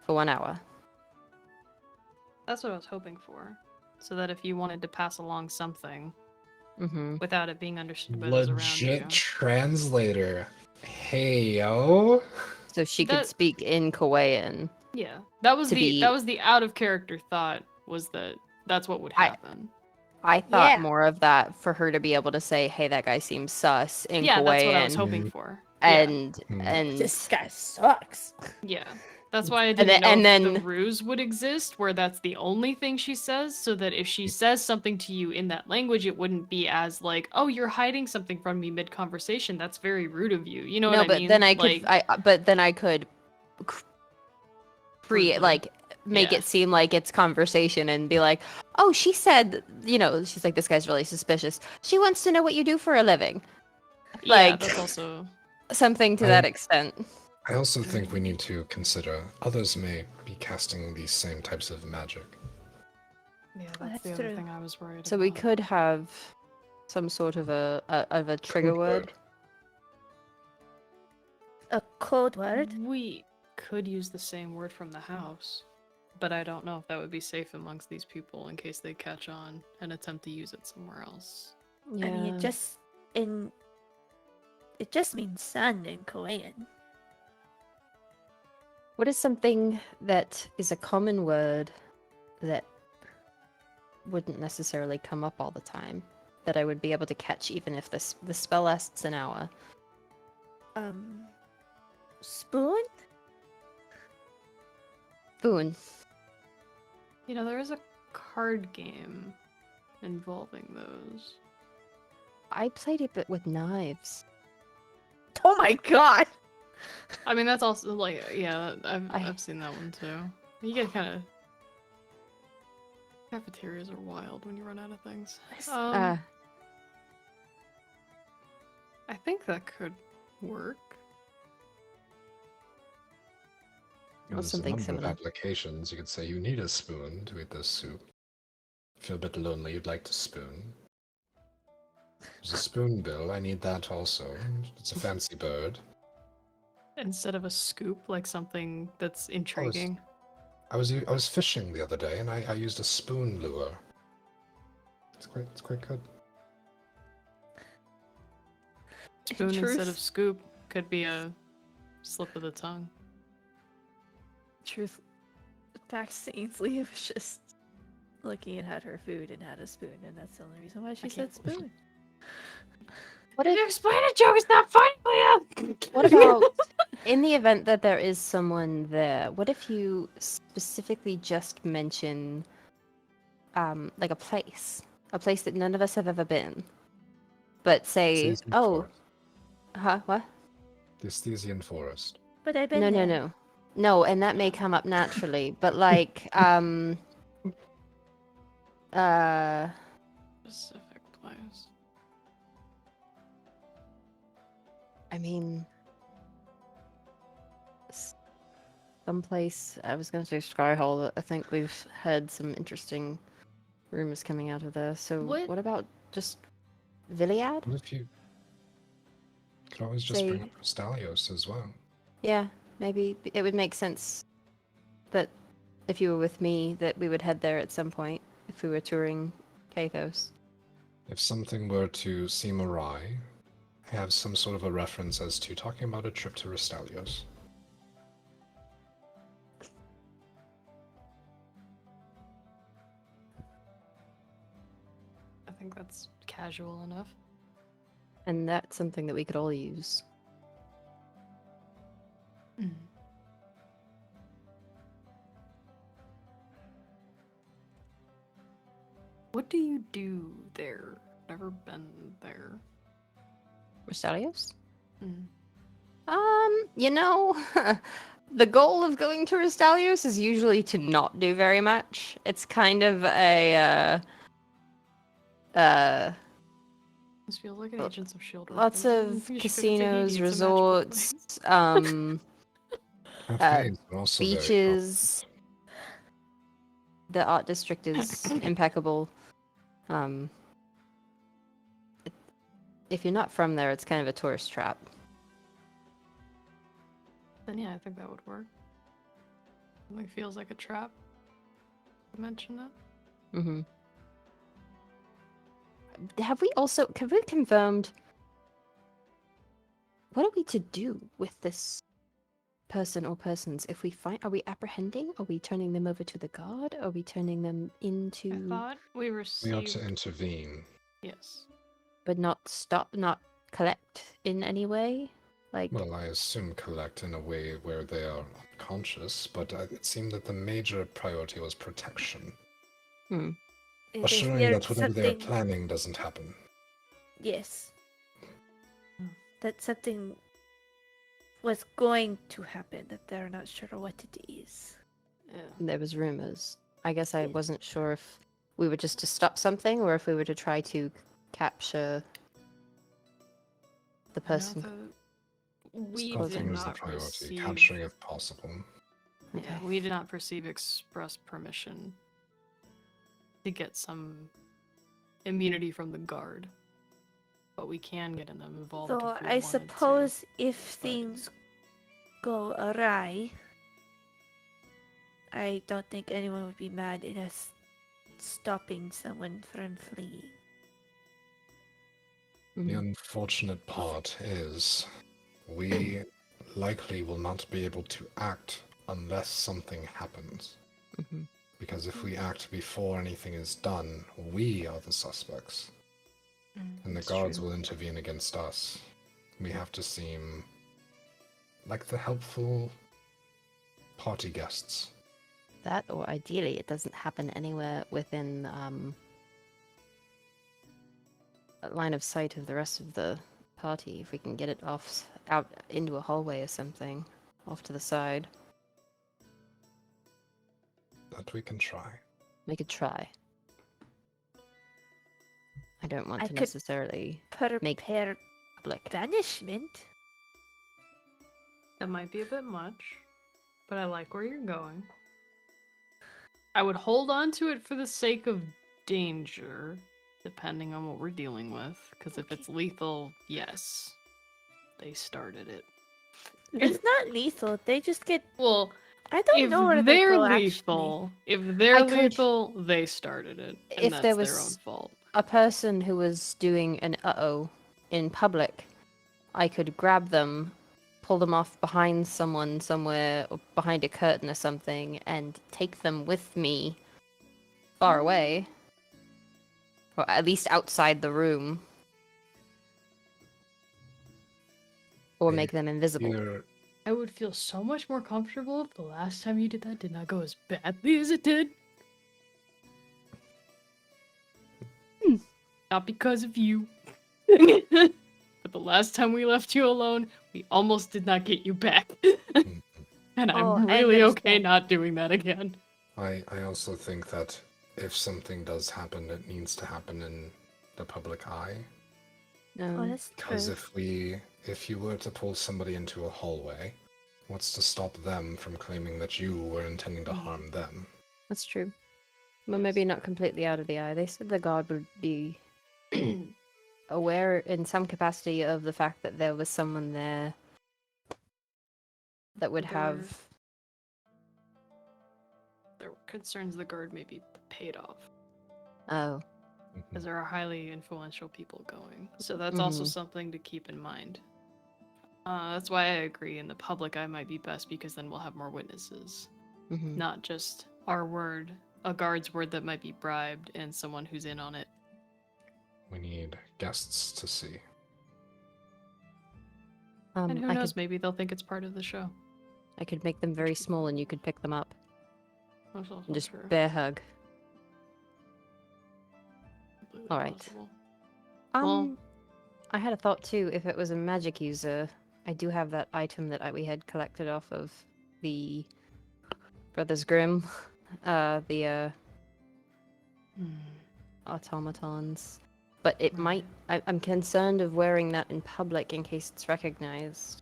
for 1 hour. That's what I was hoping for. So that if you wanted to pass along something Mm-hmm. without it being understood by those around you. Legit translator. Hey yo. So she could That- speak in Kauaian. Yeah. That was To the be- that was the out of character thought, was that that's what would happen. I thought Yeah. more of that for her to be able to say, "Hey, that guy seems sus" in Yeah, Kauaian, that's what I was hoping for. Yeah. and This guy sucks. Yeah. That's why I And didn't then- know and if the then- ruse would exist, where that's the only thing she says, so that if she says something to you in that language, it wouldn't be as like, "Oh, you're hiding something from me mid-conversation. That's very rude of you." You know no, what I but mean? then I Like, could, but then I could create, Briefly. like, make Yeah. it seem like it's conversation and be like, "Oh, she said, she's like, this guy's really suspicious. She wants to know what you do for a living." yeah, Like- that's also Something to I- that extent. I also think we need to consider others may be casting these same types of magic. yeah, Oh, that's the that's other true. thing I was worried So about. we could have some sort of a trigger Code word. A code word? We could use the same word from the house, but I don't know if that would be safe amongst these people in case they catch on and attempt to use it somewhere else. Yeah. I mean, it just means sun in Korean. What is something that is a common word that wouldn't necessarily come up all the time, that I would be able to catch even if the spell lasts an hour? Spoon? Boon. You know, there is a card game involving those. I played it but with knives. Oh my god! I mean, that's also like, yeah, I- I've seen that one too. You get kind of cafeterias are wild when you run out of things. I think that could work. Or There's a something number of similar. applications. You could say you need a spoon to eat this soup. If you're a bit lonely, you'd like to spoon. There's a spoonbill. I need that also. It's a fancy bird. Instead of a scoop, like something that's intriguing. I was fishing the other day and I used a spoon lure. It's quite good. Spoon instead Truth. of scoop could be a slip of the tongue. Truth. Pax Ainsley was just looking at her food and had a spoon, and that's the only reason why she said can't believe spoon. What Did if, you explain a joke? It's not funny, Leah! what about in the event that there is someone there? What if you specifically just mention, like a place that none of us have ever been, but say, Stysian "Oh, Forest. huh, what? The Stysian Forest. But I've been No, there. no, no, No, and that may come up naturally, but like, Specific place. I mean, someplace. I was gonna say Skyhall, but I think we've had some interesting rumors coming out of there. So what about just Viliad? What if you could always just bring up Stalios as well? Yeah, maybe it would make sense that if you were with me, that we would head there at some point if we were touring Kathos. If something were to seem awry, have some sort of a reference as to talking about a trip to Restalios. I think that's casual enough. And that's something that we could all use. What do you do there? Never been there. Restalios? Mm. You know, the goal of going to Restalios is usually to not do very much. It's kind of a This feels like an Agents of S.H.I.E.L.D. lots reference. of You should go to casinos, Tahiti, it's a magical resorts, place. Cafes are also very beaches. The art district is impeccable. If you're not from there, it's kind of a tourist trap. Then yeah, I think that would work. It feels like a trap. Mention it. Mm-hmm. Have we confirmed what are we to do with this person or persons? If we find, are we apprehending? Are we turning them over to the guard? Are we turning them into? I thought we We received. ought to intervene. Yes. But not stop, not collect in any way? Like, Well, I assume collect in a way where they are unconscious, but it seemed that the major priority was protection. hmm. If Assuring they're that whatever they are something- planning doesn't happen. Yes. That something was going to happen, that they're not sure what it is. Yeah. There was rumors. I guess I wasn't sure if we were just to stop something or if we were to try to capture the person. We Stopping did is the not priority. receive. Capturing if possible. Yeah, Okay. we did not receive express permission to get some immunity from the guard, but we can get them involved. Though if we I wanted suppose to. if things go awry, I don't think anyone would be mad at us stopping someone from fleeing. The Mhm. unfortunate part is we likely will not be able to act unless something happens. Mhm. Because if we act before anything is done, we are the suspects. And the That's guards true. will intervene against us. We have to seem like the helpful party guests. That, or ideally, it doesn't happen anywhere within a line of sight of the rest of the party. If we can get it out into a hallway or something, off to the side, That we can try. we could try. I don't want I to could necessarily make Prepare public. banishment. That might be a bit much, but I like where you're going. I would hold on to it for the sake of danger, depending on what we're dealing with. Because if it's lethal, yes, they started it. It's not lethal. They just get. Well, I don't if know where they they're go, lethal, if they're I could- lethal, they started it, and If that's there their own was- fault. A person who was doing an in public, I could grab them, pull them off behind someone somewhere, or behind a curtain or something, and take them with me far away. Or at least outside the room. Or make them invisible. Here, I would feel so much more comfortable if the last time you did that did not go as badly as it did. Not because of you. But the last time we left you alone, we almost did not get you back. And Oh, I'm I really okay understand. not doing that again. I also think that if something does happen, it needs to happen in the public eye. Oh, that's Because true. if you were to pull somebody into a hallway, what's to stop them from claiming that you were intending to harm them? That's true. Well, maybe not completely out of the eye. They said the guard would be aware in some capacity of the fact that there was someone there that would have. There were concerns the guard may be paid off, Oh, as there are highly influential people going. So that's also Mhm. something to keep in mind. That's why I agree in the public eye might be best, because then we'll have more witnesses. mhm. Not just our word, a guard's word that might be bribed, and someone who's in on it. We need guests to see. And who I knows, could maybe they'll think it's part of the show. make them very small, and you could pick them up That's also and just true. bear hug. Completely All right. possible. I had a thought too. If it was a magic user, I do have that item that we had collected off of the Brothers Grimm, the automatons. But it might. I'm concerned of wearing that in public in case it's recognized.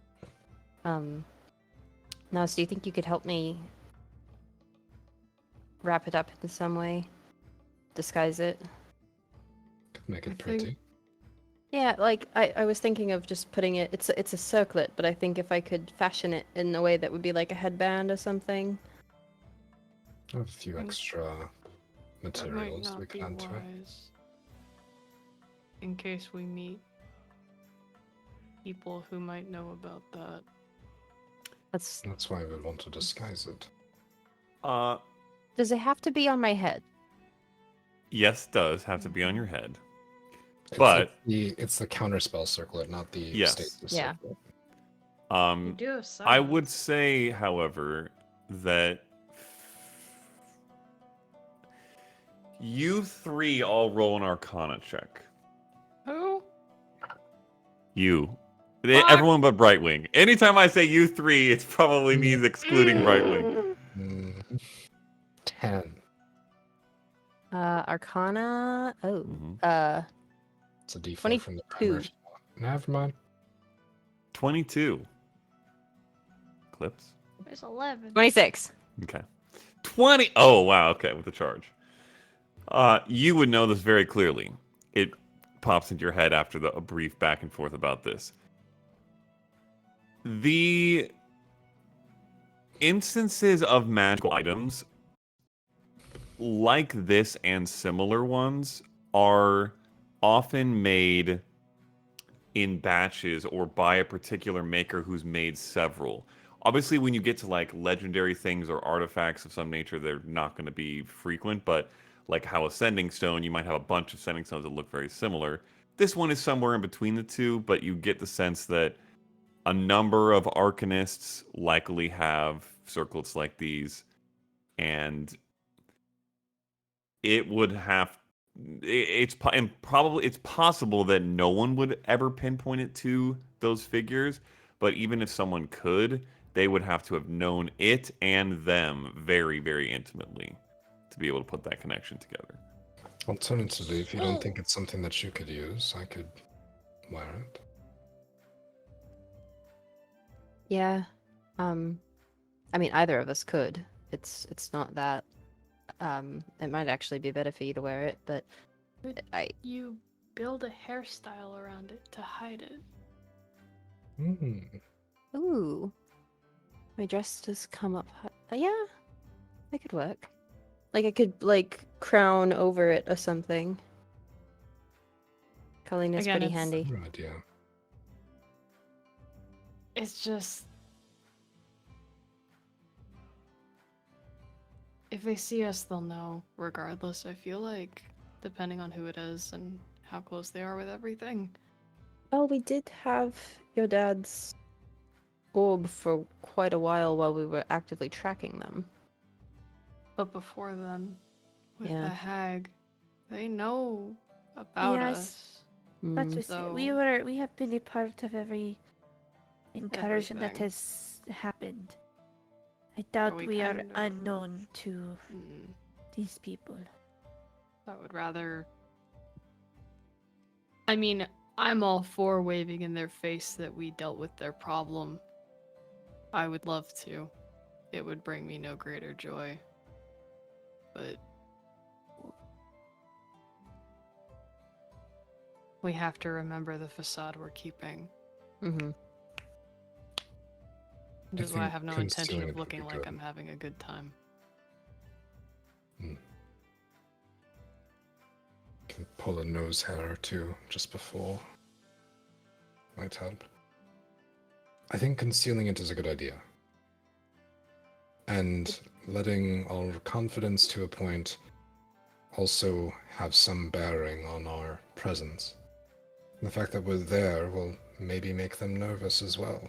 Now, do you think you could help me wrap it up in some way? Disguise it? Could make I it think- pretty. Yeah, like I was thinking of just putting it. It's a circlet, but I think if I could fashion it in a way that would be like a headband or something. I have a few extra That might materials not we be can add to it. wise. In case we meet people who might know about that. That's why we want to disguise it. Does it have to be on my head? Yes, does have to be on your head. It's, But- it's the counterspell circlet, not the Yes. stasis Yeah. circlet. You do have I would silence. say, however, that you three all roll an Arcana check. Who? You. Fuck. Everyone but Brightwing. Anytime I say you three, it probably means excluding Brightwing. 10. Arcana. Oh. Mhm. It's a d4 from the primer. 22. Never mind. 22. Clips. There's 11. 26. Okay. 20. Oh, wow. Okay, with the charge. You would know this very clearly. It pops into your head after a brief back and forth about this. The instances of magical items like this and similar ones are often made in batches or by a particular maker who's made several. Obviously, when you get to like legendary things or artifacts of some nature, they're not going to be frequent, but like how a sending stone, you might have a bunch of sending stones that look very similar. This one is somewhere in between the two, but you get the sense that a number of arcanists likely have circlets like these, and it would have it's possible that no one would ever pinpoint it to those figures, but even if someone could, they would have to have known it and them very, very intimately to be able to put that connection together. Alternatively, if you don't think it's something that you could use, I could wear it. Yeah. I mean, either of us could. It's not that. It might actually be better for you to wear it, but You build a hairstyle around it to hide it. Ooh. My dress does come up. Yeah, that could work. Like I could like crown over it or something. Colleen is Again, pretty it's- handy. Good idea. It's just... If they see us, they'll know regardless, I feel like, depending on who it is and how close they are with everything. Well, we did have your dad's orb for quite a while we were actively tracking them. But before then, with Yeah. the hag, they know about Yes. us. That's Mm. just it. We So- we have been a part of every incursion that Everything. has happened. I doubt we we are kind of- unknown to Mm, these people. I would rather. I mean, I'm all for waving in their face that we dealt with their problem. I would love to. It would bring me no greater joy. But we have to remember the facade we're keeping. Mm-hmm. Which is why I think have no intention concealing of it would looking be like good. I'm having a good time. Can pull a nose hair or two just before. Might help. I think concealing it is a good idea. And letting our confidence to a point also have some bearing on our presence. The fact that we're there will maybe make them nervous as well,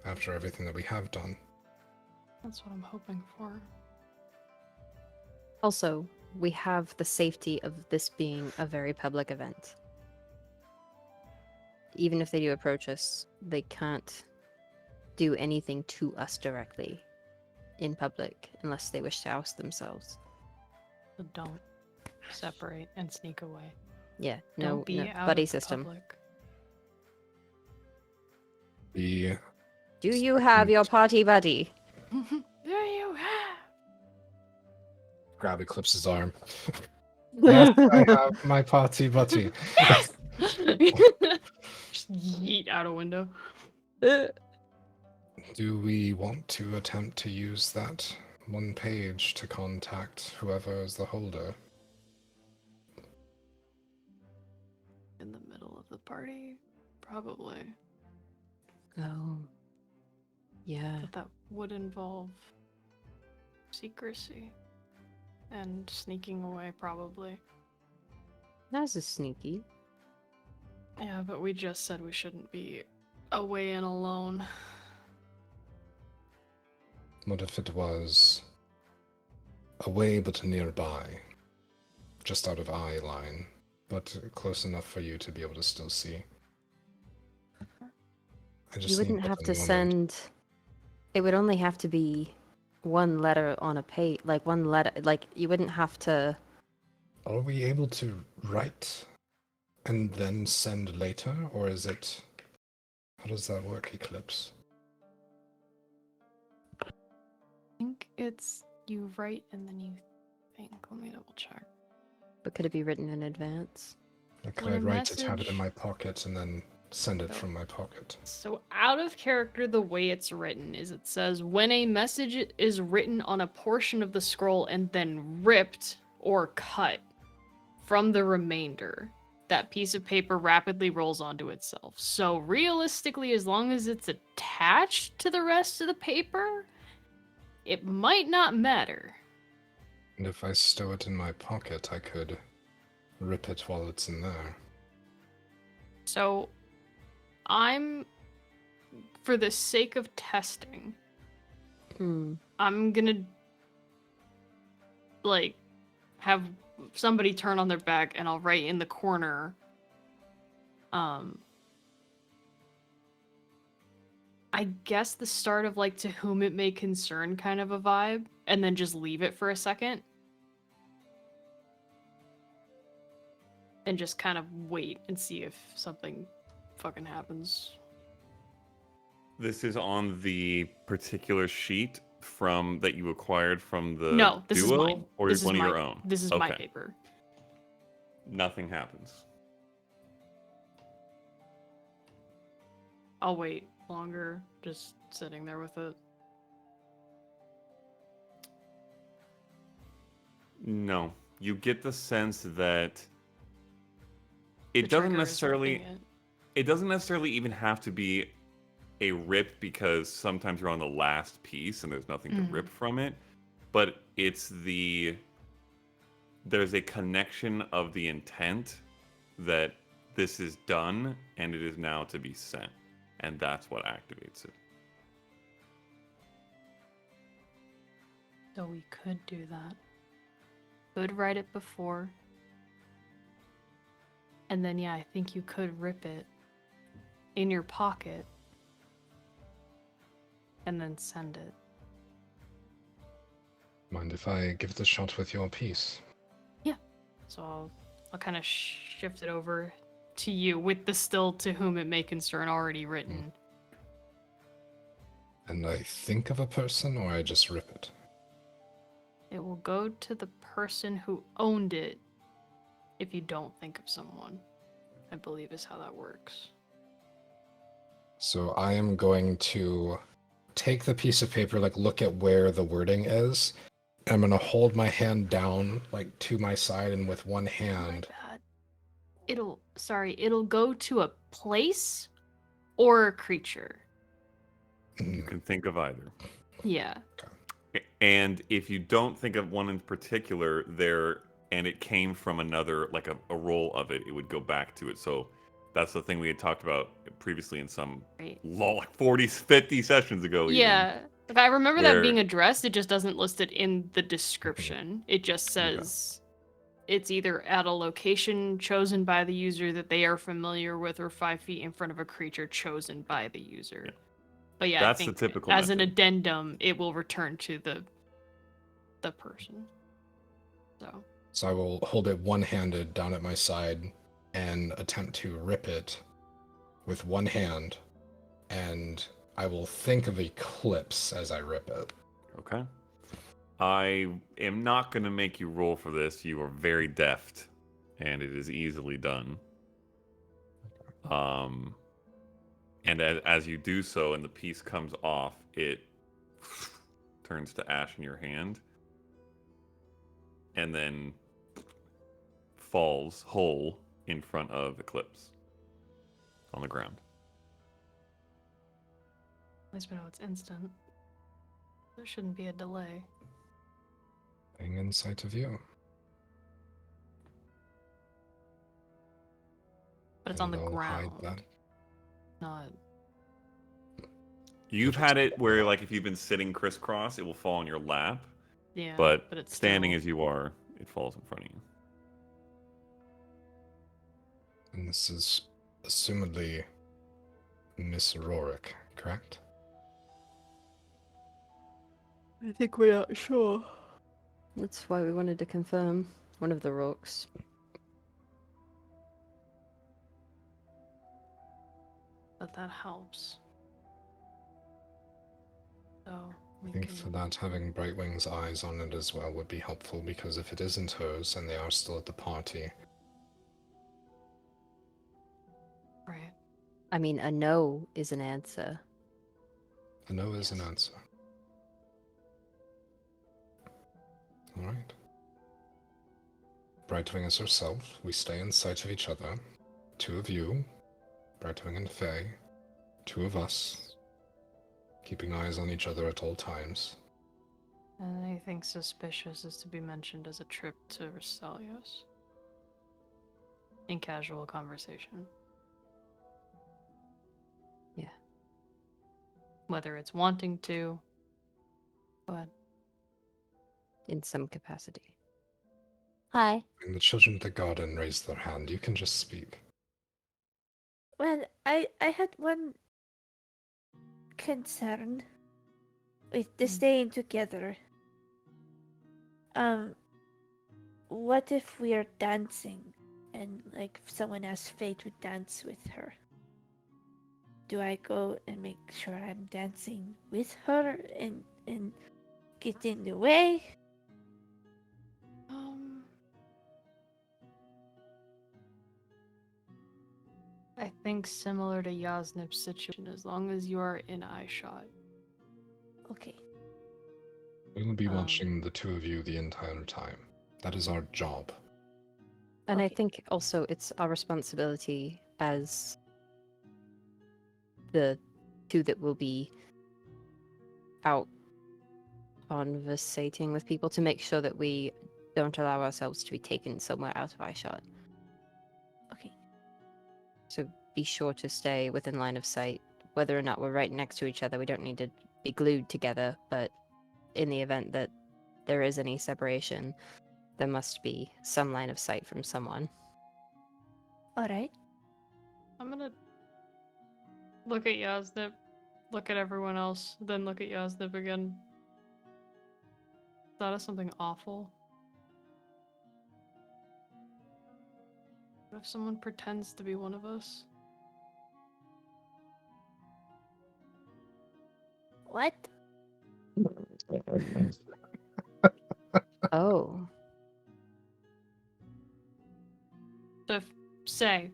after everything that we have done. That's what I'm hoping for. Also, we have the safety of this being a very public event. Even if they do approach us, they can't do anything to us directly in public unless they wish to oust themselves. So don't separate and sneak away. Yeah, Don't be no out buddy of the system. public. The Do you have your party buddy? There you have. grab Eclipse's arm. Yes, I have my party buddy. Just yeet out a window. Do we want to attempt to use that one page to contact whoever is the holder? In the middle of the party, probably. Oh. Yeah. But that would involve secrecy and sneaking away, probably. That's a sneaky. Yeah, but we just said we shouldn't be away and alone. What if it was away but nearby? Just out of eye line, but close enough for you to be able to still see. I just You wouldn't need have that to moment. send. It would only have to be one letter on a page. Like one letter. Like you wouldn't have to. Are we able to write and then send later, or is it... How does that work, Eclipse? I think it's you write and then you think. Let me double check. But could it be written in advance? Like, could When I a write it, have it in message- my pocket, and then send it No. from my pocket? So out of character, the way it's written is it says, when a message is written on a portion of the scroll and then ripped or cut from the remainder, that piece of paper rapidly rolls onto itself. So realistically, as long as it's attached to the rest of the paper, it might not matter. And if I stow it in my pocket, I could rip it while it's in there. So I'm, for the sake of testing, Hmm. I'm gonna like have somebody turn on their back and I'll write in the corner. I guess the start of like to whom it may concern kind of a vibe, and then just leave it for a second. And just kind of wait and see if something fucking happens. This is on the particular sheet from that you acquired from the No, this is duo, mine. or This is is one of my- your own? This is my Okay. paper. Nothing happens. I'll wait longer, just sitting there with it. No, you get the sense that The it doesn't trigger is necessarily ripping it. it doesn't necessarily even have to be a rip, because sometimes you're on the last piece and there's nothing to rip from it, but it's there's a connection of the intent that this is done and it is now to be sent, and that's what activates it. So we could do that. Could write it before. And then, yeah, I think you could rip it in your pocket and then send it. Mind if I give it a shot with your piece? So I'll kind of shift it over to you with the still to whom it may concern already written. And I think of a person, or I just rip it? It will go to the person who owned it if you don't think of someone, I believe is how that works. So I am going to take the piece of paper, like look at where the wording is. I'm going to hold my hand down, like to my side, and with one hand. My bad. It'll go to a place or a creature. You can think of either. Yeah. And if you don't think of one in particular, and it came from another, like a roll of it, it would go back to it. So that's the thing we had talked about previously in some Right. like 40, 50 sessions ago. Even, Yeah. If I remember that where- being addressed, it just doesn't list it in the description. It just says it's either at a location chosen by the user that they are familiar with or 5 feet in front of a creature chosen by the user. Yeah. But yeah, That's I think the typical as an method. addendum, it will return to the person. So I will hold it one-handed down at my side and attempt to rip it with one hand, and I will think of eclipse as I rip it. Okay. I am not going to make you roll for this. You are very deft, and it is easily done. And as you do so, and the piece comes off, it turns to ash in your hand, and then falls whole in front of Eclipse on the ground. At least we know it's instant. There shouldn't be a delay. Being in sight of you. But it's on the And I'll hide ground. that. Not. You've had it where, like, if you've been sitting crisscross, it will fall on your lap. Yeah. But it's standing still... as you are, it falls in front of you. And this is assumedly Miss Rorick, correct? I think we're not sure. That's why we wanted to confirm one of the rocks. But that helps. So I think for that, having Brightwing's eyes on it as well would be helpful, because if it isn't hers and they are still at the party... Right. I mean, a no is an answer. A no is an answer. Alright. Brightwing is herself. We stay in sight of each other. 2 of you, Brightwing and Faye. 2 of us, keeping eyes on each other at all times. And anything suspicious is to be mentioned as a trip to Restelios. In casual conversation. Yeah. Whether it's wanting to, but In some capacity. Hi. When the children of the garden raise their hand, you can just speak. Well, I had one concern with the staying together. What if we are dancing and like if someone asks Faye to dance with her? Do I go and make sure I'm dancing with her and get in the way? I think similar to Yasnip's situation, as long as you are in eye shot. Okay. We'll be watching the 2 of you the entire time. That is our job. And I Okay. think also it's our responsibility as the 2 that will be out conversating with people to make sure that we don't allow ourselves to be taken somewhere out of eyeshot. Okay. So be sure to stay within line of sight. Whether or not we're right next to each other, we don't need to be glued together, but in the event that there is any separation, there must be some line of sight from someone. All right. I'm gonna look at Yasnip, look at everyone else, then look at Yasnip again. thought of something awful? What if someone pretends to be one of us? What? Oh. So if, say,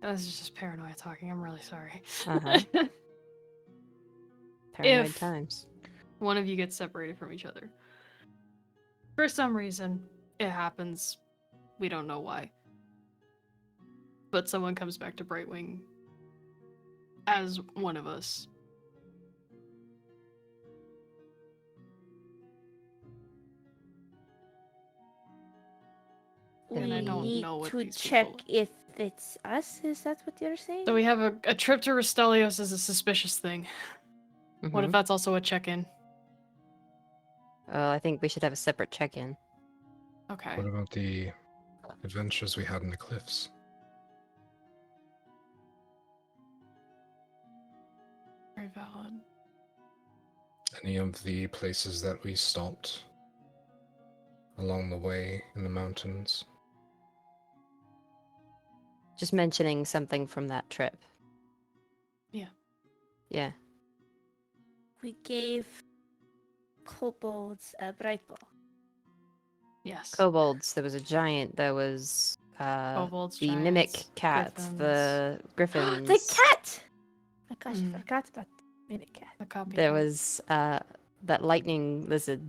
this is just paranoia talking, I'm really sorry. Uh-huh. Paranoid If- times. One of you gets separated from each other. For some reason, it happens. We don't know why. But someone comes back to Brightwing as one of us. And We I don't need know what to these check people- if it's us. Is that what you're saying? So we have a trip to Restelios is a suspicious thing. What if Mhm. that's also a check-in? I think we should have a separate check-in. Okay. What about the adventures we had in the cliffs? Very valid. Any of the places that we stopped along the way in the mountains? Just mentioning something from that trip. Yeah. Yeah. We gave kobolds a bright ball. Yes. Kobolds. There was a giant. There was Kobolds, the mimic giants, cat, griffins. the griffins. The cat! My gosh, Mm. I forgot about the minute cat. The copy. There was that lightning lizard.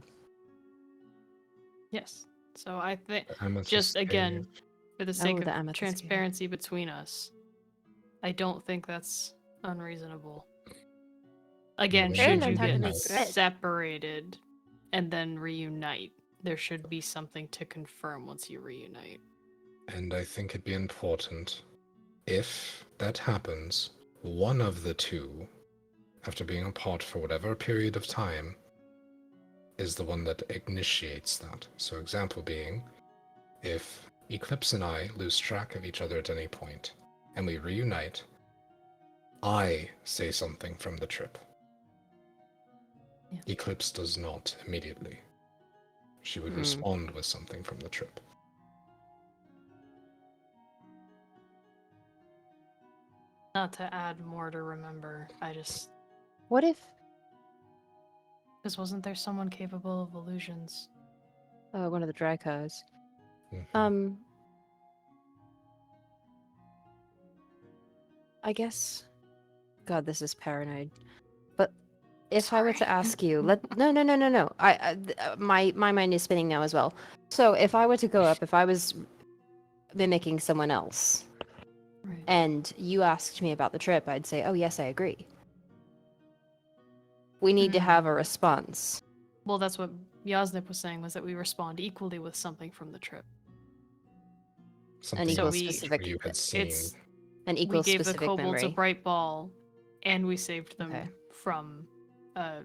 Yes. So I think, The amethyst just again, cave. for the sake the of amethyst cave. transparency between us, I don't think that's unreasonable. Again, we should need you to get make bread. separated and then reunite, there should be something to confirm once you reunite. And I think it'd be important, if that happens, one of the two, after being apart for whatever period of time, is the one that initiates that. So example being, if Eclipse and I lose track of each other at any point, and we reunite, I say something from the trip. Yeah. Eclipse does not immediately. She would Hmm. respond with something from the trip. Not to add more to remember, I just... What if? Because wasn't there someone capable of illusions? One of the Dracos. Mhm. I guess. God, this is paranoid. But if I were to Sorry. ask you, no. My mind is spinning now as well. So if I were to go up, if I was mimicking someone else, Right. and you asked me about the trip, I'd say, "Oh yes, I agree." We need to Hmm. have a response. Well, that's what Yasnip was saying, was that we respond equally with something from the trip. Something equal that specific- you had seen. It's An we equal gave the specific kobolds memory. a bright ball, and we saved them Okay. from a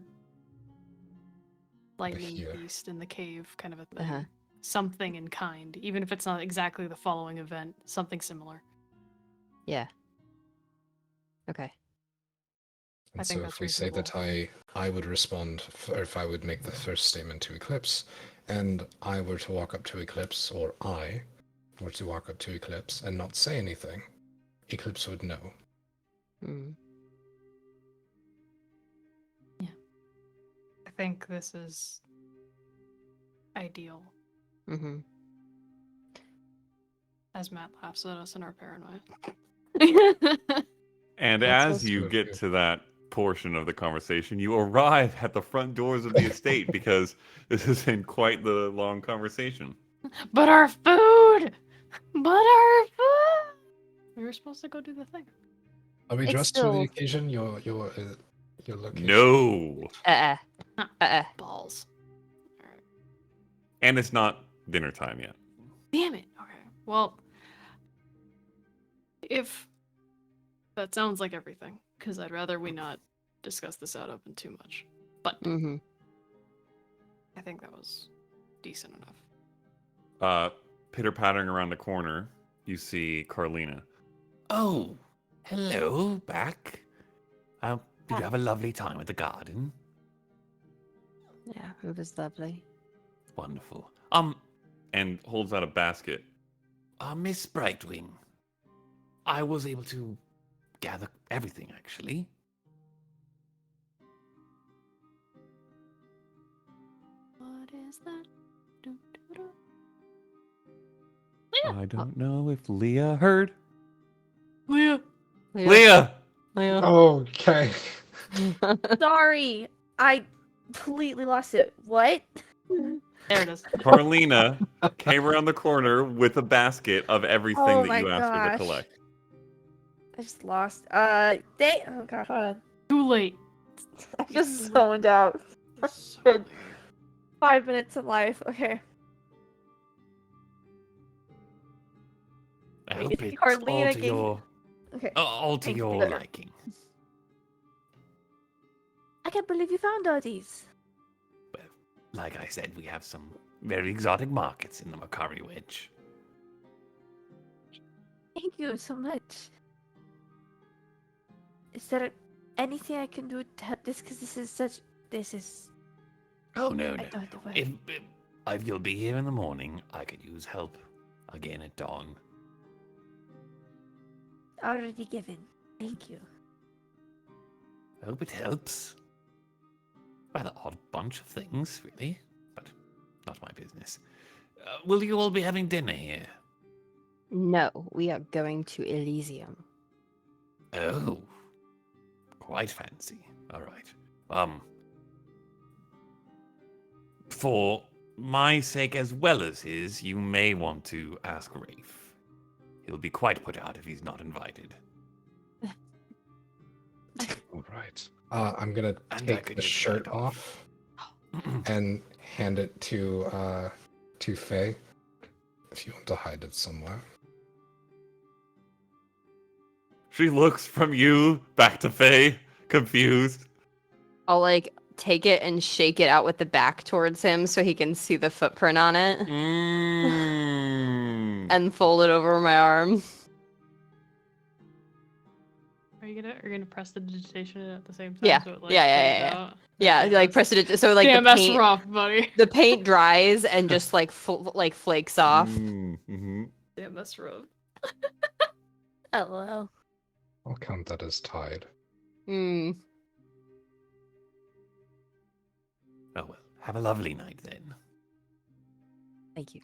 lightning here. beast in the cave, kind of a thing. Uh-huh. Something in kind, even if it's not exactly the following event, something similar. Yeah. Okay. I And think so that's if we say that I would respond, or if I would make the first statement to Eclipse, and I were to walk up to Eclipse, or I were to walk up to Eclipse and not say anything, Eclipse would know. Mm. I think this is ideal, Mm-hmm. as Matt laughs at us in our paranoia. And That's as also you true, get too. to that portion of the conversation, you arrive at the front doors of the estate because this has been quite the long conversation. But our food! But our food! We were supposed to go do the thing. Are we It's dressed for the still- occasion? Your location. No! Balls. Alright. And it's not dinner time yet. Damn it. Okay. Well, if that sounds like everything, because I'd rather we not discuss this out open too much. But Mm-hmm. I think that was decent enough. Pitter-pattering around the corner, you see Carlina. Oh, hello, back. Did you have a lovely time at the garden? Yeah, it was lovely. Wonderful. And holds out a basket. Miss Brightwing, I was able to gather everything, actually. What is that? Do, do, do. I don't know if Leah heard. Leah. Leah! Leah. Okay. Sorry, I completely lost it. What? There it is. Carlina came around the corner with a basket of everything Oh that my you asked her to gosh. collect. I just lost. Oh god, hold on. Too late. I just zoned out. So Good. late. 5 minutes of life. Okay. I Wait, hope is it's Carlina all to getting- your, Okay. all to Thanks, your Peter. liking. I can't believe you found all these. Like I said, we have some very exotic markets in the Makari Wedge. Thank you so much. Is there anything I can do to help this? Because this is. Oh, no, I no. don't know. If you'll be here in the morning, I could use help again at dawn. Already given. Thank you. I hope it helps. Rather odd bunch of things, really, but not my business. Will you all be having dinner here? No, we are going to Elysium. Oh, quite fancy. All right. For my sake as well as his, you may want to ask Rafe. He'll be quite put out if he's not invited. All right. I'm gonna And I take could the just shirt wipe off and hand it to Faye. If you want to hide it somewhere. She looks from you back to Faye, confused. I'll like take it and shake it out with the back towards him so he can see the footprint on it and fold it over my arm. Are you gonna press the digitation at the same time? Yeah. So it, like, Yeah. fades out? Yeah, Damn, like that's- press it so like Damn, the that's paint rough, buddy. the paint dries and just like like flakes off. Mm-hmm. Damn, that's rough. Hello. I'll count that as tied. Mm. Oh well, have a lovely night then. Thank you.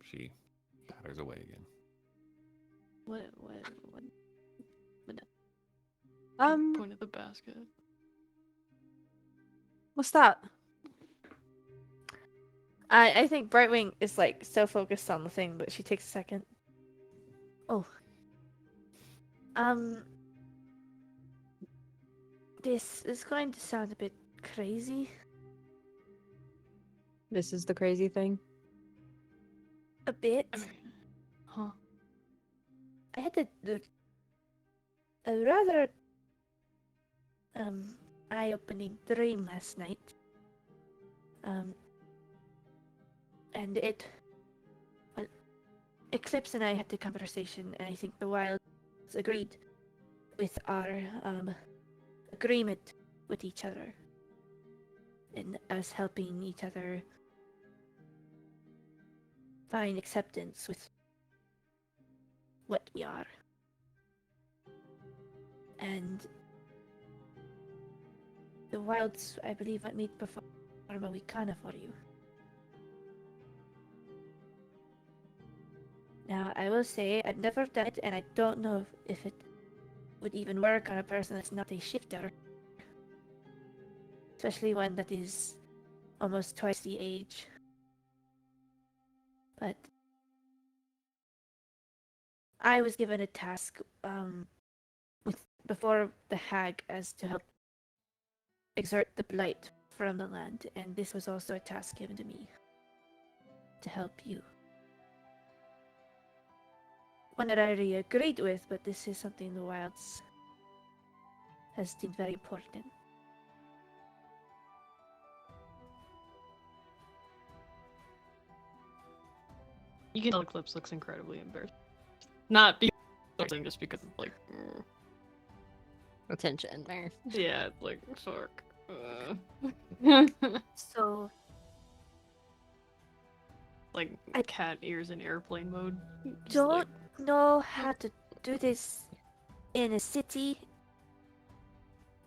She patters away again. What? Um, Point at the basket. what's that? I think Brightwing is like so focused on the thing, but she takes a second. Oh. This is going to sound a bit crazy. This is the crazy thing. A bit. I mean, huh? I had a rather eye-opening dream last night. And Eclipse and I had the conversation, and I think the Wilds agreed with our agreement with each other, and us helping each other find acceptance with what we are. And the Wilds, I believe, want me to perform a Wicana for you. Now, I will say, I've never done it, and I don't know if it would even work on a person that's not a shifter. Especially one that is almost twice the age. But I was given a task before the hag as to help exert the blight from the land, and this was also a task given to me to help you. One that I already agreed with, but this is something the Wilds has deemed very important. You can tell Eclipse looks incredibly embarrassed. Not because just because it's like, Attention there. yeah, it's like fuck. So Like I- cat ears in airplane mode. Just don't like, know how to do this in a city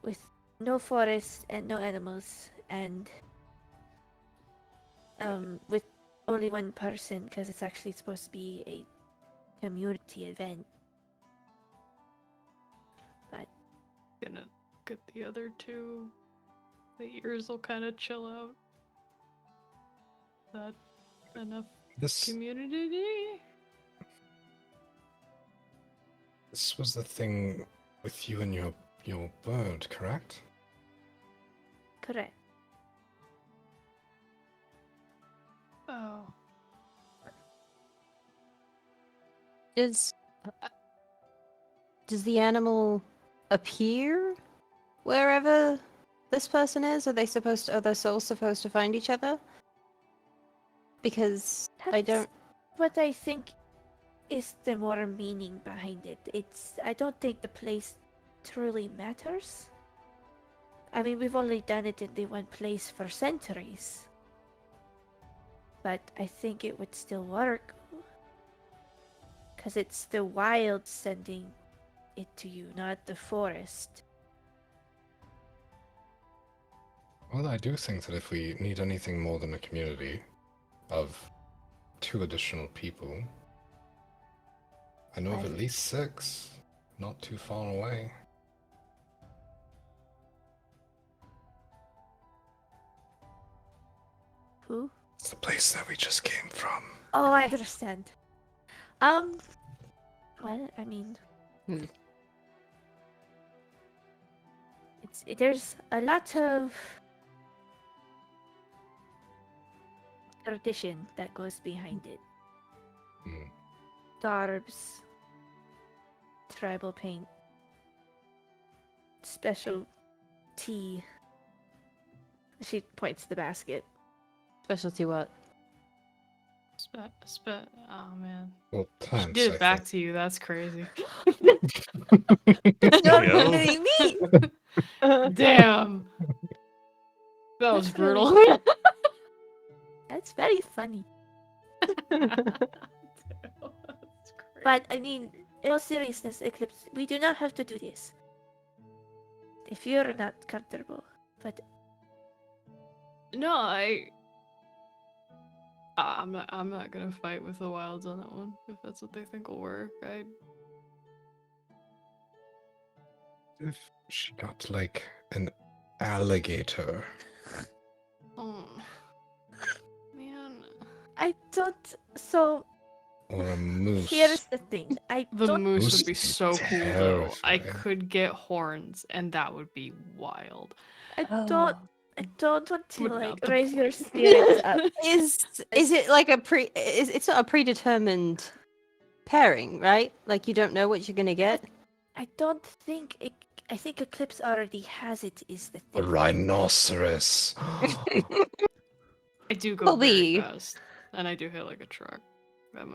with no forest and no animals and with only one person because it's actually supposed to be a community event. gonna get the other two. The ears will kind of chill out. That enough This community? was the thing with you and your bird, correct? Correct. Oh. Does the animal appear wherever this person is? Are their souls supposed to find each other? Because I That's don't. what I think is the more meaning behind it. I don't think the place truly matters. I mean, we've only done it in the one place for centuries. But I think it would still work. Because it's the wild sending it to you, not the forest. Well, I do think that if we need anything more than a community of 2 additional people, I know of at least 6, not too far away. Who? It's the place that we just came from. Oh, I understand. Well, I mean, there's a lot of tradition that goes behind it. Hmm. Darbs, tribal paint, special tea. She points to the basket. Specialty what? Oh man. Well, She plants, did I it back think. to you. That's crazy. Normally me. Damn. That was That's really- brutal. That's very funny. But I mean, in all seriousness, Eclipse, we do not have to do this. If you're not comfortable, but No, I'm not gonna fight with the wilds on that one. If that's what they think will work, If she got like an alligator. Oh, man. I don't. So Or a moose. here's the thing. I The don't. moose Moose would be would be so cool though. I terrifying. could get horns, and that would be wild. I don't. I don't want to Would like not the raise your point. spirits up. Is it like it's not a predetermined pairing, right? Like you don't know what you're gonna get. I don't think. I think Eclipse already has it. Is the A thing. rhinoceros. I do go Will very be. fast, and I do hit like a truck.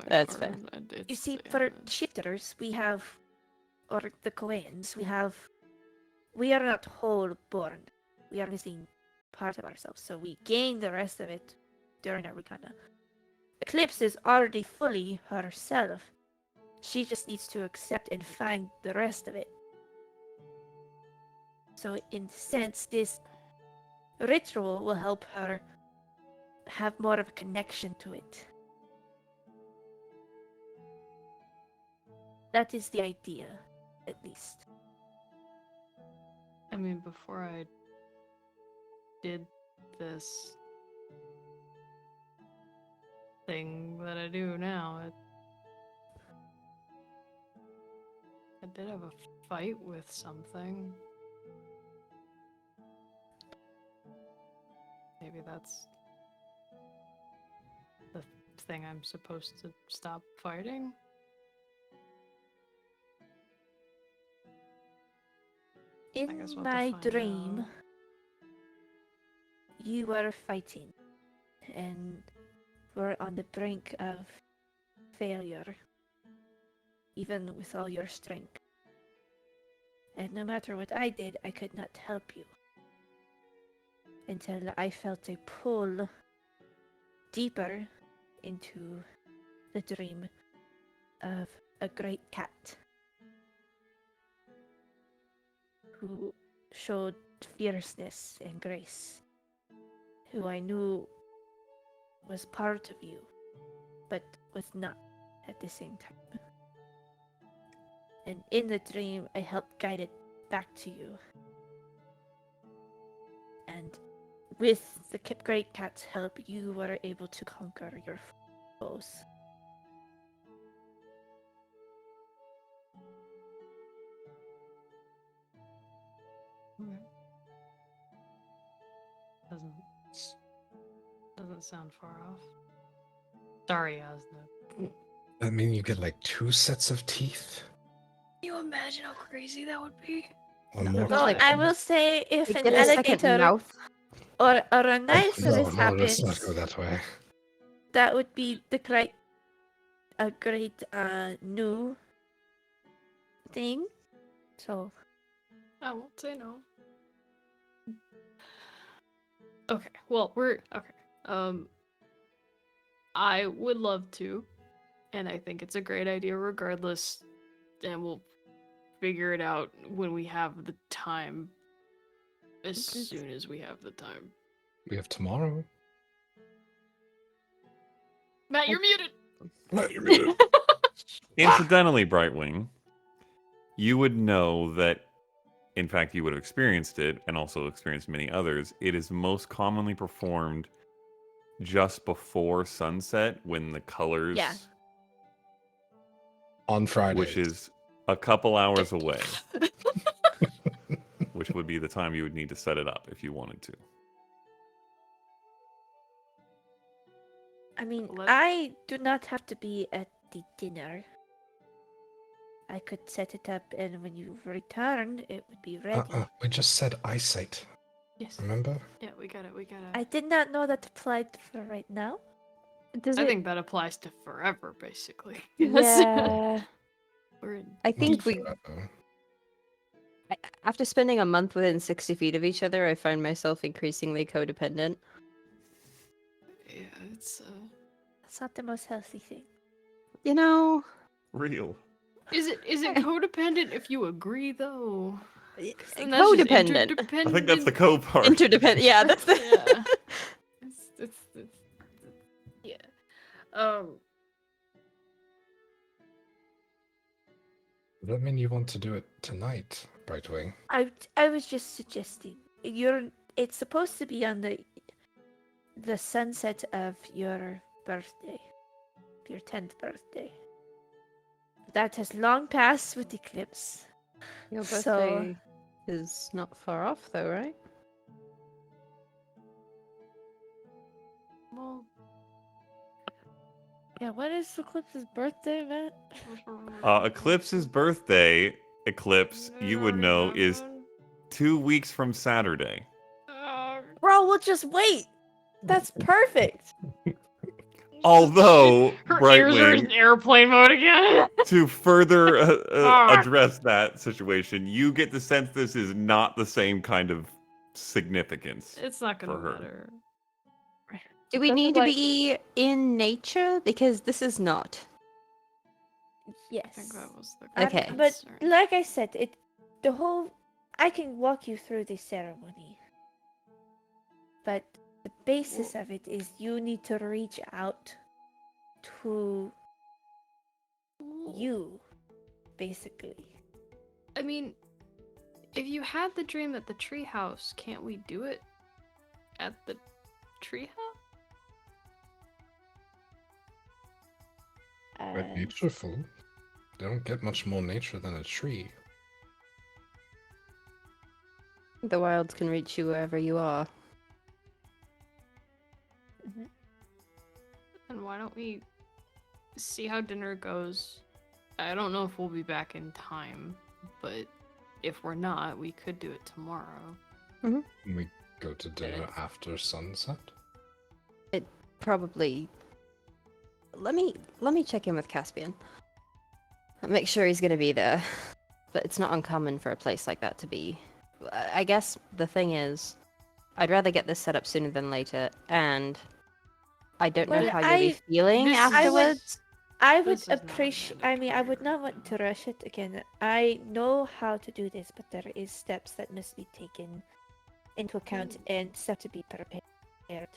That's fair. You see, for shifters, we have, or the Khaings, we are not whole born. We are missing part of ourselves, so we gain the rest of it during our recon. Eclipse is already fully herself. She just needs to accept and find the rest of it. So, in a sense, this ritual will help her have more of a connection to it. That is the idea, at least. I mean, before I did this thing that I do now, I did have a fight with something. Maybe that's the thing I'm supposed to stop fighting? In guess we'll have to my find dream, out. you were fighting, and were on the brink of failure, even with all your strength. And no matter what I did, I could not help you. until I felt a pull deeper into the dream of a great cat who showed fierceness and grace, who I knew was part of you, but was not at the same time. And in the dream, I helped guide it back to you. And with the great cat's help, you were able to conquer your foes. Doesn't sound far off. Sorry, Asna. That mean you get like 2 sets of teeth? Can you imagine how crazy that would be? Or No, more? no, Well, like- I will say if Like, an get a second alligator mouth. or a Oh, rhinoceros no, let's not happens, go that way. that would be a great new thing. So I won't say no. Okay, well, we're okay. I would love to, and I think it's a great idea regardless, and we'll figure it out when we have the time. As soon as we have the time. We have tomorrow. Matt, you're muted. Incidentally, Brightwing, you would know that, in fact, you would have experienced it and also experienced many others. It is most commonly performed just before sunset when the colors, Yeah. On Friday. which is a couple hours away, which would be the time you would need to set it up if you wanted to. I mean, Let- I do not have to be at the dinner. I could set it up, and when you return, it would be ready. We just said eyesight. Yes. Remember? Yeah, we got it. I did not know that applied for right now. Does I it? think that applies to forever, basically. Yeah. We're in... I think Not we. forever. After spending a month within 60 feet of each other, I find myself increasingly codependent. Yeah, it's That's not the most healthy thing. You know, Real. Is it codependent if you agree though? i- 'Cause then that's just codependent, I think that's the co part. interdependent. Yeah, that's the. Yeah. It's yeah. Does that mean you want to do it tonight, Brightwing? I was just suggesting. It's supposed to be on the sunset of your birthday, your 10th birthday. That has long passed with eclipse. Your So- birthday is not far off, though, right? Well, Yeah, when is Eclipse's birthday, Matt? Eclipse's birthday, Eclipse, you would know, is 2 weeks from Saturday. Bro, we'll just wait. That's perfect. Although, her ears are in Brightwing, airplane mode again. to further Fuck. address that situation, you get the sense this is not the same kind of significance. It's not gonna For her. matter. Do we Because need of, to like- be in nature? Because this is not. I Yes. think that was the Okay. But concern. like I said, I can walk you through the ceremony. But the basis of it is you need to reach out to you, basically. I mean, if you had the dream at the treehouse, can't we do it at the treehouse? Quite natureful. They don't get much more nature than a tree. The wilds can reach you wherever you are. And why don't we see how dinner goes? I don't know if we'll be back in time, but if we're not, we could do it tomorrow. We go to dinner after sunset. Probably. Let me check in with Caspian. Make sure he's gonna be there. But it's not uncommon for a place like that to be. I guess the thing is, I'd rather get this set up sooner than later, and I don't know Well, how you'll be feeling this is- afterwards. I would This is not appreciate. I mean, I would not want to rush it again. I know how to do this, but there is steps that must be taken into account and stuff to be prepared.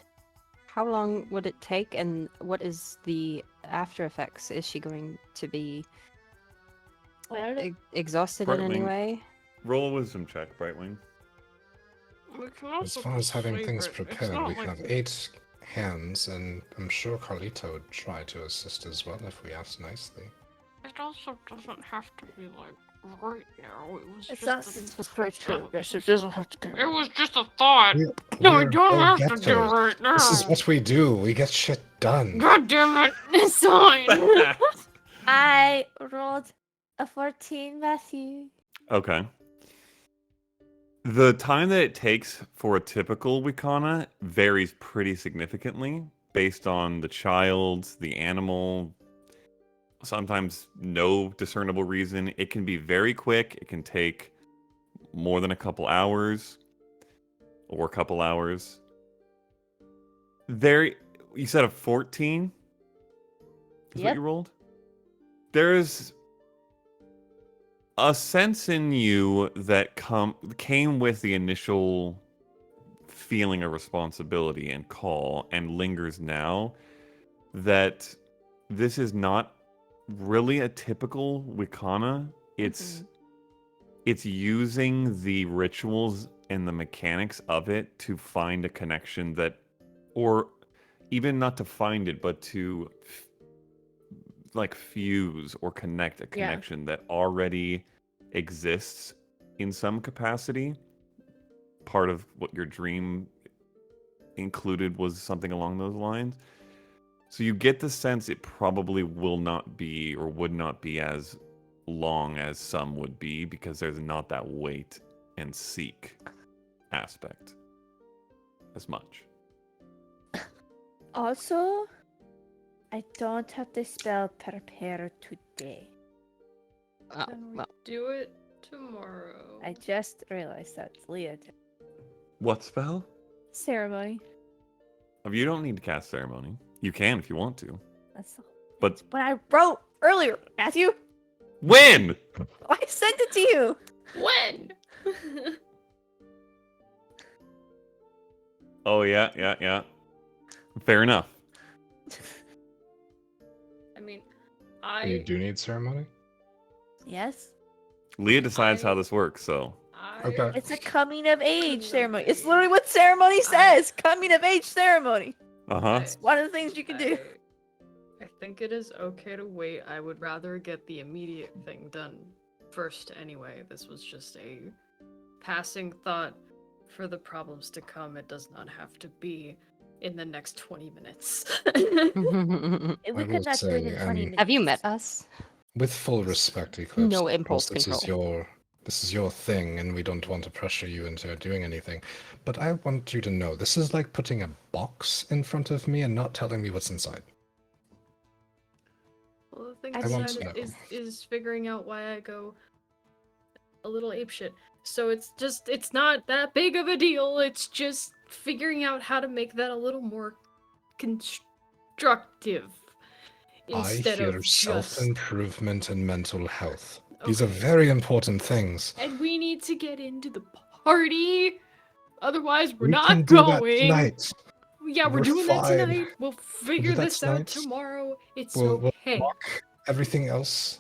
How long would it take, and what is the after effects? Is she going to be Well, exhausted in any Brightwing. way? Roll a wisdom check, Brightwing. We can As also far as having save things it. It's prepared, not we can like- have 8 hands, and I'm sure Carlito would try to assist as well if we asked nicely. It also doesn't have to be like right now. It was it's just. not very true. Yes, it doesn't have to It was just a thought. We're- No, we we're don't have to do it go-getters. right now. This is what we do. We get shit done. God damn it! It's fine. I rolled a 14, Matthew. Okay. The time that it takes for a typical Wicana varies pretty significantly based on the child, the animal, sometimes no discernible reason. It can be very quick. It can take more than a couple hours or a couple hours. There, you said a 14 is what Yep. you rolled? There's a sense in you that came with the initial feeling of responsibility and call and lingers now, that this is not really a typical Wicana. It's using the rituals and the mechanics of it to find a connection that, or even not to find it, but to like fuse or connect a Yeah. connection that already exists in some capacity. Part of what your dream included was something along those lines. So you get the sense it probably will not be or would not be as long as some would be, because there's not that wait and seek aspect as much. Also, I don't have the spell prepared today. Oh, Then we well, do it tomorrow. I just realized that Leah did. What spell? Ceremony. You don't need to cast ceremony. You can if you want to. That's But what I wrote earlier, Matthew. when? I sent it to you. When? Oh yeah. Fair enough. I mean, You do need ceremony? Yes. Leah decides how I- this works, so Okay. It's a coming of age ceremony. It's literally what ceremony says. Coming of age ceremony. uh-huh. It's one of the things you can do. I think it is okay to wait. I would rather get the immediate thing done first anyway. This was just a passing thought for the problems to come. It does not have to be in the next 20 minutes. We will could not do it in say, 20 minutes. have you met us? With full respect, Eclipse. No of course impulse this is your thing, and we don't want to pressure you into doing anything. But I want you to know, this is like putting a box in front of me and not telling me what's inside. Well, the thing I want to know. is figuring out why I go a little apeshit. So it's not that big of a deal. It's just figuring out how to make that a little more constructive. Instead I hear of just... self-improvement and mental health. These are Okay. very important things. And we need to get into the party. Otherwise, we're We not can do that going. tonight. Yeah, we're We're doing that fine. tonight. We'll figure that this out tonight. tomorrow. It's We'll okay. talk. Everything else,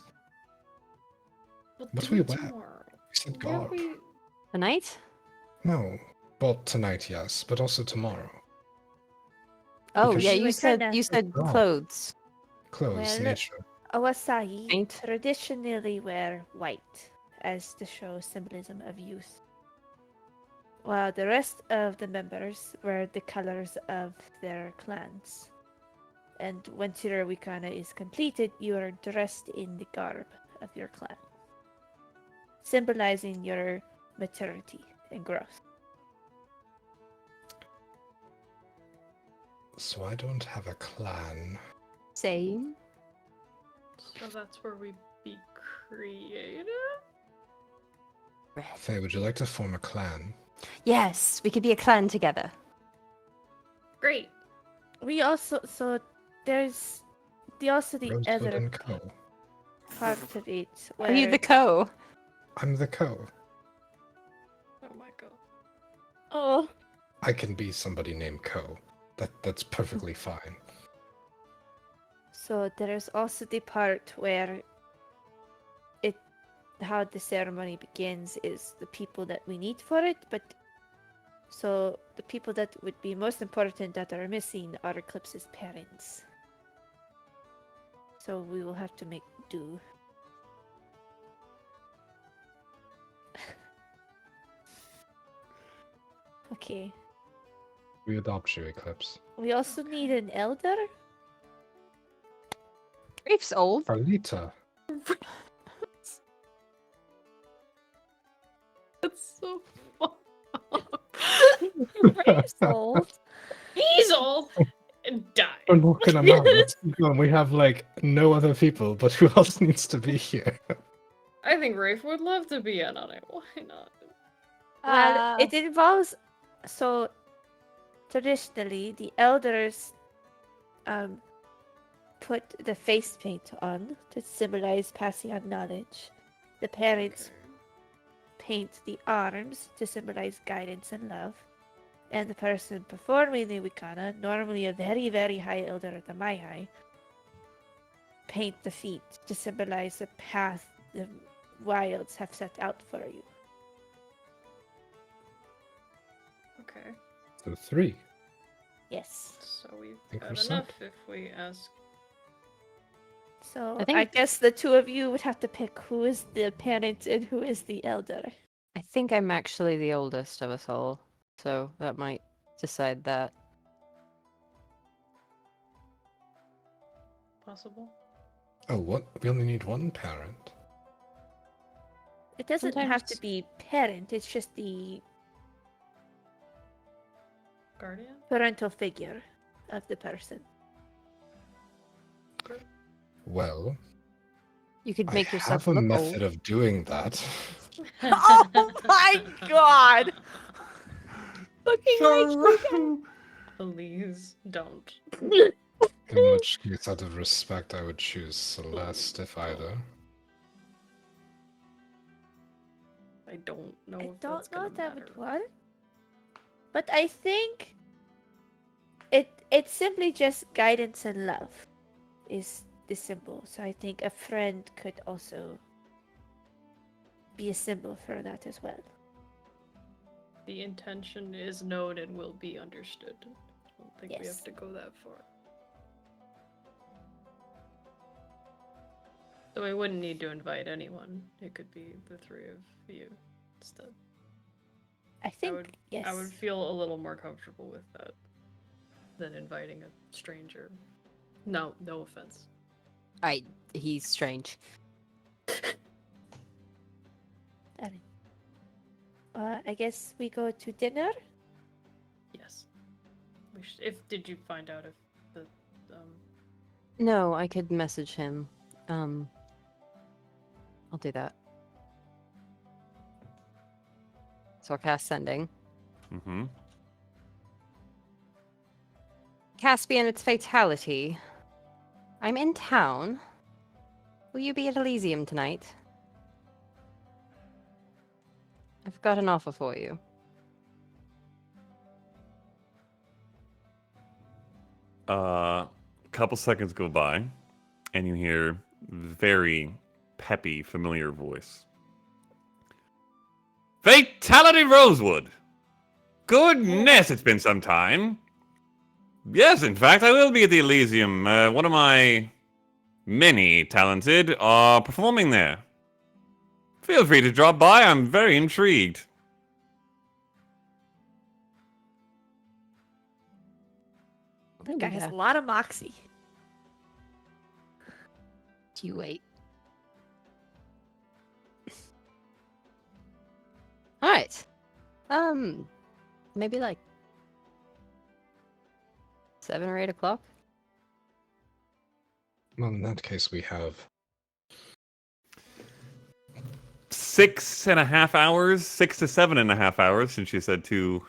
We'll what do we it wear? tomorrow. we said Where garb. we- Tonight? No. Well, tonight, yes, but also tomorrow. Oh Because yeah, she you was said kinda- you said Oh. clothes. Clothes, Well, nature. Awasai Paint. traditionally wear white as to show symbolism of youth, while the rest of the members wear the colors of their clans. And once your Wicana is completed, you are dressed in the garb of your clan, symbolizing your maturity and growth. So I don't have a clan. Same. So that's where we be creative. Faye, would you like to form a clan? Yes, we could be a clan together. Great. We also there's the Rosewood other and Co. part of it Are you where the co? I'm the Co. Oh my god. oh I can be somebody named Co. That's perfectly fine. so there's also the part where how the ceremony begins is the people that we need for it, but so the people that would be most important that are missing are Eclipse's parents. So we will have to make do. Okay. We adopt you, Eclipse. We also need an elder. Reef's old. Arlita. That's so fucked. Rave's old. He's old and died. We're walking him out. Let's keep going. We have like no other people, but who else needs to be here? I think Rafe would love to be in on it. Why not? Well, it involves so traditionally the elders put the face paint on to symbolize passing on knowledge. The parents paint the arms to symbolize guidance and love. And the person performing the Wicana, normally a very, very high elder at the Maihai, paint the feet to symbolize the path the wilds have set out for you. Okay. So 3. Yes. So we've Think we're got set. enough if we ask. So I think- I guess the two of you would have to pick who is the parent and who is the elder. I think I'm actually the oldest of us all, so that might decide that. Possible. Oh, what? We only need one parent. It doesn't have to Sometimes- be parent, it's just the Guardian? parental figure of the person. Well, You could make I yourself have a look method old. of doing that. Oh my god! Looking Please don't. In which case, out of respect, I would choose Celeste if either. I don't know I if don't that's know gonna if that matter. would work. But I think it's simply just guidance and love is the symbol. So I think a friend could also be a symbol for that as well. The intention is known and will be understood. I don't think we Yes. have to go that far. So we wouldn't need to invite anyone. It could be the three of you instead. I think would- yes. I would feel a little more comfortable with that than inviting a stranger. No offense. He's strange. I guess we go to dinner. Yes. Did you find out if the No, I could message him. I'll do that. So I'll cast sending. Mm-hmm. Caspian, its fatality. I'm in town. Will you be at Elysium tonight? I've got an offer for you. Couple seconds go by, and you hear very peppy, familiar voice. Fatality Rosewood! Goodness, it's been some time. Yes, in fact, I will be at the Elysium. One of my many talented are performing there. Feel free to drop by. I'm very intrigued. That guy has Yeah. a lot of moxie. You wait. Alright. Maybe like 7 or 8 o'clock? Well, in that case, we have 6.5 hours, 6 to 7.5 hours, since you said 2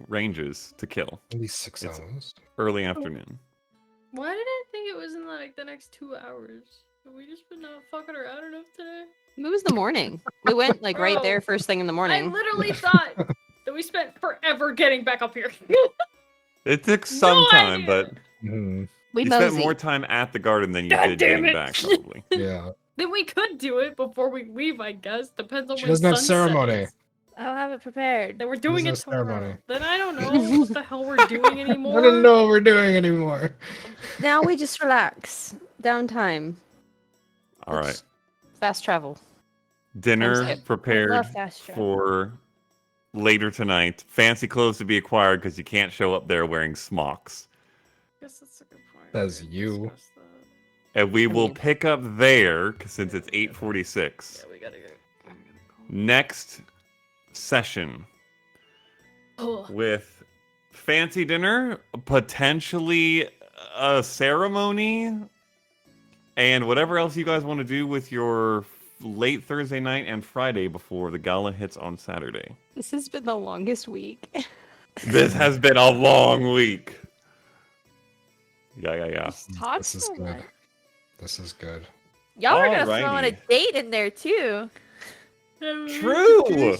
ranges to kill. At least 6 It's- hours. Early afternoon. Why did I think it was in like the next 2 hours? Have we just been fucking around enough today? It was the morning. We went like right there Bro, first thing in the I morning. literally thought that we spent forever getting back up here. It took some No time, idea. but Mhm. We you spent moseyed. more time at the garden than you God did damn getting it. back, probably. Yeah. Then we could do it before we leave, I guess. Depends on She when doesn't have sunset ceremony. is. I don't have it prepared. Then we're doing There's it no tomorrow. ceremony. Then I don't know what the hell we're doing anymore. I don't know what we're doing anymore. Now we just relax. Downtime. All right. Fast travel. Dinner skip. prepared Love fast travel. for later tonight. Fancy clothes to be acquired because you can't show up there wearing smocks. Guess that's a good point. Says We you. discussed that. And we I will mean- pick up there since it's 8:46. Yeah, we gotta go. Next session Oh, with fancy dinner, potentially a ceremony, and whatever else you guys want to do with your late Thursday night and Friday before the gala hits on Saturday. This has been the longest week. This has been a long week. Yeah. Talk This is so good. much. This is good. Y'all were gonna throw in a Alrighty. date in there too. True.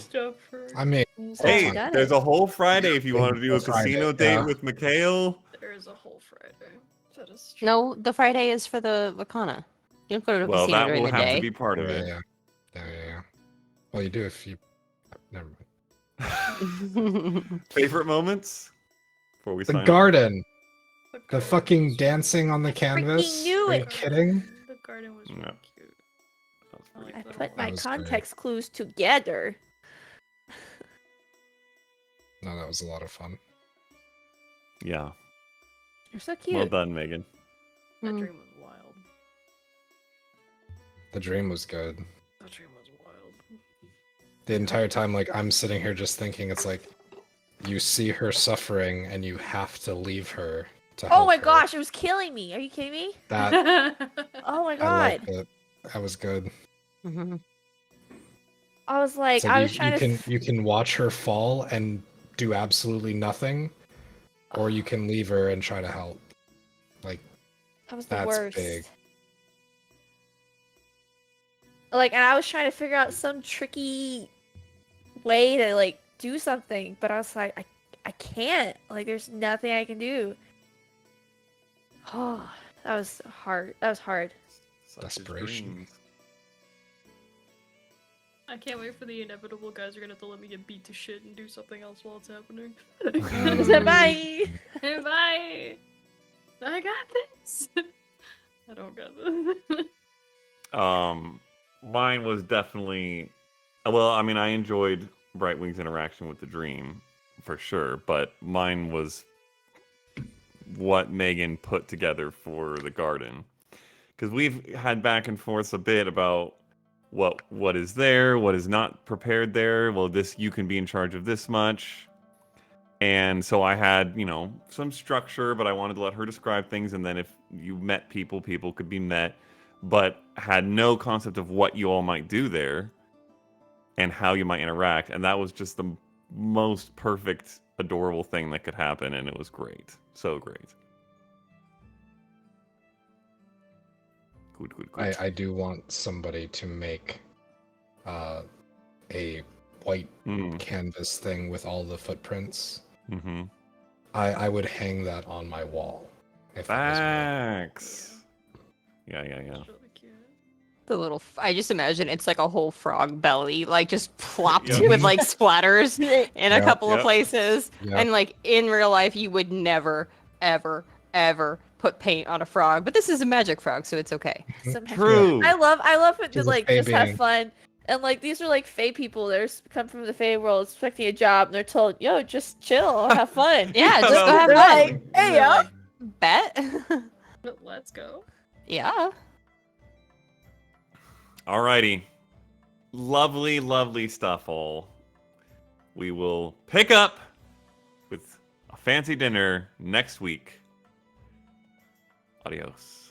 I mean, Hey, Done there's it. a whole Friday if you want to do a Friday, casino date yeah. with Mikhail. There is a whole Friday. That is true. No, the Friday is for the Wakana. You don't go to a Well, casino that during will the have day. to be part of it. Yeah. Well, you do if you. Never mind. Favorite moments before we The sign off? garden. The garden fucking was- dancing on the canvas. knew Are you it. kidding? The garden was really No. cute. That was I pretty I like cool. put my was great. context clues together. No, that was a lot of fun. Yeah. You're so cute. Well done, Megan. That Mm. dream was wild. The dream was good. That dream was wild. The entire time, like, I'm sitting here just thinking, it's like, you see her suffering and you have to leave her to help Oh my her. gosh, it was killing me. Are you kidding me? That, Oh my I god. liked it. That was good. Mhm. I was like, It's like I you, was trying you to. can you can watch her fall and do absolutely nothing, or you can leave her and try to help. Like, That was the that's worst. big. Like, and I was trying to figure out some tricky way to like do something, but I was like, I can't. Like, there's nothing I can do. Oh, that was hard. That was hard. Such is Desperation. dreams. I can't wait for the inevitable guys are gonna have to let me get beat to shit and do something else while it's happening. I said bye. Bye. I got this. I don't got this. Mine was definitely, well, I mean, I enjoyed Brightwing's interaction with the dream for sure, but mine was what Megan put together for the garden, because we've had back and forth a bit about what is there, what is not prepared there. Well, this, you can be in charge of this much. And so I had, some structure, but I wanted to let her describe things. And then if you met people, people could be met, but had no concept of what you all might do there and how you might interact. And that was just the most perfect, adorable thing that could happen. And it was great. So great. Good. I do want somebody to make a white Mm, canvas thing with all the footprints. mm-hmm. I would hang that on my wall. If that was me. Facts. Yeah. It's really cute. The little, I just imagine it's like a whole frog belly, like just plopped Yep. with like splatters in a Yep. couple of Yep. places. Yep. And like in real life, you would never, ever, ever put paint on a frog. But this is a magic frog, so it's okay. Somehow- True. I love it to She's a like fae just have being. fun. And like these are like fae people that are come from the fae world expecting a job, and they're told, "Yo, just chill, have fun." Yeah, just no, go have They're fun. like, "Hey, yo." Bet. Let's go. Yeah. Alrighty. Lovely stuff, all. We will pick up with a fancy dinner next week. Adios.